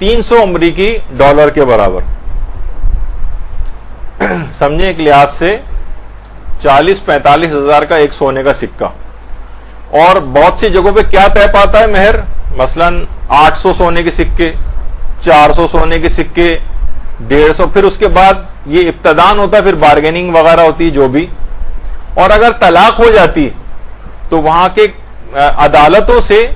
300 امریکی ڈالر کے برابر, سمجھیں ایک لحاظ سے 40-45 ہزار کا ایک سونے کا سکہ. اور بہت سی جگہوں پہ کیا طے پاتا ہے مہر, مثلا 800 سونے کے سکے, 400 سونے کے سکے, 150, پھر اس کے بعد یہ ابتدان ہوتا ہے, پھر بارگیننگ وغیرہ ہوتی ہے جو بھی. اور اگر طلاق ہو جاتی تو وہاں کے عدالتوں سے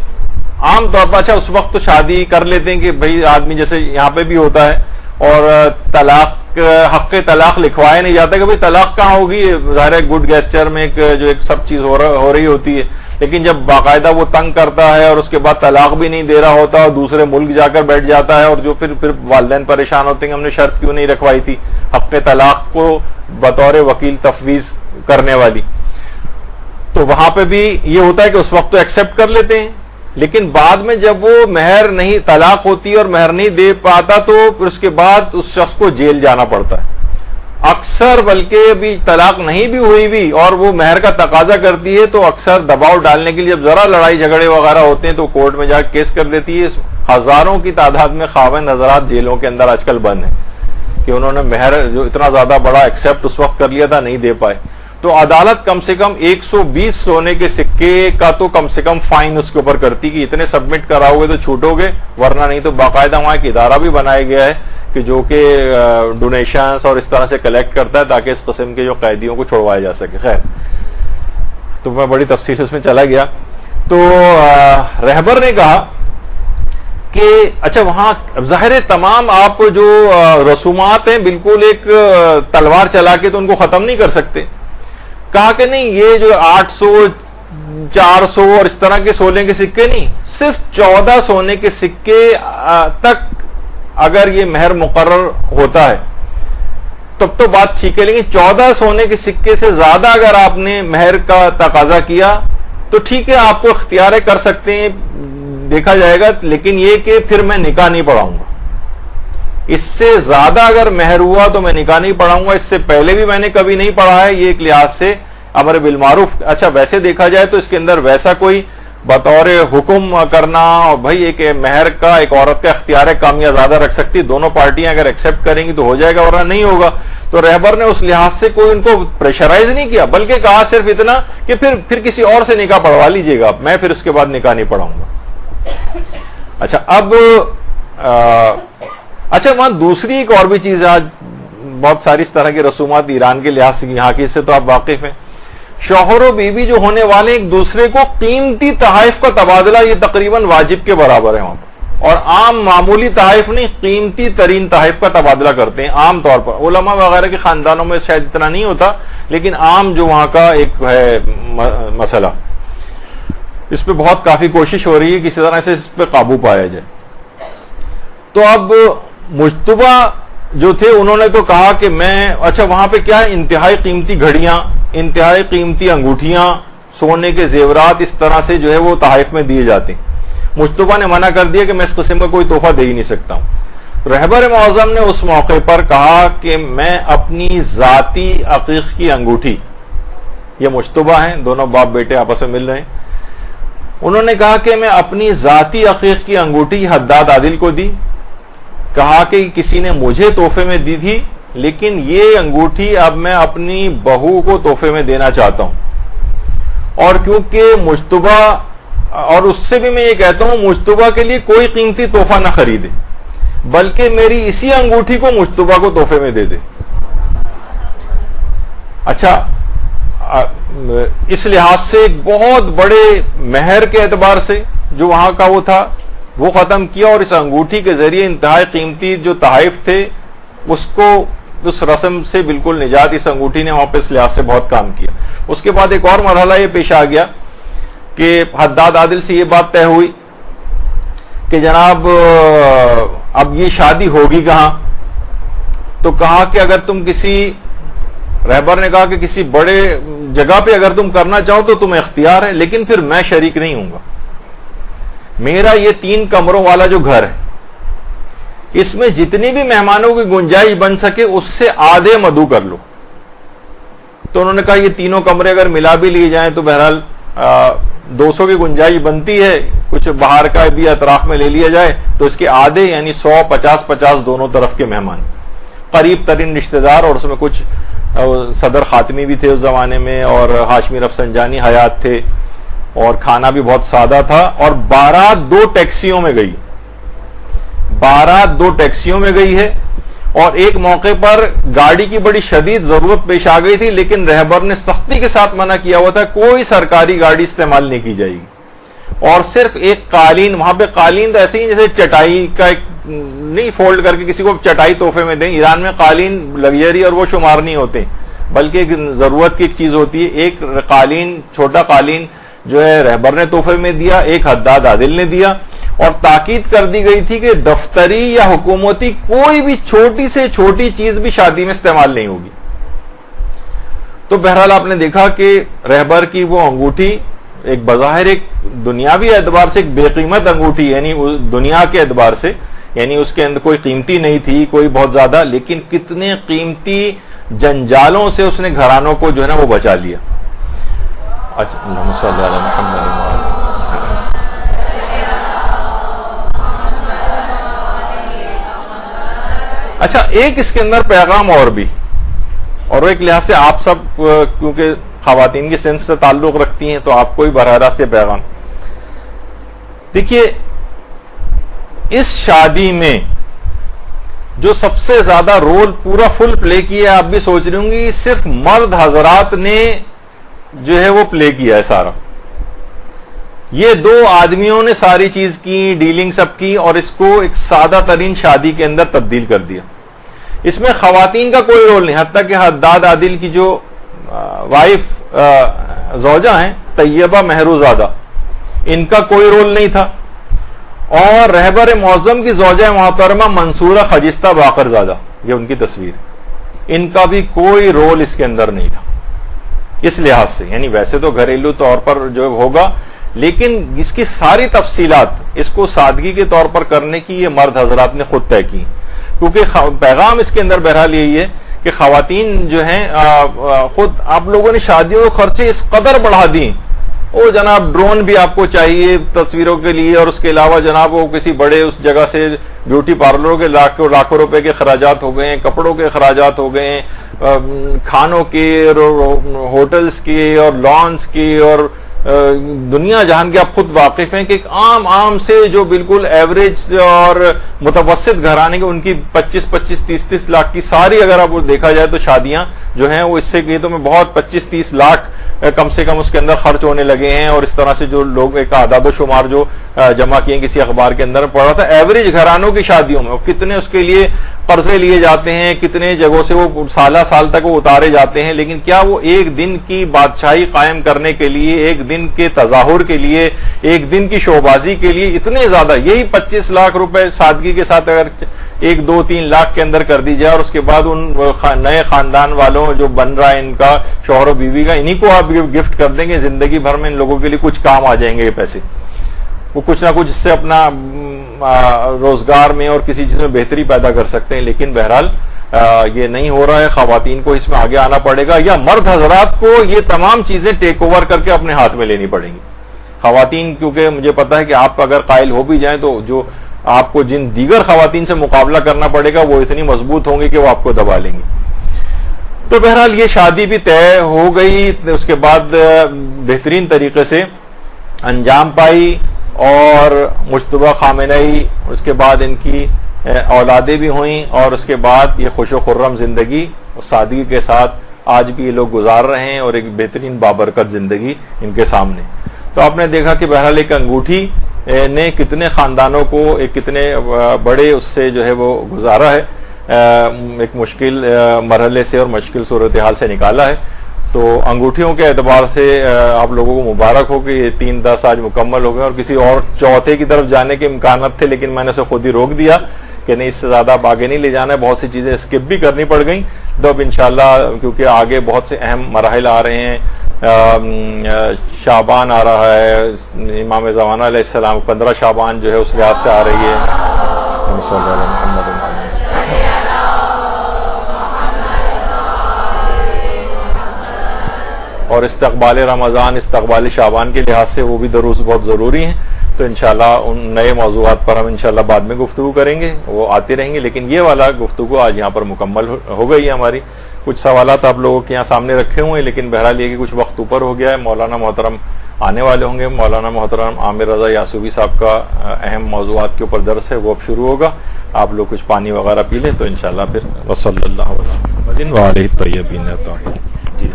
عام طور پر, اچھا اس وقت تو شادی کر لیتے ہیں کہ بھئی آدمی جیسے یہاں پہ بھی ہوتا ہے, اور طلاق حق طلاق لکھوائے نہیں جاتا کہ بھئی طلاق کہاں ہوگی, ظاہر ہے گڈ گیسچر میں جو ایک سب چیز ہو رہی ہوتی ہے, لیکن جب باقاعدہ وہ تنگ کرتا ہے اور اس کے بعد طلاق بھی نہیں دے رہا ہوتا اور دوسرے ملک جا کر بیٹھ جاتا ہے, اور جو پھر والدین پریشان ہوتے ہیں کہ ہم نے شرط کیوں نہیں رکھوائی تھی حق طلاق کو بطور وکیل تفویض کرنے والی. تو وہاں پہ بھی یہ ہوتا ہے کہ اس وقت تو ایکسپٹ کر لیتے ہیں, لیکن بعد میں جب وہ مہر نہیں, طلاق ہوتی ہے اور مہر نہیں دے پاتا تو پھر اس کے بعد اس شخص کو جیل جانا پڑتا ہے. اکثر بلکہ ابھی طلاق نہیں بھی ہوئی بھی اور وہ مہر کا تقاضا کرتی ہے تو اکثر دباؤ ڈالنے کے لیے جب ذرا لڑائی جھگڑے وغیرہ ہوتے ہیں تو کورٹ میں جا کے کیس کر دیتی ہے. ہزاروں کی تعداد میں خواوند حضرات جیلوں کے اندر آج کل بند ہیں کہ انہوں نے مہر جو اتنا زیادہ بڑا ایکسپٹ اس وقت کر لیا تھا نہیں دے پائے. تو عدالت کم سے کم 120 سونے کے سکے کا تو کم سے کم فائن اس کے اوپر کرتی کہ اتنے سبمٹ کراؤ گے تو چھوٹو گے, ورنہ نہیں. تو باقاعدہ وہاں ایک ادارہ بھی بنایا گیا ہے کہ جو کہ ڈونیشنز اور اس طرح سے کلیکٹ کرتا ہے تاکہ اس قسم کے جو قیدیوں کو چھوڑوایا جا سکے. خیر, تو میں بڑی تفصیل اس میں چلا گیا. تو رہبر نے کہا کہ اچھا وہاں ظاہر تمام آپ جو رسومات ہیں بالکل ایک تلوار چلا کے تو ان کو ختم نہیں کر سکتے. کہا کہ نہیں یہ جو 800 400 اور اس طرح کے سونے کے سکے نہیں, صرف 14 سونے کے سکے تک اگر یہ مہر مقرر ہوتا ہے تب تو بات ٹھیک ہے, لیکن 14 سونے کے سکے سے زیادہ اگر آپ نے مہر کا تقاضا کیا تو ٹھیک ہے آپ کو اختیار کر سکتے ہیں, دیکھا جائے گا, لیکن یہ کہ پھر میں نکاح نہیں پڑھاؤں گا. اس سے زیادہ اگر مہر ہوا تو میں نکاح نہیں پڑھاؤں گا. اس سے پہلے بھی میں نے کبھی نہیں پڑھا ہے. یہ ایک لحاظ سے امر بالمعروف. اچھا ویسے دیکھا جائے تو اس کے اندر ویسا کوئی بطور حکم کرنا اور بھائی ایک مہر کا ایک عورت کا اختیار کامیاب زیادہ رکھ سکتی, دونوں پارٹیاں اگر ایکسپٹ کریں گی تو ہو جائے گا ورنہ نہیں ہوگا. تو رہبر نے اس لحاظ سے کوئی ان کو پریشرائز نہیں کیا, بلکہ کہا صرف اتنا کہ پھر کسی اور سے نکاح پڑھوا لیجئے گا, میں پھر اس کے بعد نکاح نہیں پڑھاؤں گا. اچھا اب اچھا وہاں دوسری ایک اور بھی چیز ہے. آج بہت ساری اس طرح کی رسومات ایران کے لحاظ سے, یہاں کی سے تو آپ واقف ہیں, شوہر و بیوی جو ہونے والے ایک دوسرے کو قیمتی تحائف کا تبادلہ یہ تقریباً واجب کے برابر ہے وہاں پر, اور عام معمولی تحائف نہیں, قیمتی ترین تحائف کا تبادلہ کرتے ہیں عام طور پر. علماء وغیرہ کے خاندانوں میں شاید اتنا نہیں ہوتا, لیکن عام جو وہاں کا ایک ہے مسئلہ, اس پہ بہت کافی کوشش ہو رہی ہے کسی طرح سے اس پہ قابو پایا جائے. تو اب مجتبہ جو تھے انہوں نے تو کہا کہ میں اچھا وہاں پہ کیا ہے, انتہائی قیمتی گھڑیاں, انتہائی قیمتی انگوٹھیاں, سونے کے زیورات اس طرح سے جو ہے وہ تحائف میں دیے جاتے ہیں. مجتبہ نے منع کر دیا کہ میں اس قسم کا کوئی تحفہ دے ہی نہیں سکتا ہوں. رہبر معظم نے اس موقع پر کہا کہ میں اپنی ذاتی عقیق کی انگوٹھی, یہ مجتبہ ہیں دونوں باپ بیٹے آپس میں مل رہے ہیں, انہوں نے کہا کہ میں اپنی ذاتی عقیق کی انگوٹھی حداد عادل کو دی. کہا کہ کسی نے مجھے تحفے میں دی تھی, لیکن یہ انگوٹھی اب میں اپنی بہو کو تحفے میں دینا چاہتا ہوں. اور کیونکہ مجتبہ, اور اس سے بھی میں یہ کہتا ہوں مجتبہ کے لیے کوئی قیمتی تحفہ نہ خریدے, بلکہ میری اسی انگوٹھی کو مجتبہ کو تحفے میں دے دے. اچھا اس لحاظ سے ایک بہت بڑے مہر کے اعتبار سے جو وہاں کا وہ تھا وہ ختم کیا, اور اس انگوٹھی کے ذریعے انتہائی قیمتی جو تحائف تھے اس کو, اس رسم سے بالکل نجات اس انگوٹھی نے وہاں پہ اس لحاظ سے بہت کام کیا. اس کے بعد ایک اور مرحلہ یہ پیش آ گیا کہ حداد عادل سے یہ بات طے ہوئی کہ جناب اب یہ شادی ہوگی کہاں, تو کہا کہ اگر تم کسی, رہبر نے کہا کہ کسی بڑے جگہ پہ اگر تم کرنا چاہو تو تمہیں اختیار ہے, لیکن پھر میں شریک نہیں ہوں گا. میرا یہ 3 کمروں والا جو گھر ہے اس میں جتنی بھی مہمانوں کی گنجائش بن سکے اس سے آدھے مدعو کر لو. تو انہوں نے کہا یہ تینوں کمرے اگر ملا بھی لیے جائیں تو بہرحال 200 کی گنجائش بنتی ہے, کچھ باہر کا بھی اطراف میں لے لیا جائے تو اس کے آدھے یعنی 100 50 دونوں طرف کے مہمان, قریب ترین رشتہ دار, اور اس میں کچھ صدر خاتمی بھی تھے اس زمانے میں, اور ہاشمی رفسنجانی حیات تھے, اور کھانا بھی بہت سادہ تھا. اور بارات 2 ٹیکسیوں میں گئی, بارات 2 ٹیکسیوں میں گئی ہے, اور ایک موقع پر گاڑی کی بڑی شدید ضرورت پیش آ گئی تھی, لیکن رہبر نے سختی کے ساتھ منع کیا ہوا تھا کوئی سرکاری گاڑی استعمال نہیں کی جائے گی, اور صرف ایک قالین, وہاں پہ قالین تو ایسے ہی جیسے چٹائی کا ایک نہیں فولڈ کر کے کسی کو چٹائی تحفے میں دیں, ایران میں قالین لگژری اور وہ شمار نہیں ہوتے, بلکہ ایک ضرورت کی ایک چیز ہوتی ہے. ایک قالین, چھوٹا قالین جو ہے رہبر نے تحفے میں دیا, ایک حداد عادل نے دیا, اور تاکید کر دی گئی تھی کہ دفتری یا حکومتی کوئی بھی چھوٹی سے چھوٹی چیز بھی شادی میں استعمال نہیں ہوگی. تو بہرحال آپ نے دیکھا کہ رہبر کی وہ انگوٹھی ایک بظاہر ایک دنیاوی اعتبار سے ایک بے قیمت انگوٹھی, یعنی دنیا کے اعتبار سے, یعنی اس کے اندر کوئی قیمتی نہیں تھی کوئی بہت زیادہ, لیکن کتنے قیمتی جنجالوں سے اس نے گھرانوں کو جو ہے نا وہ بچا لیا. اچھا اللہم صلی علی محمد. اچھا ایک اس کے اندر پیغام اور بھی, اور ایک لحاظ سے آپ سب کیونکہ خواتین کی صنف سے تعلق رکھتی ہیں تو آپ کو ہی براہ راست پیغام. دیکھیے اس شادی میں جو سب سے زیادہ رول پورا فل پلے کیا ہے, آپ بھی سوچ رہی ہوں گی صرف مرد حضرات نے جو ہے وہ پلے کیا ہے سارا. یہ دو آدمیوں نے ساری چیز کی، ڈیلنگ سب کی، اور اس کو ایک سادہ ترین شادی کے اندر تبدیل کر دیا. اس میں خواتین کا کوئی رول نہیں، حتیٰ کہ حداد عادل کی جو وائف زوجہ ہیں طیبہ مہروزادہ، ان کا کوئی رول نہیں تھا. اور رہبر معظم کی زوجہ محترمہ منصورہ خجستہ باقر زادہ، یہ ان کی تصویر، ان کا بھی کوئی رول اس کے اندر نہیں تھا اس لحاظ سے. یعنی ویسے تو گھریلو طور پر جو ہوگا، لیکن اس کی ساری تفصیلات اس کو سادگی کے طور پر کرنے کی یہ مرد حضرات نے خود طے کی. کیونکہ پیغام اس کے اندر بہرحال یہی ہے کہ خواتین جو ہیں خود آپ لوگوں نے شادیوں کے خرچے اس قدر بڑھا دیے. وہ جناب ڈرون بھی آپ کو چاہیے تصویروں کے لیے، اور اس کے علاوہ جناب وہ کسی بڑے اس جگہ سے بیوٹی پارلروں کے لاکھوں روپے کے اخراجات ہو گئے ہیں، کپڑوں کے اخراجات ہو گئے ہیں، کھانوں کے اور ہوٹلز کے اور لانس کے، اور دنیا جہان کے آپ خود واقف ہیں کہ ایک عام سے جو بالکل ایوریج اور متوسط گھرانے کے ان کی 25 30 لاکھ کی ساری اگر آپ دیکھا جائے تو شادیاں جو ہیں وہ اس سے تو میں بہت 25-30 لاکھ کم سے کم اس کے اندر خرچ ہونے لگے ہیں. اور اس طرح سے جو لوگ ایک اعداد و شمار جو جمع کیے کسی اخبار کے اندر پڑھا تھا، ایوریج گھرانوں کی شادیوں میں کتنے اس کے لیے قرضے لیے جاتے ہیں، کتنے جگہوں سے وہ سال تک وہ اتارے جاتے ہیں. لیکن کیا وہ ایک دن کی بادشاہی قائم کرنے کے لیے، ایک دن کے تظاہر کے لیے، ایک دن کی شوبازی کے لیے اتنے زیادہ، یہی 25 لاکھ روپے سادگی کے ساتھ اگر 1-2-3 لاکھ کے اندر کر دی جائے، اور اس کے بعد ان نئے خاندان والوں جو بن رہا ہے ان کا شوہر و بیوی کا، انہی کو آپ گفٹ کر دیں گے، زندگی بھر میں ان لوگوں کے لیے کچھ کام آ جائیں گے یہ پیسے. وہ کچھ نہ کچھ اس سے اپنا روزگار میں اور کسی چیز میں بہتری پیدا کر سکتے ہیں. لیکن بہرحال یہ نہیں ہو رہا ہے. خواتین کو اس میں آگے آنا پڑے گا، یا مرد حضرات کو یہ تمام چیزیں ٹیک اوور کر کے اپنے ہاتھ میں لینی پڑیں گی. خواتین کیونکہ مجھے پتا ہے کہ آپ اگر قائل ہو بھی جائیں تو جو آپ کو جن دیگر خواتین سے مقابلہ کرنا پڑے گا وہ اتنی مضبوط ہوں گی کہ وہ آپ کو دبا لیں گی. تو بہرحال یہ شادی بھی طے ہو گئی، اس کے بعد بہترین طریقے سے انجام پائی، اور مجتبیٰ خامنئی، اس کے بعد ان کی اولادیں بھی ہوئیں، اور اس کے بعد یہ خوش و خرم زندگی سادگی کے ساتھ آج بھی یہ لوگ گزار رہے ہیں، اور ایک بہترین بابرکت زندگی ان کے سامنے. تو آپ نے دیکھا کہ بہرحال ایک انگوٹھی نے کتنے خاندانوں کو ایک کتنے بڑے اس سے جو ہے وہ گزارا ہے، ایک مشکل مرحلے سے اور مشکل صورتحال سے نکالا ہے. تو انگوٹھیوں کے اعتبار سے آپ لوگوں کو مبارک ہو کہ یہ 3-10 آج مکمل ہو گئے، اور کسی اور چوتھے کی طرف جانے کے امکانات تھے، لیکن میں نے اسے خود ہی روک دیا کہ نہیں، اس سے زیادہ اب آگے نہیں لے جانا ہے. بہت سی چیزیں اسکپ بھی کرنی پڑ گئیں. تو اب انشاءاللہ کیونکہ آگے بہت سے اہم مراحل آ رہے ہیں، شعبان آ رہا ہے، امام زمانہ علیہ السلام 15 شعبان جو ہے اس لحاظ سے آ رہی ہے. اور استقبال رمضان، استقبال شعبان کے لحاظ سے وہ بھی دروس بہت ضروری ہیں. تو انشاءاللہ ان نئے موضوعات پر ہم انشاءاللہ بعد میں گفتگو کریں گے، وہ آتے رہیں گے. لیکن یہ والا گفتگو آج یہاں پر مکمل ہو گئی ہے ہماری. کچھ سوالات آپ لوگوں کے یہاں سامنے رکھے ہوئے ہیں، لیکن بہرحال یہ کہ کچھ وقت اوپر ہو گیا ہے. مولانا محترم آنے والے ہوں گے. مولانا محترم عامر رضا یاسوبی صاحب کا اہم موضوعات کے اوپر درس ہے، وہ اب شروع ہوگا. آپ لوگ کچھ پانی وغیرہ پی لیں تو انشاءاللہ پھر وصلی اللہ علیہ محمد وآلہ الطیبین الطاہرین. جی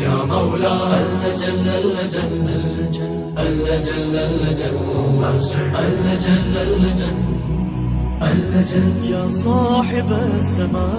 يا مولا يا صاحب السماء